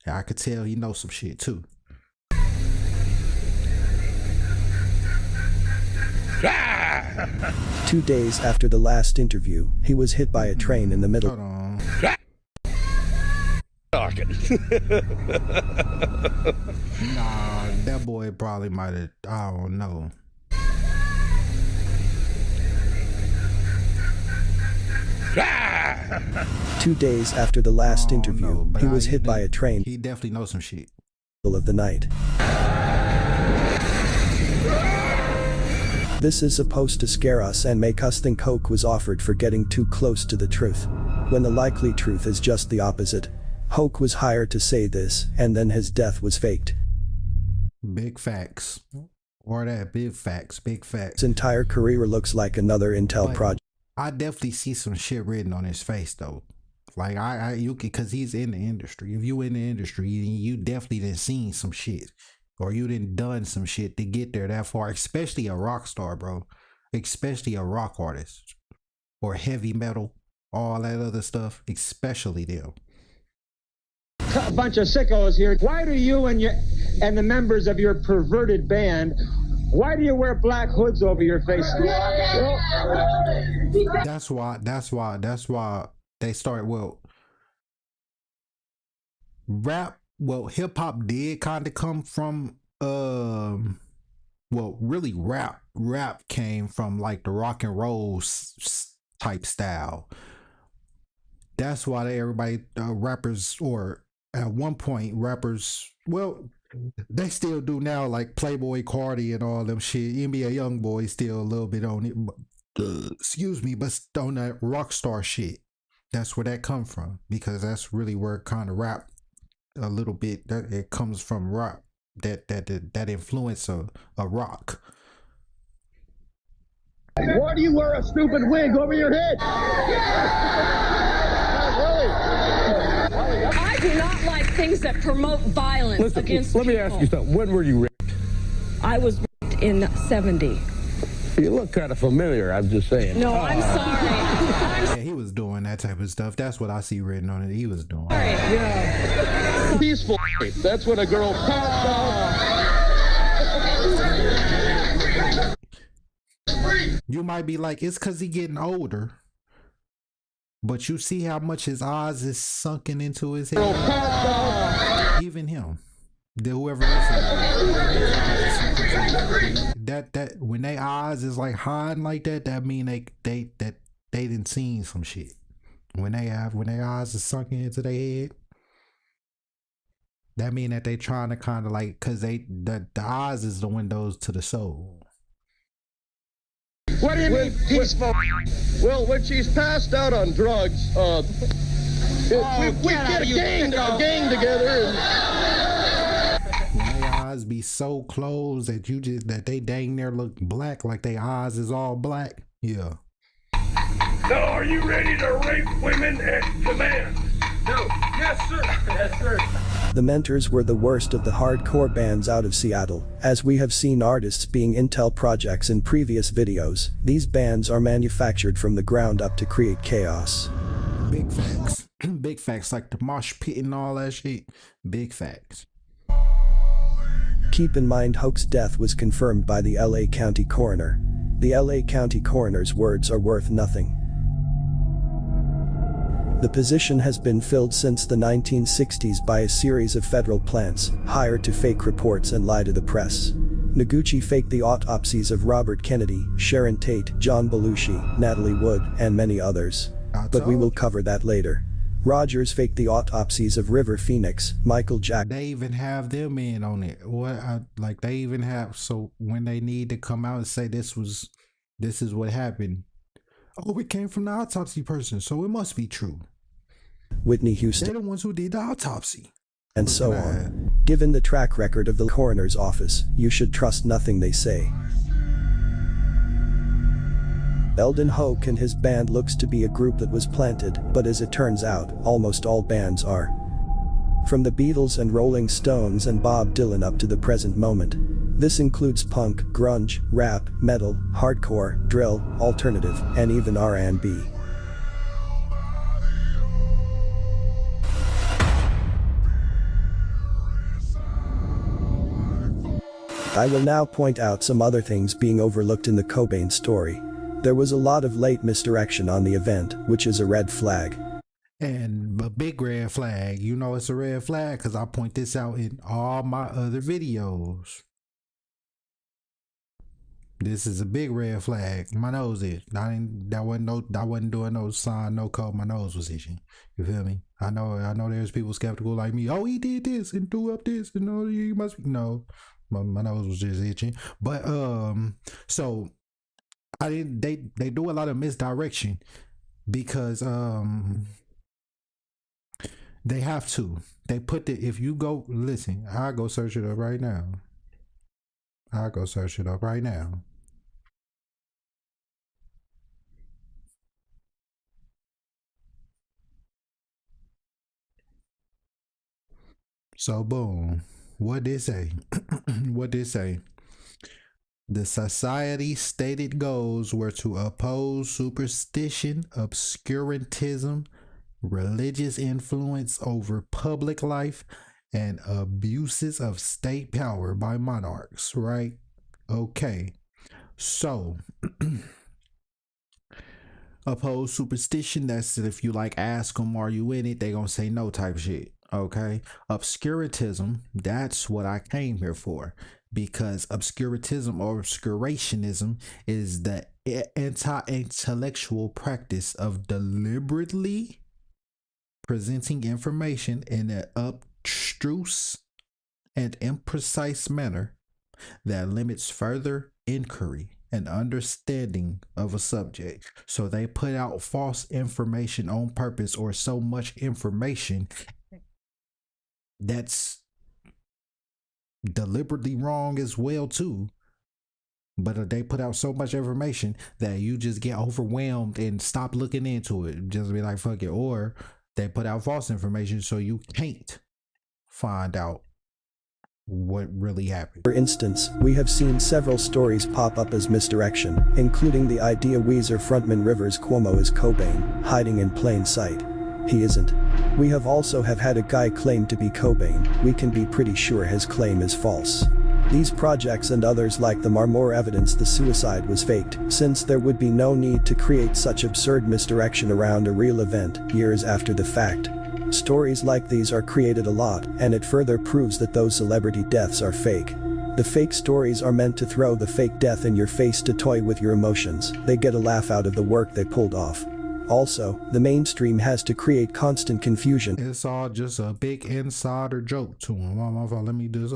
I could tell he knows some shit too. 2 days after the last interview, he was hit by a train in the middle. Hold on. Talking. Nah, that boy probably might have, I don't know. Ah! 2 days after the last interview, he was hit by a train. He definitely knows some shit. Of the night. This is supposed to scare us and make us think Hoke was offered for getting too close to the truth, when the likely truth is just the opposite. Hoke was hired to say this, and then his death was faked. Big facts. Or that big facts. His entire career looks like another Intel project. I definitely see some shit written on his face though. Like you can, cause he's in the industry. If you in the industry, you definitely done seen some shit, or you done some shit to get there that far. Especially a rock star, bro. Especially a rock artist, or heavy metal, all that other stuff. Especially them. A bunch of sickos here. Why do you and the members of your perverted band? Why do you wear black hoods over your face? That's why they start. Well, rap. Well, hip hop did kind of come from. Well, really, rap came from like the rock and roll type style. That's why everybody rappers, or at one point rappers, well, they still do now, like Playboy Cardi and all them shit. NBA Youngboy still a little bit on it, excuse me, but on that rock star shit. That's where that come from, because that's really where kind of rap a little bit, that it comes from rock, that influence of rock. Why do you wear a stupid wig over your head? I do not like things that promote violence against people. Let me ask you something. When were you raped? I was raped in 70. You look kind of familiar, I'm just saying. No, I'm sorry. Yeah, he was doing that type of stuff. That's what I see written on it. He was doing. Yeah. Peaceful. That's what a girl passed out. You might be like, it's because he getting older. But you see how much his eyes is sunken into his head. Even him. Whoever that when they eyes is like hiding like that mean they didn't seen some shit. When their eyes is sunken into their head, that mean that they trying to kind of like, cause the eyes is the windows to the soul. What do you mean peaceful? Well, when she's passed out on drugs, we get a gang together. When their eyes be so closed that they dang near look black, like their eyes is all black. Yeah. So are you ready to rape women at command? No. Yes, sir. Yes, sir. The Mentors were the worst of the hardcore bands out of Seattle. As we have seen artists being Intel projects in previous videos, these bands are manufactured from the ground up to create chaos. Big facts. Big facts, like the mosh pit and all that shit. Big facts. Keep in mind Hoke's death was confirmed by the LA County Coroner. The LA County Coroner's words are worth nothing. The position has been filled since the 1960s by a series of federal plants hired to fake reports and lie to the press. Noguchi faked the autopsies of Robert Kennedy, Sharon Tate, John Belushi, Natalie Wood, and many others. But we will cover that later. Rogers faked the autopsies of River Phoenix, Michael Jackson. They even have them in on it. Like they even have, so when they need to come out and say this is what happened. Oh, it came from the autopsy person, so it must be true. Whitney Houston. They're the ones who did the autopsy. And so on. Given the track record of the coroner's office, you should trust nothing they say. Eldon Hoke and his band looks to be a group that was planted, but as it turns out, almost all bands are. From the Beatles and Rolling Stones and Bob Dylan up to the present moment. This includes punk, grunge, rap, metal, hardcore, drill, alternative, and even R&B. I will now point out some other things being overlooked in the Cobain story. There was a lot of late misdirection on the event, which is a red flag. And a big red flag. You know it's a red flag because I point this out in all my other videos. This is a big red flag. My nose is. I wasn't doing no sign, no code. My nose was itching. You feel me? I know there's people skeptical like me. Oh, he did this and threw up this and no, you must be. No, my nose was just itching. But so I didn't. They do a lot of misdirection because they have to. They put the, if you go listen, I'll go search it up right now. I'll go search it up right now. So boom, what did it say? What did it say? The society's stated goals were to oppose superstition, obscurantism, religious influence over public life, and abuses of state power by monarchs, right? Okay, so oppose superstition, that's if you like ask them, are you in it, they gonna say no type shit. Okay, obscurantism, that's what I came here for, because obscurantism or obscurationism is the anti-intellectual practice of deliberately presenting information in an abstruse and imprecise manner that limits further inquiry and understanding of a subject. So they put out false information on purpose, or so much information that's deliberately wrong as well too, but they put out so much information that you just get overwhelmed and stop looking into it, just be like fuck it. Or they put out false information so you can't find out what really happened. For instance, we have seen several stories pop up as misdirection, including the idea Weezer frontman Rivers Cuomo is Cobain, hiding in plain sight. He isn't. We have also had a guy claim to be Cobain. We can be pretty sure his claim is false. These projects and others like them are more evidence the suicide was faked, since there would be no need to create such absurd misdirection around a real event years after the fact. Stories like these are created a lot, and it further proves that those celebrity deaths are fake. The fake stories are meant to throw the fake death in your face to toy with your emotions. They get a laugh out of the work they pulled off. Also, the mainstream has to create constant confusion. It's all just a big insider joke to him. Let me just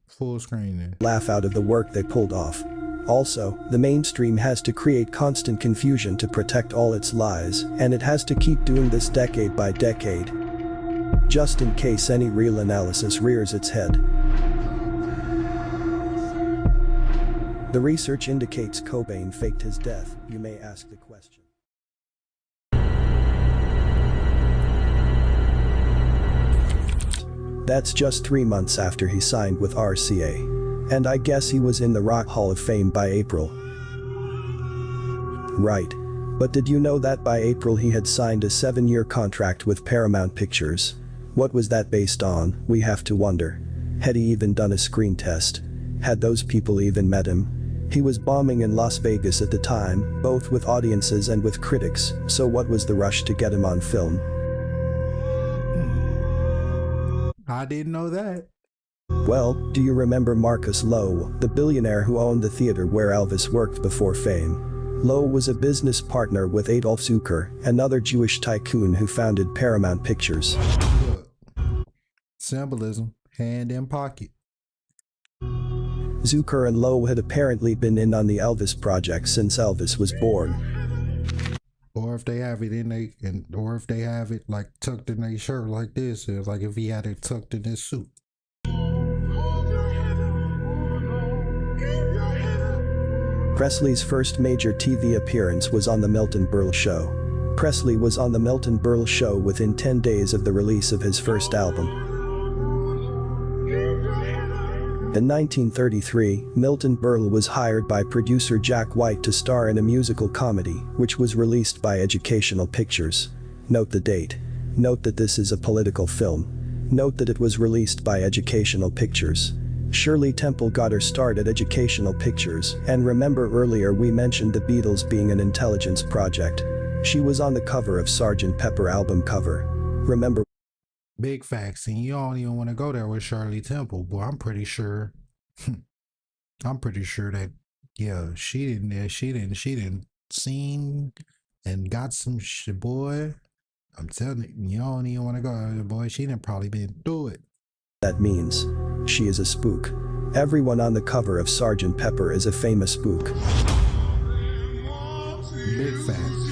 full screen it. Laugh out of the work they pulled off. Also, the mainstream has to create constant confusion to protect all its lies, and it has to keep doing this decade by decade, just in case any real analysis rears its head. The research indicates Cobain faked his death. You may ask the question. That's just 3 months after he signed with RCA. And I guess he was in the Rock Hall of Fame by April. Right. But did you know that by April he had signed a 7-year contract with Paramount Pictures? What was that based on, we have to wonder. Had he even done a screen test? Had those people even met him? He was bombing in Las Vegas at the time, both with audiences and with critics, so what was the rush to get him on film? I didn't know that. Well, do you remember Marcus Lowe, the billionaire who owned the theater where Elvis worked before fame? Lowe was a business partner with Adolf Zucker, another Jewish tycoon who founded Paramount Pictures. Look, symbolism, hand in pocket. Zucker and Lowe had apparently been in on the Elvis project since Elvis was born. Or if they have it or if they have it like tucked in their shirt like this, it's like if he had it tucked in his suit. Presley's first major TV appearance was on The Milton Berle Show. Presley was on The Milton Berle Show within 10 days of the release of his first album. In 1933, Milton Berle was hired by producer Jack White to star in a musical comedy, which was released by Educational Pictures. Note the date. Note that this is a political film. Note that it was released by Educational Pictures. Shirley Temple got her start at Educational Pictures, and remember earlier we mentioned the Beatles being an intelligence project. She was on the cover of Sgt. Pepper album cover. Remember? Big facts, and you don't even want to go there with Shirley Temple, boy. I'm pretty sure that she didn't seen and got some shit, boy. I'm telling you, you don't even want to go, boy. She didn't probably been through it. That means she is a spook. Everyone on the cover of Sgt. Pepper is a famous spook. Big facts.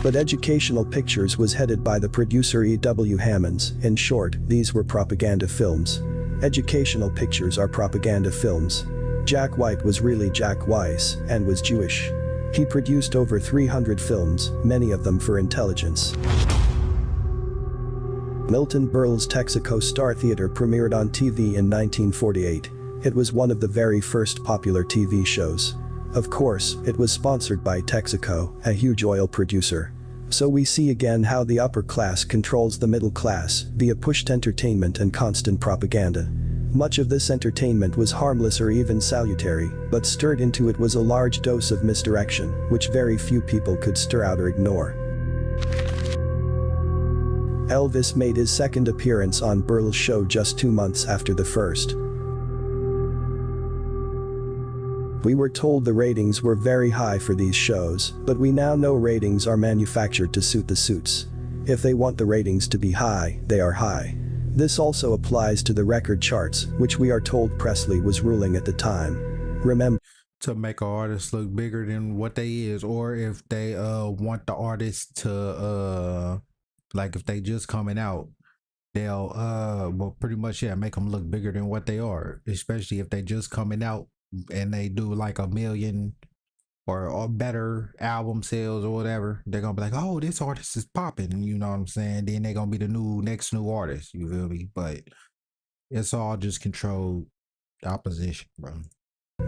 But Educational Pictures was headed by the producer E.W. Hammonds. In short, these were propaganda films. Educational pictures are propaganda films. Jack White was really Jack Weiss and was Jewish. He produced over 300 films, many of them for intelligence. Milton Berle's Texaco Star Theater premiered on TV in 1948. It was one of the very first popular TV shows. Of course, it was sponsored by Texaco, a huge oil producer. So we see again how the upper class controls the middle class via pushed entertainment and constant propaganda. Much of this entertainment was harmless or even salutary, but stirred into it was a large dose of misdirection, which very few people could stir out or ignore. Elvis made his second appearance on Berle's show just 2 months after the first. We were told the ratings were very high for these shows, but we now know ratings are manufactured to suit the suits. If they want the ratings to be high, they are high. This also applies to the record charts, which we are told Presley was ruling at the time. Remember, to make an artist look bigger than what they is, or if they want the artist to like if they just coming out, they'll well pretty much make them look bigger than what they are, especially if they just coming out and they do like 1 million or better album sales or whatever. They're gonna be like, oh, this artist is popping, you know what I'm saying? Then they're gonna be the next new artist, you feel me? But it's all just controlled opposition, bro.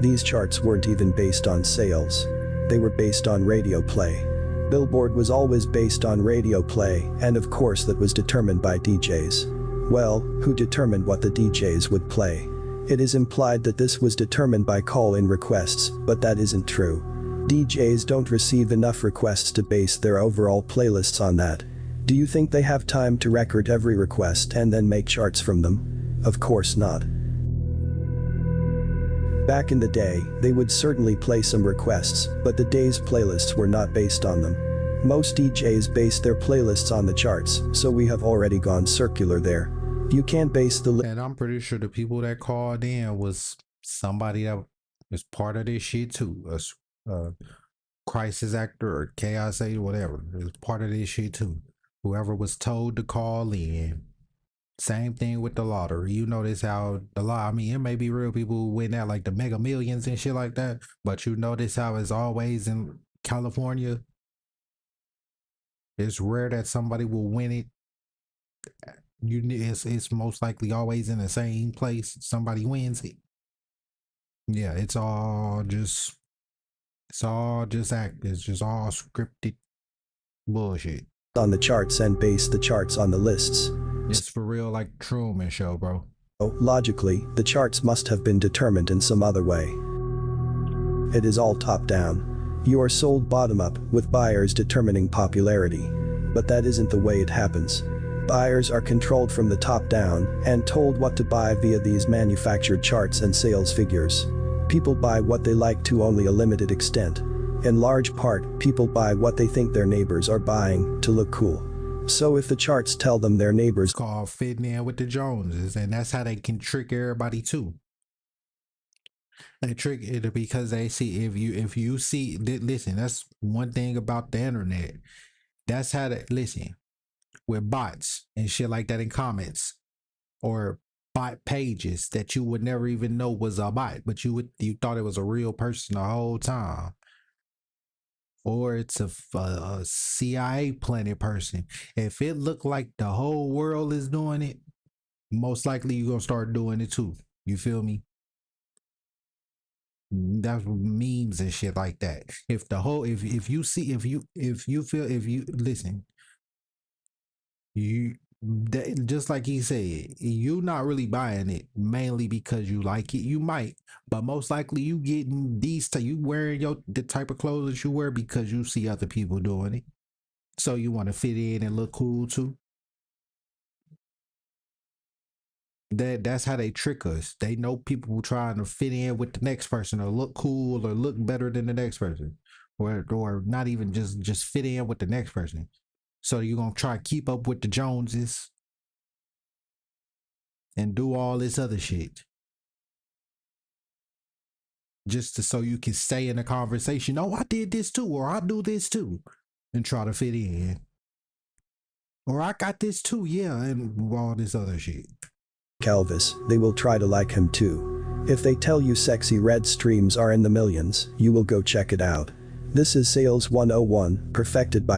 These charts weren't even based on sales. They were based on radio play. Billboard was always based on radio play, and of course that was determined by DJs. Well, who determined what the DJs would play? It is implied that this was determined by call-in requests, but that isn't true. DJs don't receive enough requests to base their overall playlists on that. Do you think they have time to record every request and then make charts from them? Of course not. Back in the day, they would certainly play some requests, but the day's playlists were not based on them. Most DJs base their playlists on the charts, so we have already gone circular there. You can't base the and I'm pretty sure the people that called in was somebody that was part of this shit too. A crisis actor or chaos aid, whatever. It was part of this shit too. Whoever was told to call in. Same thing with the lottery. You notice how the law, I mean, it may be real people who win that like the Mega Millions and shit like that, but you notice how it's always in California. It's rare that somebody will win it. It's most likely always in the same place somebody wins it. Yeah, it's all just act. It's just all scripted bullshit on the charts and base the charts on the lists. It's for real like Truman Show, bro. Logically, the charts must have been determined in some other way. It is all top down. You are sold bottom up, with buyers determining popularity. But that isn't the way it happens. Buyers are controlled from the top down and told what to buy via these manufactured charts and sales figures. People buy what they like to only a limited extent. In large part, people buy what they think their neighbors are buying to look cool. So if the charts tell them their neighbors called fitting in with the Joneses, and that's how they can trick everybody too. They trick it because they see if you see, listen, that's one thing about the internet. That's how they listen. With bots and shit like that in comments or bot pages that you would never even know was a bot, but you thought it was a real person the whole time, or it's a CIA planted person. If it looked like the whole world is doing it, most likely you're gonna start doing it too. You feel me? That's memes and shit like that. If the whole if you listen. Just like he said, you not really buying it mainly because you like it. You might, but most likely you getting you wearing the type of clothes that you wear because you see other people doing it, so you want to fit in and look cool too. That's how they trick us. They know people trying to fit in with the next person or look cool or look better than the next person, or not even just fit in with the next person. So you're going to try to keep up with the Joneses and do all this other shit. Just so you can stay in the conversation. Oh, I did this too, or I do this too. And try to fit in. Or I got this too, yeah, and all this other shit. Elvis, they will try to like him too. If they tell you Sexy Red streams are in the millions, you will go check it out. This is Sales 101, perfected by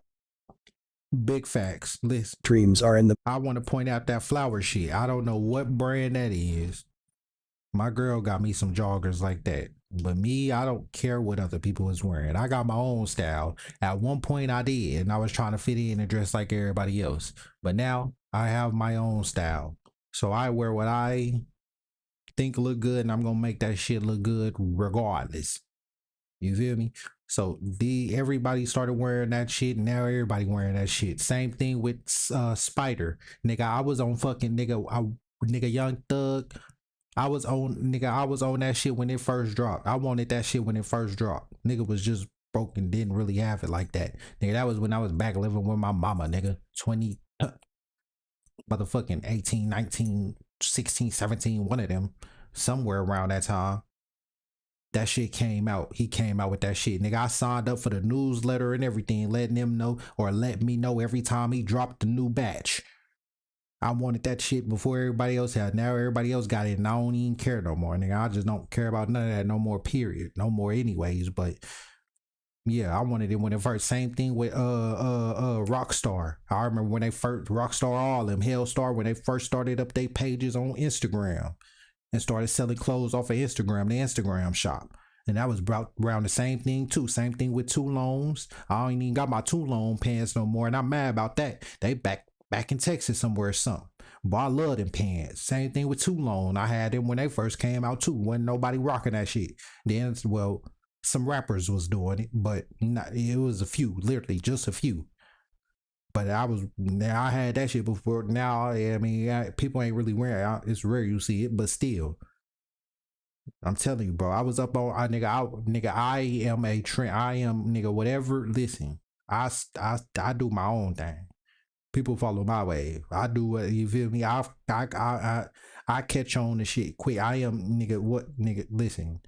Big facts. Listen. Streams are in the. I want to point out that flower shit. I don't know what brand that is. My girl got me some joggers like that. But me, I don't care what other people is wearing. I got my own style. At one point I did, and I was trying to fit in and dress like everybody else. But now I have my own style. So I wear what I think look good, and I'm gonna make that shit look good regardless. You feel me? So everybody started wearing that shit, and now everybody wearing that shit. Same thing with Spider. Nigga, I was on fucking nigga Young Thug. I was on that shit when it first dropped. I wanted that shit when it first dropped. Nigga was just broken, didn't really have it like that. Nigga, that was when I was back living with my mama, nigga. 20 motherfucking 18, 19, 16, 17, one of them. Somewhere around that time. That shit came out. He came out with that shit. Nigga, I signed up for the newsletter and everything, letting them know or let me know every time he dropped the new batch. I wanted that shit before everybody else had. Now everybody else got it, and I don't even care no more, nigga. I just don't care about none of that no more, period. No more anyways, but yeah, I wanted it when it first. Same thing with Rockstar. I remember when they first Rockstar, all them Hellstar, when they first started up their pages on Instagram and started selling clothes off of Instagram, the Instagram shop. And that was around the same thing too. Same thing with Toulons. I ain't even got my Toulon pants no more, and I'm mad about that. They back in Texas somewhere or something. But I love them pants. Same thing with Toulon. I had them when they first came out too. Wasn't nobody rocking that shit. Then, well, some rappers was doing it, but not, it was a few, literally just a few. But I had that shit before. Now, I mean, people ain't really wearing it. It's rare you see it, but still. I'm telling you, bro. I was up on, I am a trend. I am, nigga, whatever. Listen, I do my own thing. People follow my way. I do what, you feel me? I catch on the shit quick. I am, nigga, what, nigga, listen.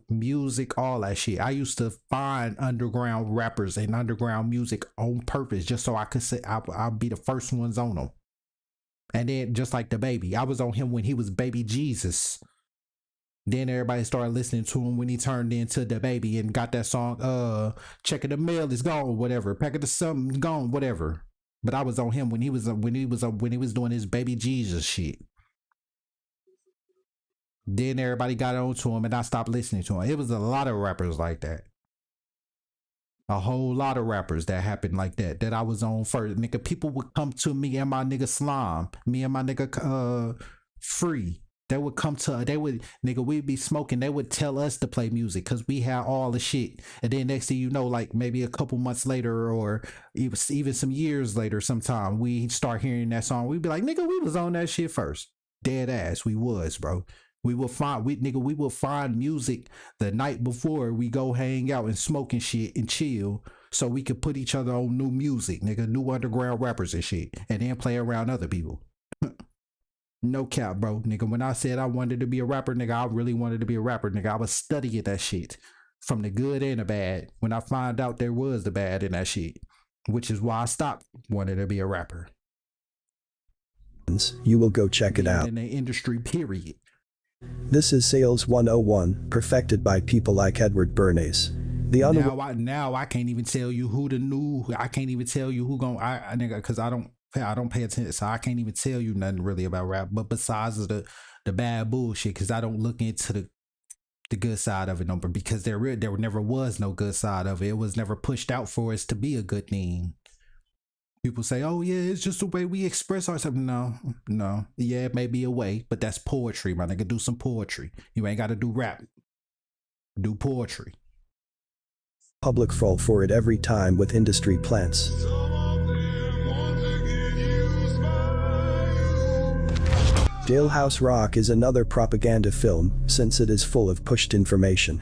Music, all that shit. I used to find underground rappers and underground music on purpose just so I could say I'll be the first ones on them. And then just like the baby, I was on him when he was Baby Jesus. Then everybody started listening to him when he turned into the baby and got that song, Check of the Mail is gone, whatever. Pack of the something gone, whatever. But I was on him when he was doing his Baby Jesus shit. Then everybody got on to him and I stopped listening to him. It was a lot of rappers like that. A whole lot of rappers that happened like that I was on first. Nigga, people would come to me and my nigga Slime, me and my nigga Free. They would come to, nigga, we'd be smoking. They would tell us to play music because we had all the shit. And then next thing you know, like maybe a couple months later or even some years later sometime, we start hearing that song. We'd be like, nigga, we was on that shit first. Dead ass, we was, bro. We will find music the night before we go hang out and smoke and shit and chill so we could put each other on new music, nigga, new underground rappers and shit, and then play around other people. No cap, bro, nigga. When I said I wanted to be a rapper, nigga, I really wanted to be a rapper, nigga. I was studying that shit from the good and the bad. When I found out there was the bad in that shit, which is why I stopped wanting to be a rapper. You will go check it out. In the industry, period. This is Sales 101, perfected by people like Edward Bernays. Now I can't even tell you who I can't even tell you who nigga, because I don't pay attention, so I can't even tell you nothing really about rap. But besides the bad bullshit, because I don't look into the good side of it no more, because there never was no good side of it. It was never pushed out for us to be a good thing. People say, oh yeah, it's just the way we express ourselves. No. Yeah, it may be a way, but that's poetry, my nigga. Do some poetry. You ain't got to do rap. Do poetry. Public fall for it every time with industry plants. Jailhouse Rock is another propaganda film, since it is full of pushed information.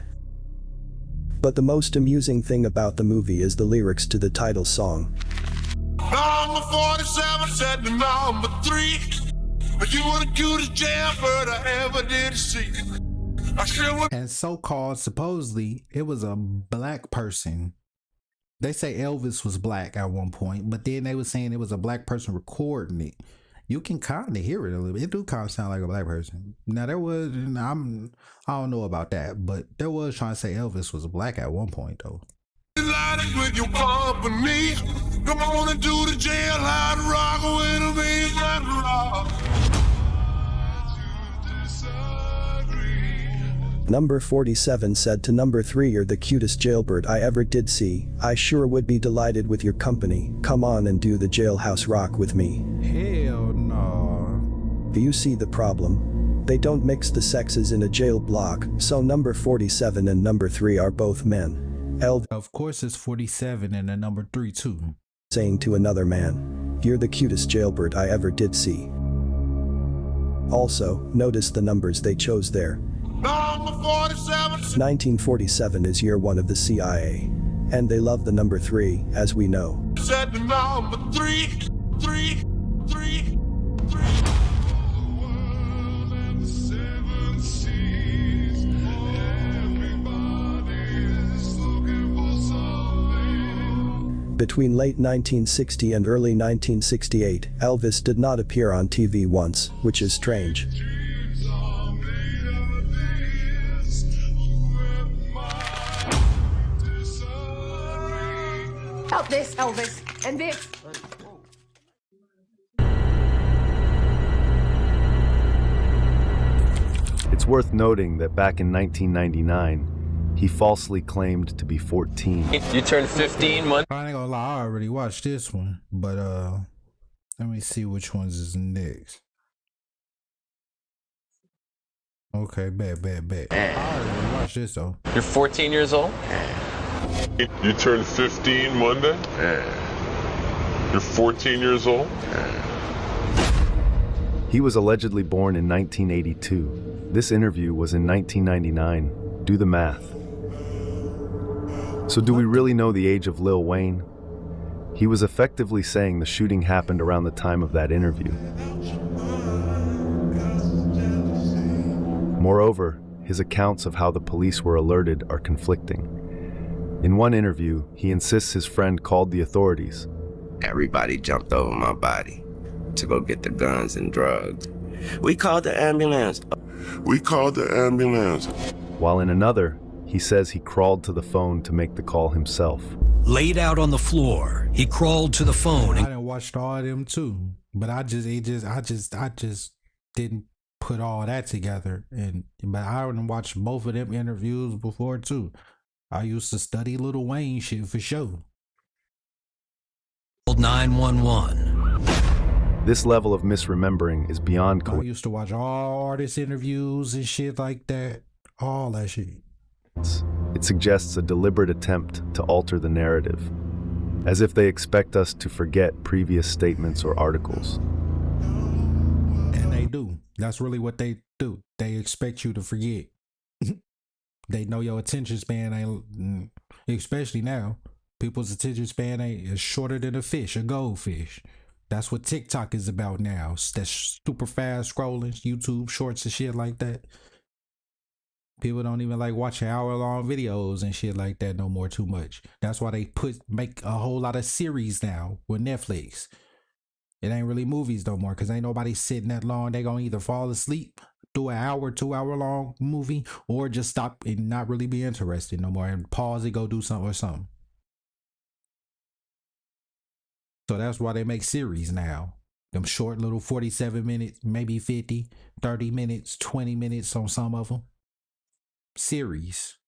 But the most amusing thing about the movie is the lyrics to the title song. Number 47 said to number 3, but you were the cutest jailbird I ever did see. And so-called, supposedly, it was a black person. They say Elvis was black at one point, but then they were saying it was a black person recording it. you can kind of hear it a little bit. It do kind of sound like a black person. Now there was, I don't know about that, but there was trying to say Elvis was black at one point though. With your company, come on and do the jailhouse rock with a bass and rock. Number 47 said to number 3, "You're the cutest jailbird I ever did see. I sure would be delighted with your company. Come on and do the jailhouse rock with me." Hell no. Do you see the problem? They don't mix the sexes in a jail block, so number 47 and number 3 are both men. Of course it's 47 and the number 3 too. Saying to another man, "You're the cutest jailbird I ever did see." Also, notice the numbers they chose there. Number 47. 1947 is year 1 of the CIA. And they love the number 3, as we know. Said the number 3. Between late 1960 and early 1968, Elvis did not appear on TV once, which is strange. Help this, Elvis, and this. It's worth noting that back in 1999, he falsely claimed to be 14. You turned 15 months. I ain't gonna lie, I already watched this one, but let me see which ones is next. Okay, bet. I already watched this though. You're 14 years old? You turned 15 Monday? You're 14 years old? He was allegedly born in 1982. This interview was in 1999. Do the math. So do we really know the age of Lil Wayne? He was effectively saying the shooting happened around the time of that interview. Moreover, his accounts of how the police were alerted are conflicting. In one interview, he insists his friend called the authorities. Everybody jumped over my body to go get the guns and drugs. We called the ambulance. While in another, he says he crawled to the phone to make the call himself. Laid out on the floor, he crawled to the phone. I done watched all of them too, but I just didn't put all that together. But I done watched both of them interviews before too. I used to study Lil Wayne shit for sure. 911. This level of misremembering is beyond I used to watch all artist interviews and shit like that. All that shit. It suggests a deliberate attempt to alter the narrative, as if they expect us to forget previous statements or articles. And they do. That's really what they do. They expect you to forget. They know your attention span ain't, especially now, people's attention span is shorter than a fish, a goldfish. That's what TikTok is about now. That's super fast scrolling, YouTube shorts and shit like that. People don't even like watching hour-long videos and shit like that no more too much. That's why they make a whole lot of series now with Netflix. It ain't really movies no more because ain't nobody sitting that long. They gonna either fall asleep, do an hour, 2 hour long movie, or just stop and not really be interested no more and pause and go do something or something. So that's why they make series now. Them short little 47 minutes, maybe 50, 30 minutes, 20 minutes on some of them. Series.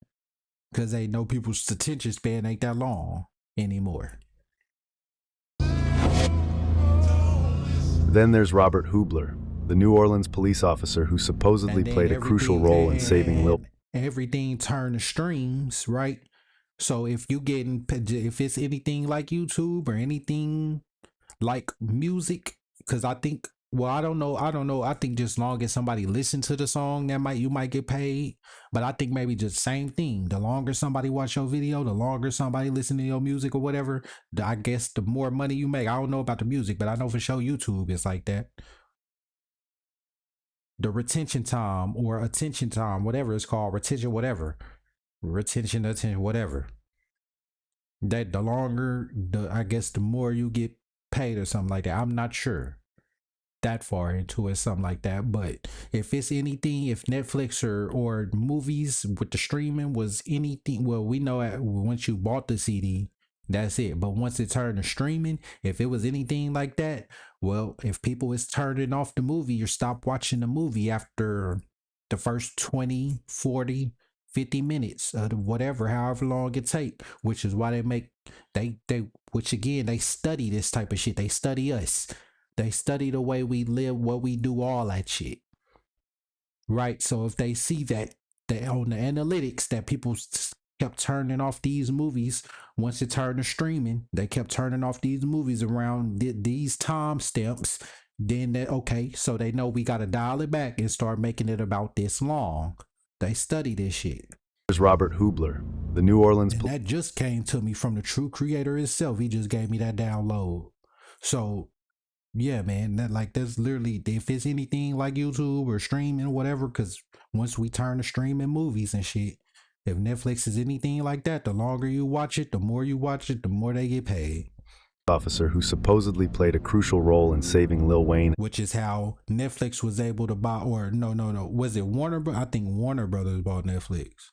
Because they know people's attention span ain't that long anymore. Then there's Robert Hubler, the New Orleans police officer who supposedly played a crucial role in saving Lil. Everything turned to streams, right? So if it's anything like YouTube or anything like music, because I think, well, I don't know. I think just long as somebody listen to the song, you might get paid. But I think maybe just same thing. The longer somebody watch your video, the longer somebody listen to your music or whatever, I guess the more money you make. I don't know about the music, but I know for sure YouTube is like that. The retention time or attention time, whatever it's called, retention, whatever. Retention, attention, whatever. That the longer, I guess the more you get paid or something like that. I'm not sure. that far into it, something like that. But if it's anything, if Netflix or movies with the streaming was anything, well, we know once you bought the CD, that's it. But once it turned to streaming, if it was anything like that, well, if people is turning off the movie or stop watching the movie after the first 20, 40, 50 minutes, whatever, however long it take, which is why which again, they study this type of shit. They study us. They study the way we live, what we do, all that shit. Right? So if they see that on the analytics that people kept turning off these movies, once it turned to streaming, they kept turning off these movies around these time stamps, then okay, so they know we got to dial it back and start making it about this long. They study this shit. There's Robert Hubler, the New Orleans... And that just came to me from the true creator himself. He just gave me that download. So... yeah, man, that's literally, if it's anything like YouTube or streaming or whatever, because once we turn to streaming movies and shit, if Netflix is anything like that, the longer you watch it, the more you watch it, the more they get paid. Officer who supposedly played a crucial role in saving Lil Wayne. Which is how Netflix was able to buy, or no, was it Warner? I think Warner Brothers bought Netflix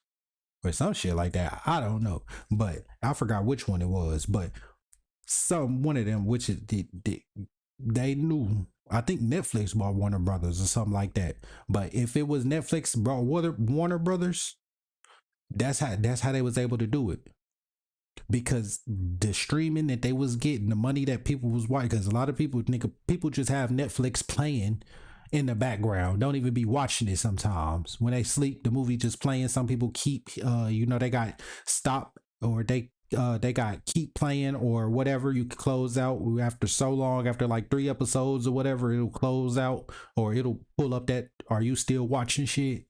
or some shit like that. I don't know, but I forgot which one it was, but one of them, which it did. They knew. I think Netflix bought Warner Brothers or something like that. But if it was Netflix bought Warner Brothers, that's how they was able to do it. Because the streaming that they was getting, the money that people was watching, because a lot of people just have Netflix playing in the background, don't even be watching it sometimes. When they sleep, the movie just playing. Some people keep they got stop, or they got keep playing or whatever. You can close out after so long, after like 3 episodes or whatever, it'll close out, or it'll pull up that are you still watching shit.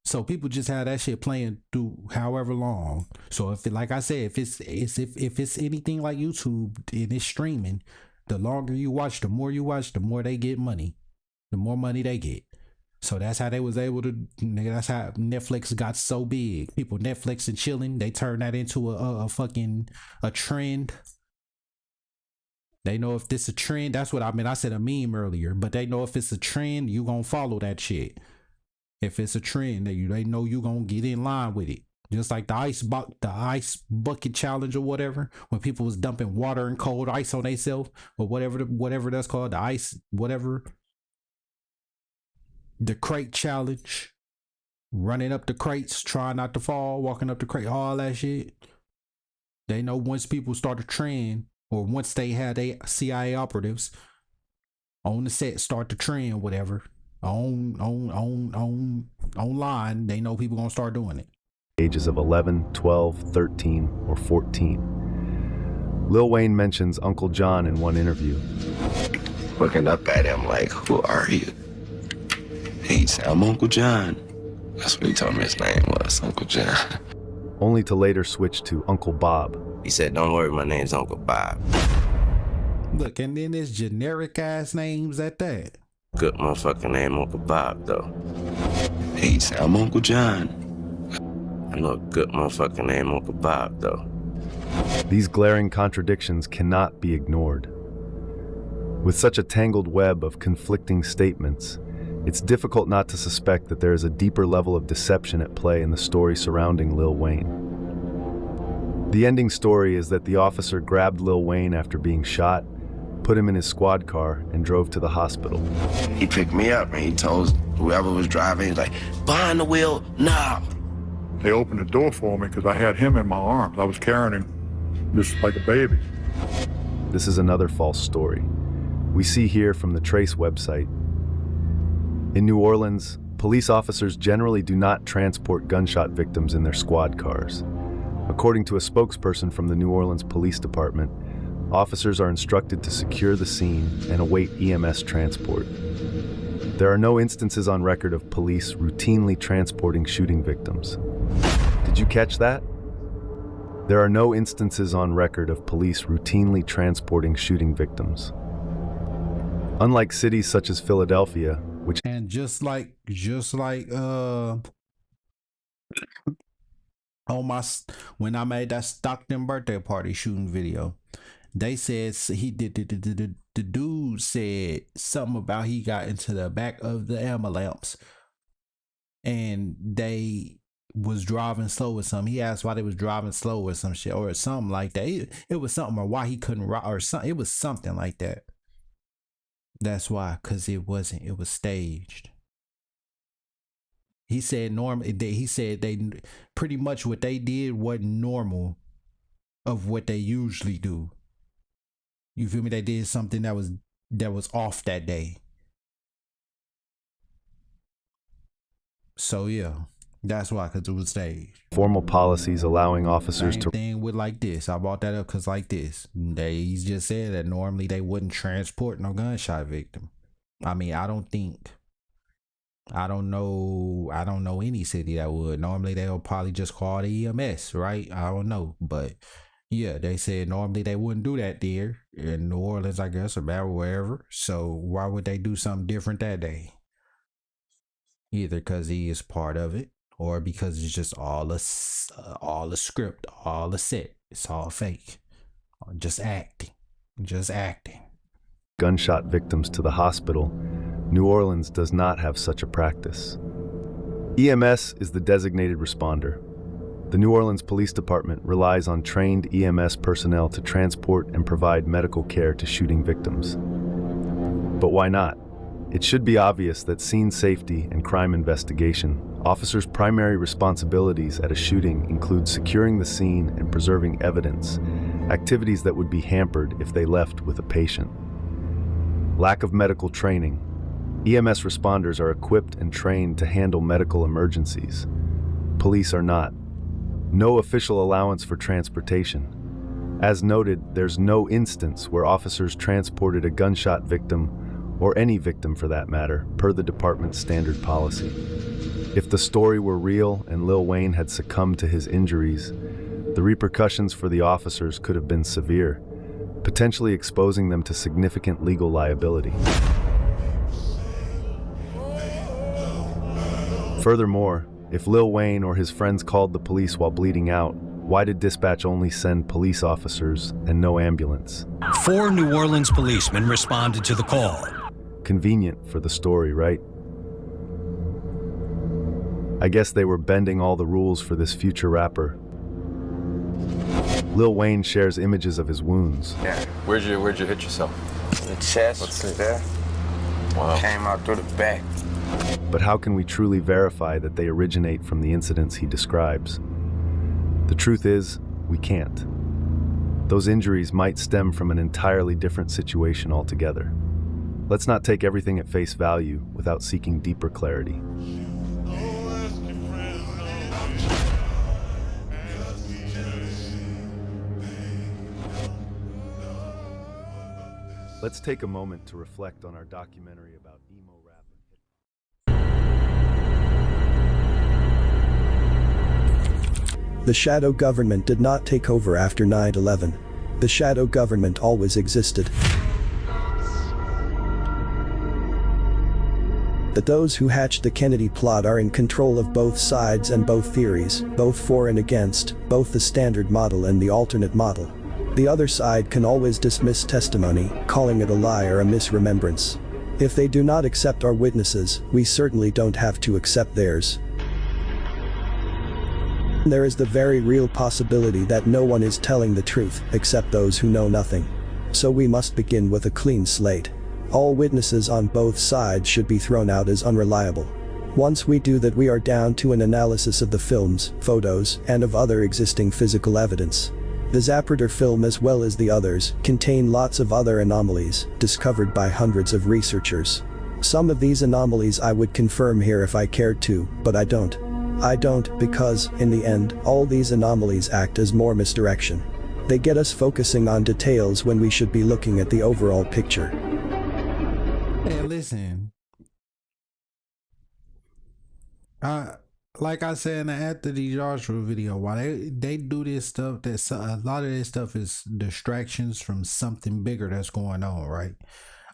So people just have that shit playing through however long. So if like I said, if it's anything like YouTube and it's streaming, the longer you watch, the more you watch, the more they get money, the more money they get. So that's how they was able to, that's how Netflix got so big. People Netflix and chilling, they turned that into a fucking trend. They know if this a trend, that's what I mean. I said a meme earlier, but they know if it's a trend, you gonna follow that shit. If it's a trend, they know you gonna get in line with it. Just like the ice bucket challenge or whatever, when people was dumping water and cold ice on themselves, or whatever that's called, the ice, whatever. The crate challenge, running up the crates, trying not to fall, walking up the crate, all that shit. They know once people start a trend, or once they had they CIA operatives on the set start the trend, whatever, online, they know people gonna start doing it. Ages of 11, 12, 13, or 14. Lil Wayne mentions Uncle John in one interview. Looking up at him like, who are you? He said, I'm Uncle John. That's what he told me his name was, Uncle John. Only to later switch to Uncle Bob. He said, don't worry, my name's Uncle Bob. Look, and then there's generic ass names at that. Good motherfucking name, Uncle Bob, though. He said, I'm Uncle John. I know a good motherfucking name, Uncle Bob, though. These glaring contradictions cannot be ignored. With such a tangled web of conflicting statements, it's difficult not to suspect that there is a deeper level of deception at play in the story surrounding Lil Wayne. The ending story is that the officer grabbed Lil Wayne after being shot, put him in his squad car, and drove to the hospital. He picked me up and he told whoever was driving, he's like, behind the wheel, now. They opened the door for me because I had him in my arms. I was carrying him just like a baby. This is another false story. We see here from the Trace website. In New Orleans, police officers generally do not transport gunshot victims in their squad cars. According to a spokesperson from the New Orleans Police Department, officers are instructed to secure the scene and await EMS transport. There are no instances on record of police routinely transporting shooting victims. Did you catch that? There are no instances on record of police routinely transporting shooting victims. Unlike cities such as Philadelphia, which and just like when I made that Stockton birthday party shooting video, They said he did. The dude said something about he got into the back of the ambulance, and they was driving slow or something. He asked why they was driving slow or some shit or something like that. It was something, or why he couldn't ride or something. It was something like that. That's why, cause it was staged. He said they pretty much what they did wasn't normal of what they usually do. You feel me? They did something that was off that day. So yeah, that's why, cause it was staged. Formal policies allowing officers Same to thing with like this. I brought that up cause like this. They just said that normally they wouldn't transport no gunshot victim. I mean, I don't know any city that would. Normally they'll probably just call the EMS, right? I don't know, but yeah, they said normally they wouldn't do that there in New Orleans, I guess, or wherever. So why would they do something different that day? Either because he is part of it, or because it's just all a script, all a set. It's all fake, just acting. gunshot victims to the hospital, New Orleans does not have such a practice. EMS is the designated responder. The New Orleans Police Department relies on trained EMS personnel to transport and provide medical care to shooting victims. But why not? It should be obvious that scene safety and crime investigation, officers' primary responsibilities at a shooting include securing the scene and preserving evidence, activities that would be hampered if they left with a patient. Lack of medical training. EMS responders are equipped and trained to handle medical emergencies. Police are not. No official allowance for transportation. As noted, there's no instance where officers transported a gunshot victim, or any victim for that matter, per the department's standard policy. If the story were real and Lil Wayne had succumbed to his injuries, the repercussions for the officers could have been severe, potentially exposing them to significant legal liability. Furthermore, if Lil Wayne or his friends called the police while bleeding out, why did dispatch only send police officers and no ambulance? 4 New Orleans policemen responded to the call. Convenient for the story, right? I guess they were bending all the rules for this future rapper. Lil Wayne shares images of his wounds. Yeah. Where'd you hit yourself? In the chest. Let's see. There. Wow. Came out through the back. But how can we truly verify that they originate from the incidents he describes? The truth is, we can't. Those injuries might stem from an entirely different situation altogether. Let's not take everything at face value without seeking deeper clarity. Let's take a moment to reflect on our documentary about emo rap. The shadow government did not take over after 9/11. The shadow government always existed. That those who hatched the Kennedy plot are in control of both sides and both theories, both for and against, both the standard model and the alternate model. The other side can always dismiss testimony, calling it a lie or a misremembrance. If they do not accept our witnesses, we certainly don't have to accept theirs. There is the very real possibility that no one is telling the truth, except those who know nothing. So we must begin with a clean slate. All witnesses on both sides should be thrown out as unreliable. Once we do that, we are down to an analysis of the films, photos, and of other existing physical evidence. The Zapruder film, as well as the others, contain lots of other anomalies, discovered by hundreds of researchers. Some of these anomalies I would confirm here if I cared to, but I don't. I don't because, in the end, all these anomalies act as more misdirection. They get us focusing on details when we should be looking at the overall picture. Hey, listen. Like I said in the Anthony Joshua video, why they do this stuff, that a lot of this stuff is distractions from something bigger that's going on, right?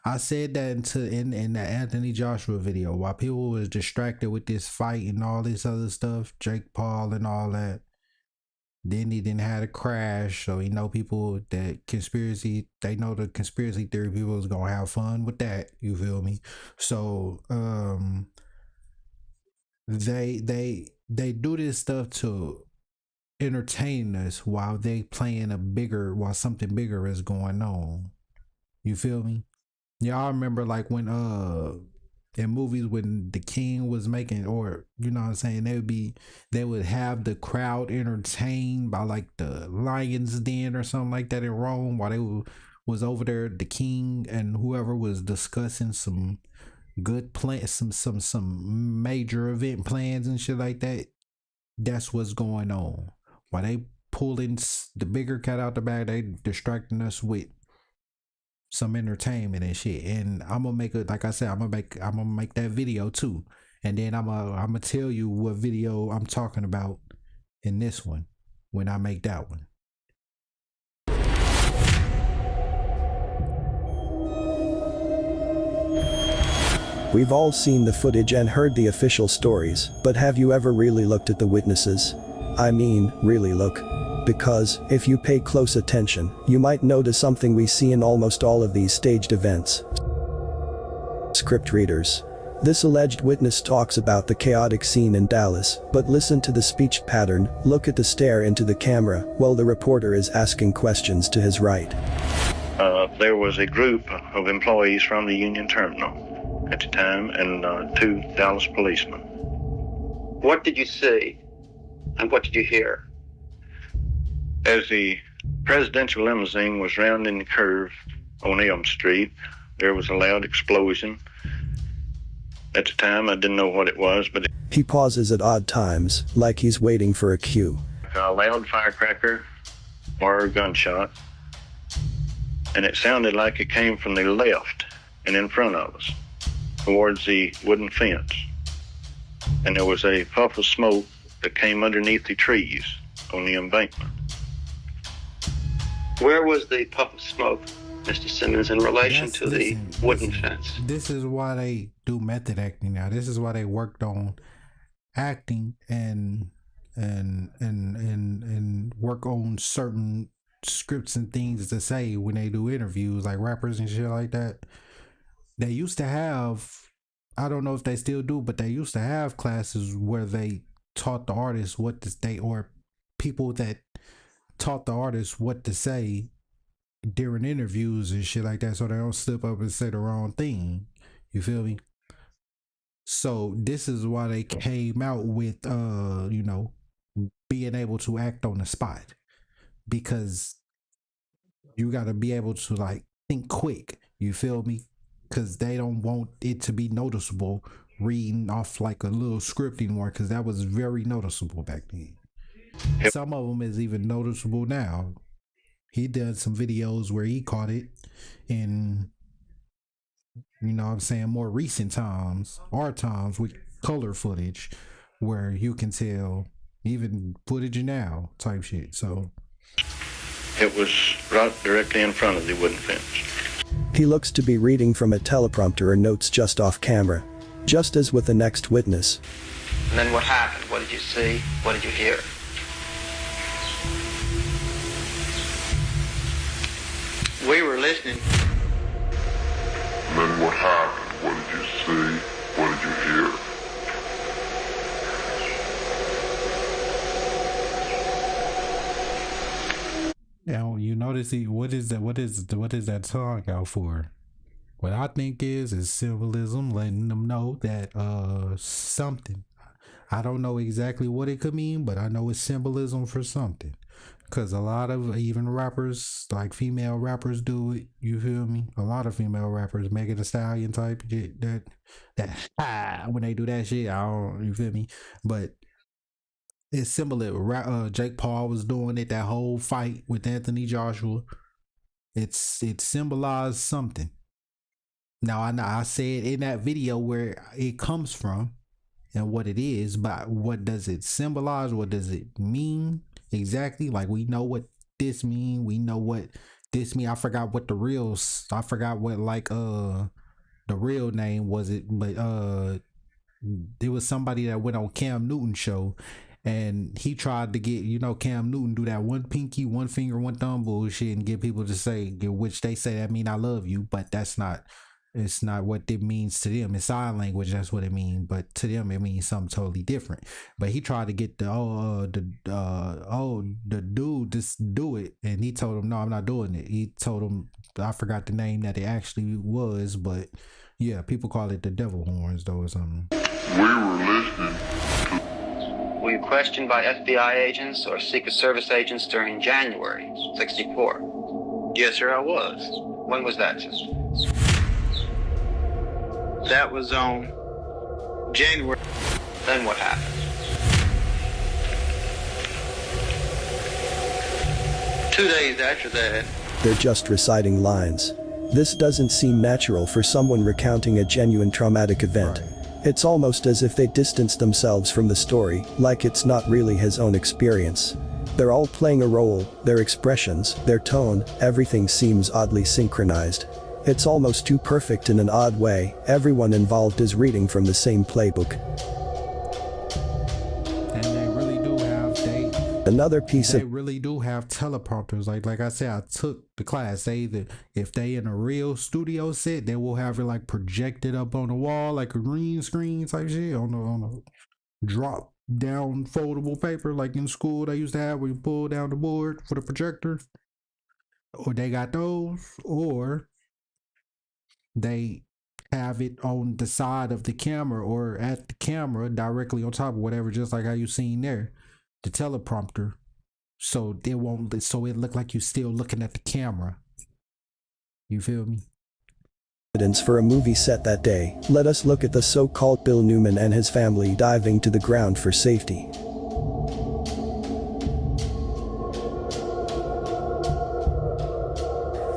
I said that in the Anthony Joshua video, while people was distracted with this fight and all this other stuff, Jake Paul and all that, Then he didn't have a crash, so he know people that conspiracy. They know the conspiracy theory people is gonna have fun with that. You feel me? So they do this stuff to entertain us while they playing while something bigger is going on. You feel me? Y'all remember like when in movies when the king was making, or you know what I'm saying, they would have the crowd entertained by like the Lion's Den or something like that in Rome while they was over there, the king and whoever was discussing some good plans, some major event plans and shit like that. That's what's going on. While they pulling the bigger cat out the bag, they distracting us with some entertainment and shit. And I'm gonna make it, like I said, I'm gonna make that video too. And then I'm gonna tell you what video I'm talking about in this one when I make that one. We've all seen the footage and heard the official stories, but have you ever really looked at the witnesses? I mean, really look. Because, if you pay close attention, you might notice something we see in almost all of these staged events. Script readers. This alleged witness talks about the chaotic scene in Dallas, but listen to the speech pattern, look at the stare into the camera, while the reporter is asking questions to his right. There was a group of employees from the Union Terminal at the time, and 2 Dallas policemen. What did you see, and what did you hear? As the presidential limousine was rounding the curve on Elm Street, there was a loud explosion. At the time, I didn't know what it was, but he pauses at odd times, like he's waiting for a cue. A loud firecracker or a gunshot, and it sounded like it came from the left and in front of us, towards the wooden fence. And there was a puff of smoke that came underneath the trees on the embankment. Where was the puff of smoke, Mr. Simmons, in relation to the wooden fence? This is why they do method acting now. This is why they worked on acting and work on certain scripts and things to say when they do interviews, like rappers and shit like that. They used to have, I don't know if they still do, but they used to have classes where they taught the artists what to say, or people that taught the artists what to say during interviews and shit like that, so they don't slip up and say the wrong thing. You feel me? So this is why they came out with being able to act on the spot, because you got to be able to like think quick. You feel me? Because they don't want it to be noticeable reading off like a little script anymore, because that was very noticeable back then. Some of them is even noticeable now. He did some videos where he caught it in, you know what I'm saying, more recent times, our times, with color footage where you can tell, even footage now type shit. So it was right directly in front of the wooden fence. He looks to be reading from a teleprompter or notes just off camera, just as with the next witness. And then what happened? What did you see? What did you hear? We were listening. And then what happened? What did you see? What did you hear? Now you notice what is that song out for? What I think is symbolism, letting them know that something. I don't know exactly what it could mean, but I know it's symbolism for something. Cause a lot of even rappers, like female rappers, do it. You feel me? A lot of female rappers, Megan Thee Stallion type shit, that when they do that shit, I don't. You feel me? But it's similar. Jake Paul was doing it. That whole fight with Anthony Joshua, it symbolized something. Now I said in that video where it comes from and what it is, but what does it symbolize? What does it mean? Exactly, like we know what this mean. We know what this mean. I forgot what the real the real name was it, but it was somebody that went on Cam Newton show And he tried to get, you know, Cam Newton do that one pinky, one finger, one thumb bullshit and get people to say, which they say that mean I love you, but that's not, it's not what it means to them. In sign language, that's what it means, but to them it means something totally different. But he tried to get the dude just do it, and he told him, no, I'm not doing it. He told him, I forgot the name that it actually was, but yeah, people call it the devil horns though or something. We were listening. Were you questioned by FBI agents or Secret Service agents during January '64? Yes, sir, I was. When was that, sister? That was on January. Then what happened? 2 days after that. They're just reciting lines. This doesn't seem natural for someone recounting a genuine traumatic event. Right. It's almost as if they distance themselves from the story, like it's not really his own experience. They're all playing a role, their expressions, their tone, everything seems oddly synchronized. It's almost too perfect in an odd way. Everyone involved is reading from the same playbook. And they really do have, they really do have teleprompters. Like I said, I took the class. If they in a real studio set, they will have it like projected up on the wall, like a green screen type shit on a drop down foldable paper, like in school they used to have where you pull down the board for the projector. Or they got those, or they have it on the side of the camera or at the camera directly on top of whatever, just like how you seen there, the teleprompter. So it won't, so it look like you still looking at the camera. You feel me? Evidence for a movie set that day. Let us look at the so-called Bill Newman and his family diving to the ground for safety.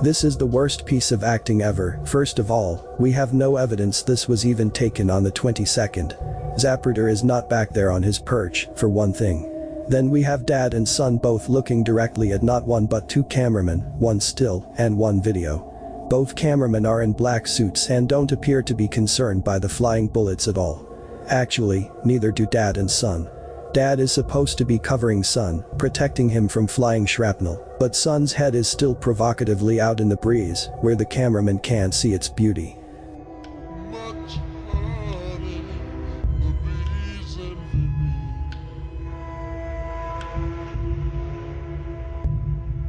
This is the worst piece of acting ever. First of all, we have no evidence this was even taken on the 22nd. Zapruder is not back there on his perch, for one thing. Then we have dad and son both looking directly at not one but two cameramen, one still, and one video. Both cameramen are in black suits and don't appear to be concerned by the flying bullets at all. Actually, neither do dad and son. Dad is supposed to be covering son, protecting him from flying shrapnel, but son's head is still provocatively out in the breeze, where the cameraman can't see its beauty.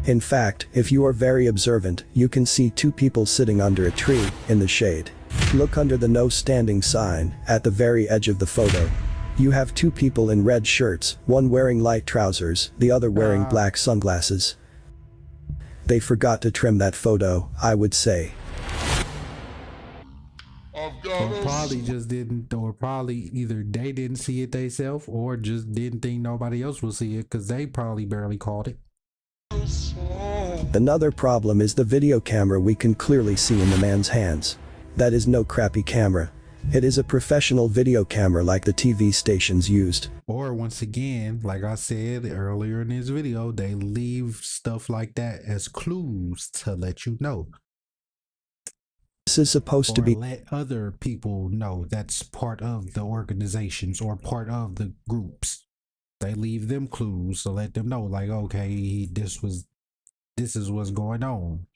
In fact, if you are very observant, you can see two people sitting under a tree, in the shade. Look under the no standing sign, at the very edge of the photo. You have two people in red shirts, one wearing light trousers, the other wearing black sunglasses. They forgot to trim that photo, I would say. Or probably just didn't, or probably either they didn't see it themselves or just didn't think nobody else will see it because they probably barely caught it. Another problem is the video camera we can clearly see in the man's hands. That is no crappy camera. It is a professional video camera like the TV stations used. Or once again, like I said earlier in this video, they leave stuff like that as clues to let you know. This is supposed to be let other people know that's part of the organizations or part of the groups. They leave them clues to let them know, like, okay, this is what's going on.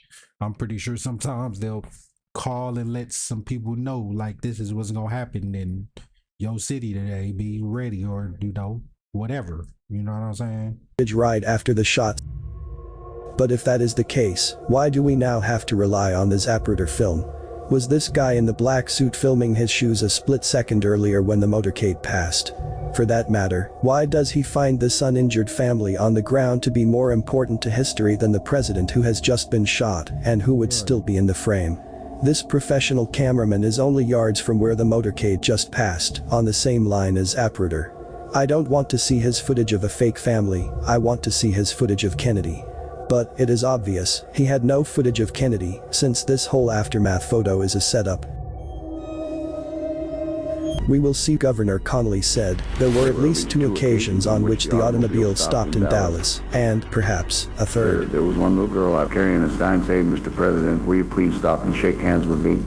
I'm pretty sure sometimes they'll call and let some people know, like, this is what's gonna happen in your city today, be ready, or, you know, whatever. You know what I'm saying? Right after the shot. But if that is the case, why do we now have to rely on the Zapruder film? Was this guy in the black suit filming his shoes a split second earlier when the motorcade passed? For that matter, why does he find this uninjured family on the ground to be more important to history than the president who has just been shot and who would still be in the frame? This professional cameraman is only yards from where the motorcade just passed, on the same line as Zapruder. I don't want to see his footage of a fake family, I want to see his footage of Kennedy. But it is obvious, he had no footage of Kennedy, since this whole aftermath photo is a setup. We will see, Governor Connolly said, there were at least two occasions on which the automobile stopped in Dallas, and, perhaps, a third. There was one little girl out carrying a sign saying, "Mr. President, will you please stop and shake hands with me?"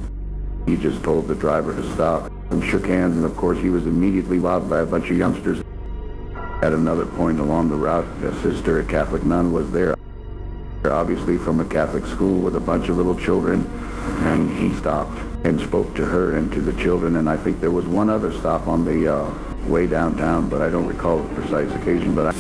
He just told the driver to stop and shook hands, and of course he was immediately robbed by a bunch of youngsters. At another point along the route, a sister, a Catholic nun, was there, obviously from a Catholic school with a bunch of little children, and he stopped and spoke to her and to the children, and I think there was one other stop on the way downtown, but I don't recall the precise occasion. But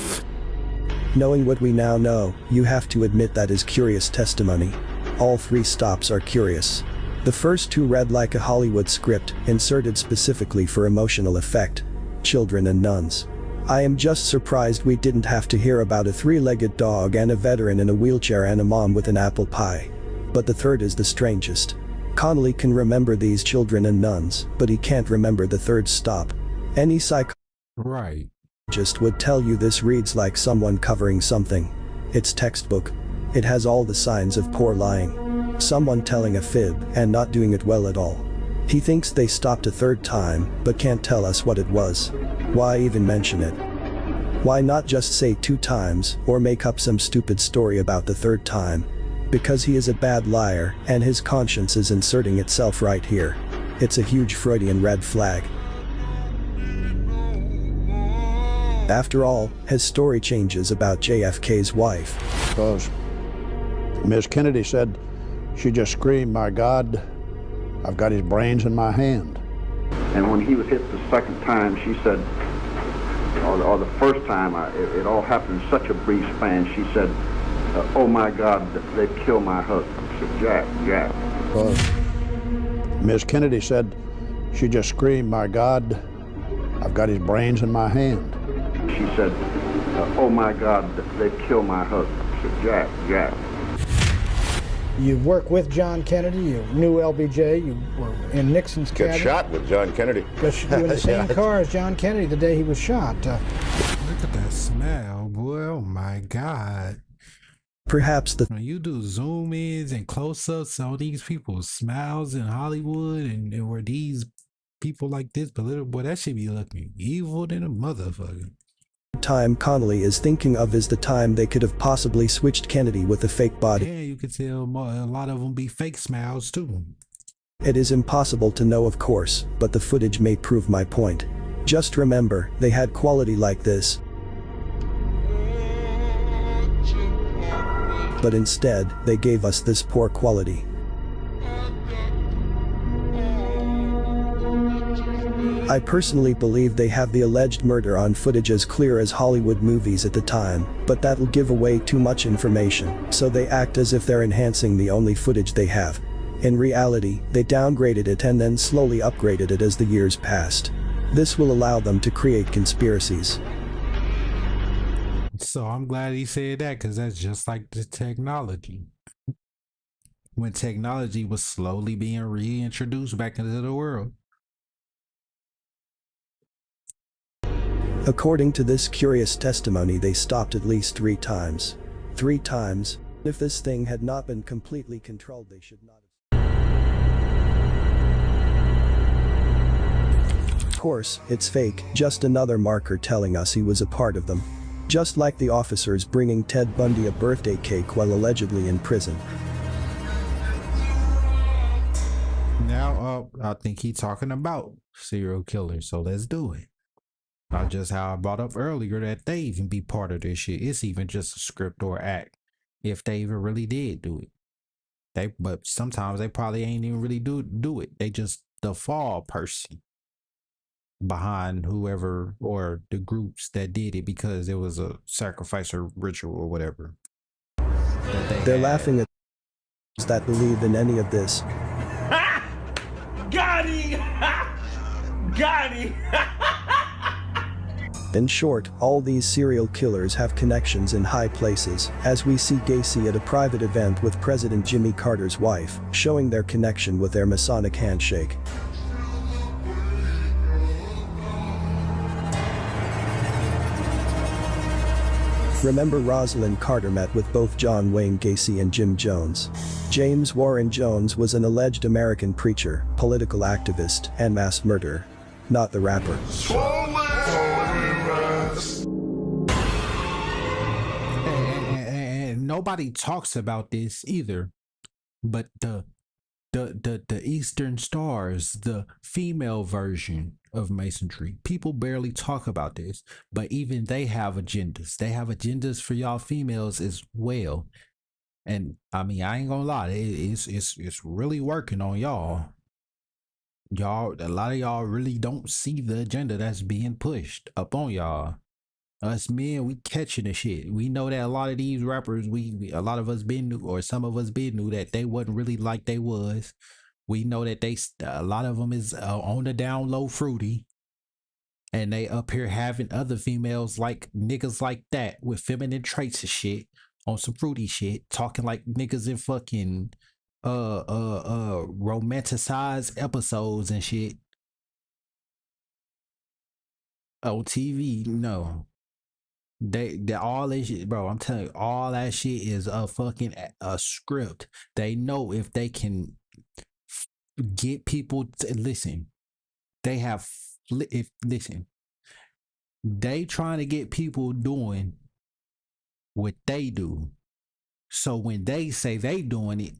Knowing what we now know, you have to admit that is curious testimony. All 3 stops are curious. The first 2 read like a Hollywood script, inserted specifically for emotional effect. Children and nuns. I am just surprised we didn't have to hear about a 3-legged dog and a veteran in a wheelchair and a mom with an apple pie. But the third is the strangest. Connolly can remember these children and nuns, but he can't remember the third stop. Any psychologist would tell you this reads like someone covering something. It's textbook. It has all the signs of poor lying. Someone telling a fib and not doing it well at all. He thinks they stopped a 3rd time, but can't tell us what it was. Why even mention it? Why not just say 2 times, or make up some stupid story about the 3rd time? Because he is a bad liar, and his conscience is inserting itself right here. It's a huge Freudian red flag. After all, his story changes about JFK's wife. Because Ms. Kennedy said, she just screamed, "My God, I've got his brains in my hand." And when he was hit the 2nd time, she said, or the first time, it all happened in such a brief span, she said, "Oh my God, they've killed my husband." I said, Jack. Because Ms. Kennedy said, she just screamed, "My God, I've got his brains in my hand." She said, "Oh my God, they've killed my husband." I said, Jack. You worked with John Kennedy, you knew LBJ, you were in Nixon's cabinet. Got shot with John Kennedy. You were in the same car as John Kennedy the day he was shot. Look at that smell, boy. Oh my God. Perhaps when you do zoom ins and close ups on these people's smiles in Hollywood and where these people like this political, boy, that should be looking evil than a motherfucker. Time Connolly is thinking of is the time they could have possibly switched Kennedy with a fake body. Yeah, you could tell a lot of them be fake smiles too. It is impossible to know, of course, but the footage may prove my point. Just remember, they had quality like this. But instead, they gave us this poor quality. I personally believe they have the alleged murder on footage as clear as Hollywood movies at the time, but that'll give away too much information, so they act as if they're enhancing the only footage they have. In reality, they downgraded it and then slowly upgraded it as the years passed. This will allow them to create conspiracies. So I'm glad he said that, because that's just like the technology. When technology was slowly being reintroduced back into the world. According to this curious testimony, they stopped at least 3 times. 3 times. If this thing had not been completely controlled, they should not have. Of course, it's fake, just another marker telling us he was a part of them. Just like the officers bringing Ted Bundy a birthday cake while allegedly in prison. Now, I think he's talking about serial killers, so let's do it. Not just how I brought up earlier that they even be part of this shit. It's even just a script or act, if they even really did do it. But sometimes they probably ain't even really do it. They just the fall person behind whoever or the groups that did it because it was a sacrifice or ritual or whatever. They're laughing at that believe in any of this. Ha! Got him! Got him! In short, all these serial killers have connections in high places, as we see Gacy at a private event with President Jimmy Carter's wife, showing their connection with their Masonic handshake. Remember, Rosalind Carter met with both John Wayne Gacy and Jim Jones. James Warren Jones was an alleged American preacher, political activist, and mass murderer. Not the rapper. And nobody talks about this either, but the Eastern Stars, the female version of masonry. People barely talk about this, but even they have agendas. They have agendas for y'all females as well. And I mean, I ain't gonna lie, it's really working on y'all. Y'all, a lot of y'all really don't see the agenda that's being pushed up on y'all. Us men, we catching the shit. We know that a lot of these rappers, a lot of us been knew, or some of us been knew that they wasn't really like they was. We know that a lot of them is on the down low fruity, and they up here having other females like niggas like that with feminine traits and shit on some fruity shit, talking like niggas in fucking romanticized episodes and shit on TV. No. They all that shit, bro. I'm telling you, all that shit is a fucking a script. They know if they can get people to listen. They have they trying to get people doing what they do. So when they say they doing it,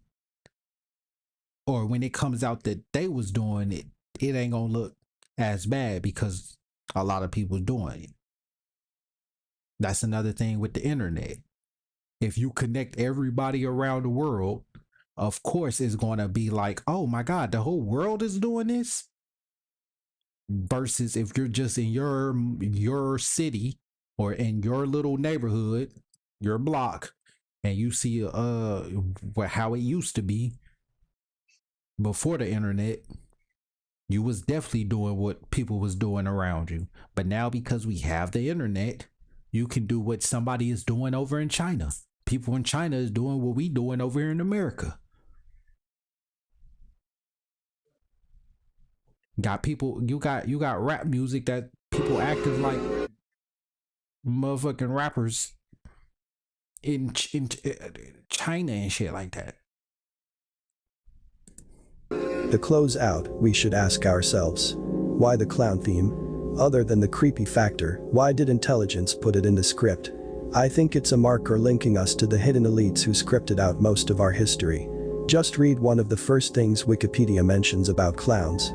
or when it comes out that they was doing it, it ain't gonna look as bad because a lot of people doing it. That's another thing with the internet. If you connect everybody around the world, of course it's going to be like, oh my God, the whole world is doing this. Versus if you're just in your city or in your little neighborhood, your block, and you see how it used to be before the internet, you was definitely doing what people was doing around you. But now because we have the internet, you can do what somebody is doing over in China. People in China is doing what we doing over here in America. Got people, you got rap music that people acting like motherfucking rappers in China and shit like that. To close out, we should ask ourselves, why the clown theme? Other than the creepy factor, why did intelligence put it in the script? I think it's a marker linking us to the hidden elites who scripted out most of our history. Just read one of the first things Wikipedia mentions about clowns.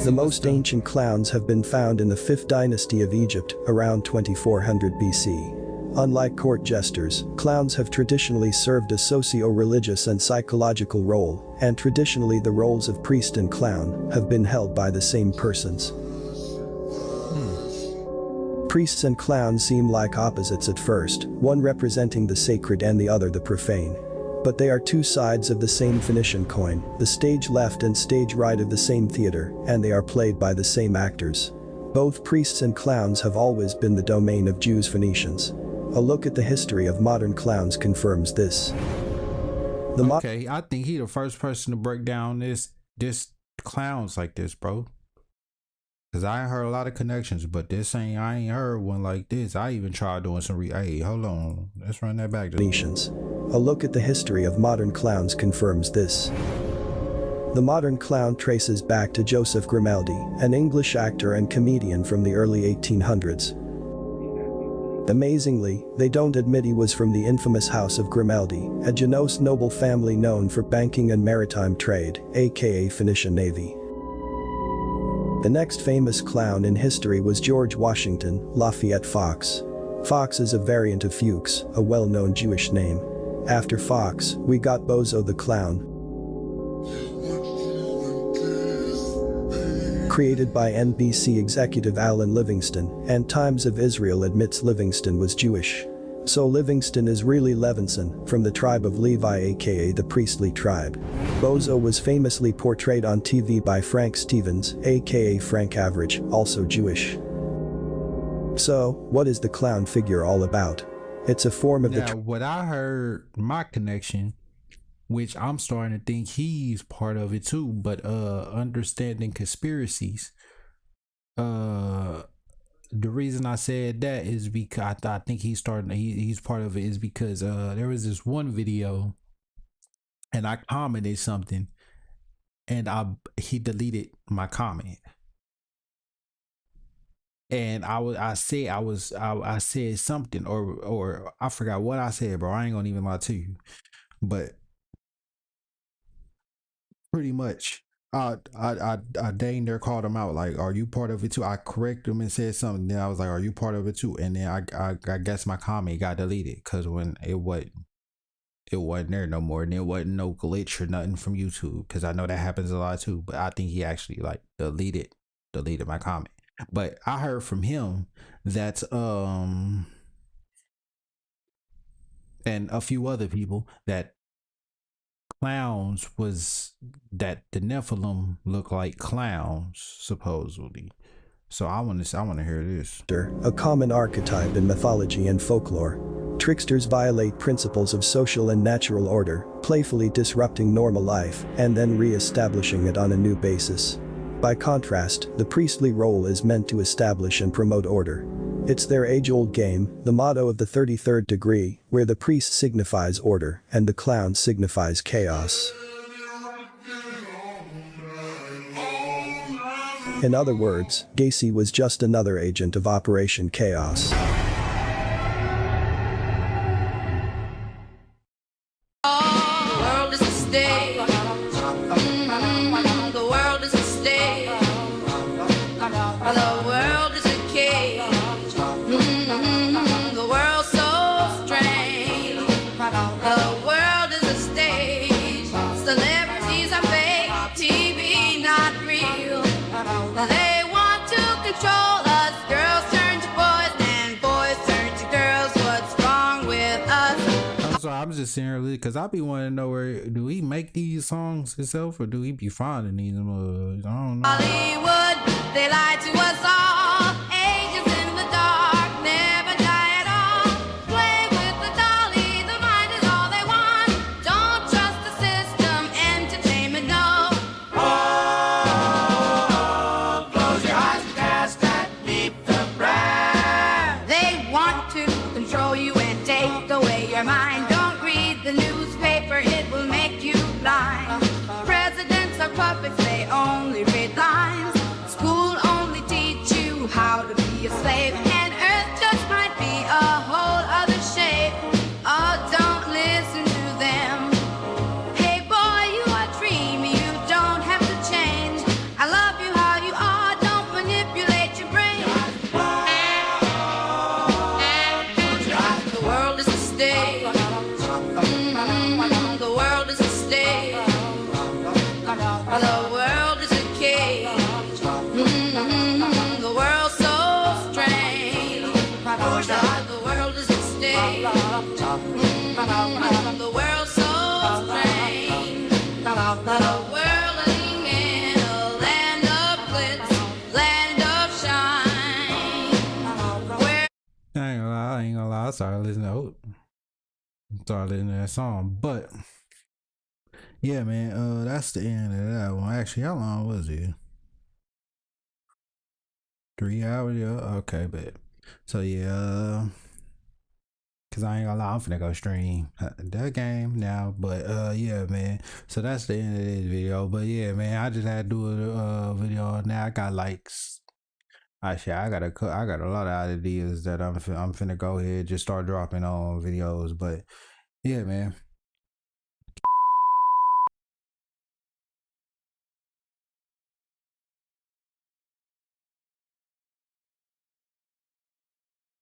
The most ancient clowns have been found in the 5th dynasty of Egypt, around 2400 BC. Unlike court jesters, clowns have traditionally served a socio-religious and psychological role, and traditionally the roles of priest and clown have been held by the same persons. Priests and clowns seem like opposites at first, one representing the sacred and the other the profane. But they are two sides of the same Phoenician coin, the stage left and stage right of the same theater, and they are played by the same actors. Both priests and clowns have always been the domain of Jews Phoenicians. A look at the history of modern clowns confirms this. Okay, I think he the first person to break down this clowns like this, bro. Cause I ain't heard a lot of connections, but I ain't heard one like this. I even tried doing some hey, hold on, let's run that back. Phoenicians. A look at the history of modern clowns confirms this. The modern clown traces back to Joseph Grimaldi, an English actor and comedian from the early 1800s. Amazingly, they don't admit he was from the infamous House of Grimaldi, a Genoese noble family known for banking and maritime trade, aka Phoenician Navy. The next famous clown in history was George Washington Lafayette Fox. Fox is a variant of Fuchs, a well-known Jewish name. After Fox, we got Bozo the Clown, created by NBC executive Alan Livingston, and Times of Israel admits Livingston was Jewish. So Livingston is really Levinson, from the tribe of Levi aka the priestly tribe. Bozo was famously portrayed on TV by Frank Stevens, aka Frank Average, also Jewish. So, what is the clown figure all about? It's a form of what I heard, my connection, which I'm starting to think he's part of it too, but understanding conspiracies. The reason I said that is because I think he's part of it is because there was this one video and I commented something and he deleted my comment. And I said something or I forgot what I said, bro. I ain't gonna even lie to you. But pretty much I dang near called him out, like, are you part of it too? I corrected him and said something. Then I was like, are you part of it too? And then I guess my comment got deleted because when it wasn't there no more, and it wasn't no glitch or nothing from YouTube, because I know that happens a lot too. But I think he actually like deleted my comment. But I heard from him that and a few other people that clowns was that the Nephilim look like clowns supposedly. So I want to hear this. A common archetype in mythology and folklore. Tricksters violate principles of social and natural order, playfully disrupting normal life and then re-establishing it on a new basis. By contrast, the priestly role is meant to establish and promote order. It's their age-old game, the motto of the 33rd degree, where the priest signifies order and the clown signifies chaos. In other words, Gacy was just another agent of Operation Chaos. The world is a stage. The world is a stage. The world is a cage. The world's so strange. The world is a stage. Celebrities are fake. TV not real. They want to control us. Girls turn to boys and boys turn to girls. What's wrong with us? So I'm just saying because I be wanting to know, where do he make these songs himself or do he be finding these? I don't know. Hollywood, they lie to us all. Ages in the dark, never die at all. Play with the dolly, the mind is all they want. Don't trust the system, entertainment, no. Oh, close your eyes and cast that leap the breath. They want to control you and take away your mind. Don't read the newspaper, it will make you blind. Presidents are puppets, they only read lines. School only teach you how to be a slave, and earth just might be a whole other shape. Oh, don't listen to them. Hey boy, you are dreamy, you don't have to change. I love you how you are, don't manipulate your brain. The world is a stage. The world is a stage. The world is a cage. The world's so strange. The world is a stage. The world's so strange. The world living in a land of glitz, land of shine. I ain't gonna lie. I started listening to that song, but yeah, man. That's the end of that one. Actually, how long was it? 3 hours. Yeah. Okay, but so yeah. Cause I ain't gonna lie, I'm finna go stream that game now. But yeah, man. So that's the end of this video. But yeah, man, I just had to do a video now. I got likes. Actually, I got a lot of ideas that I'm finna go ahead just start dropping on videos. But yeah, man.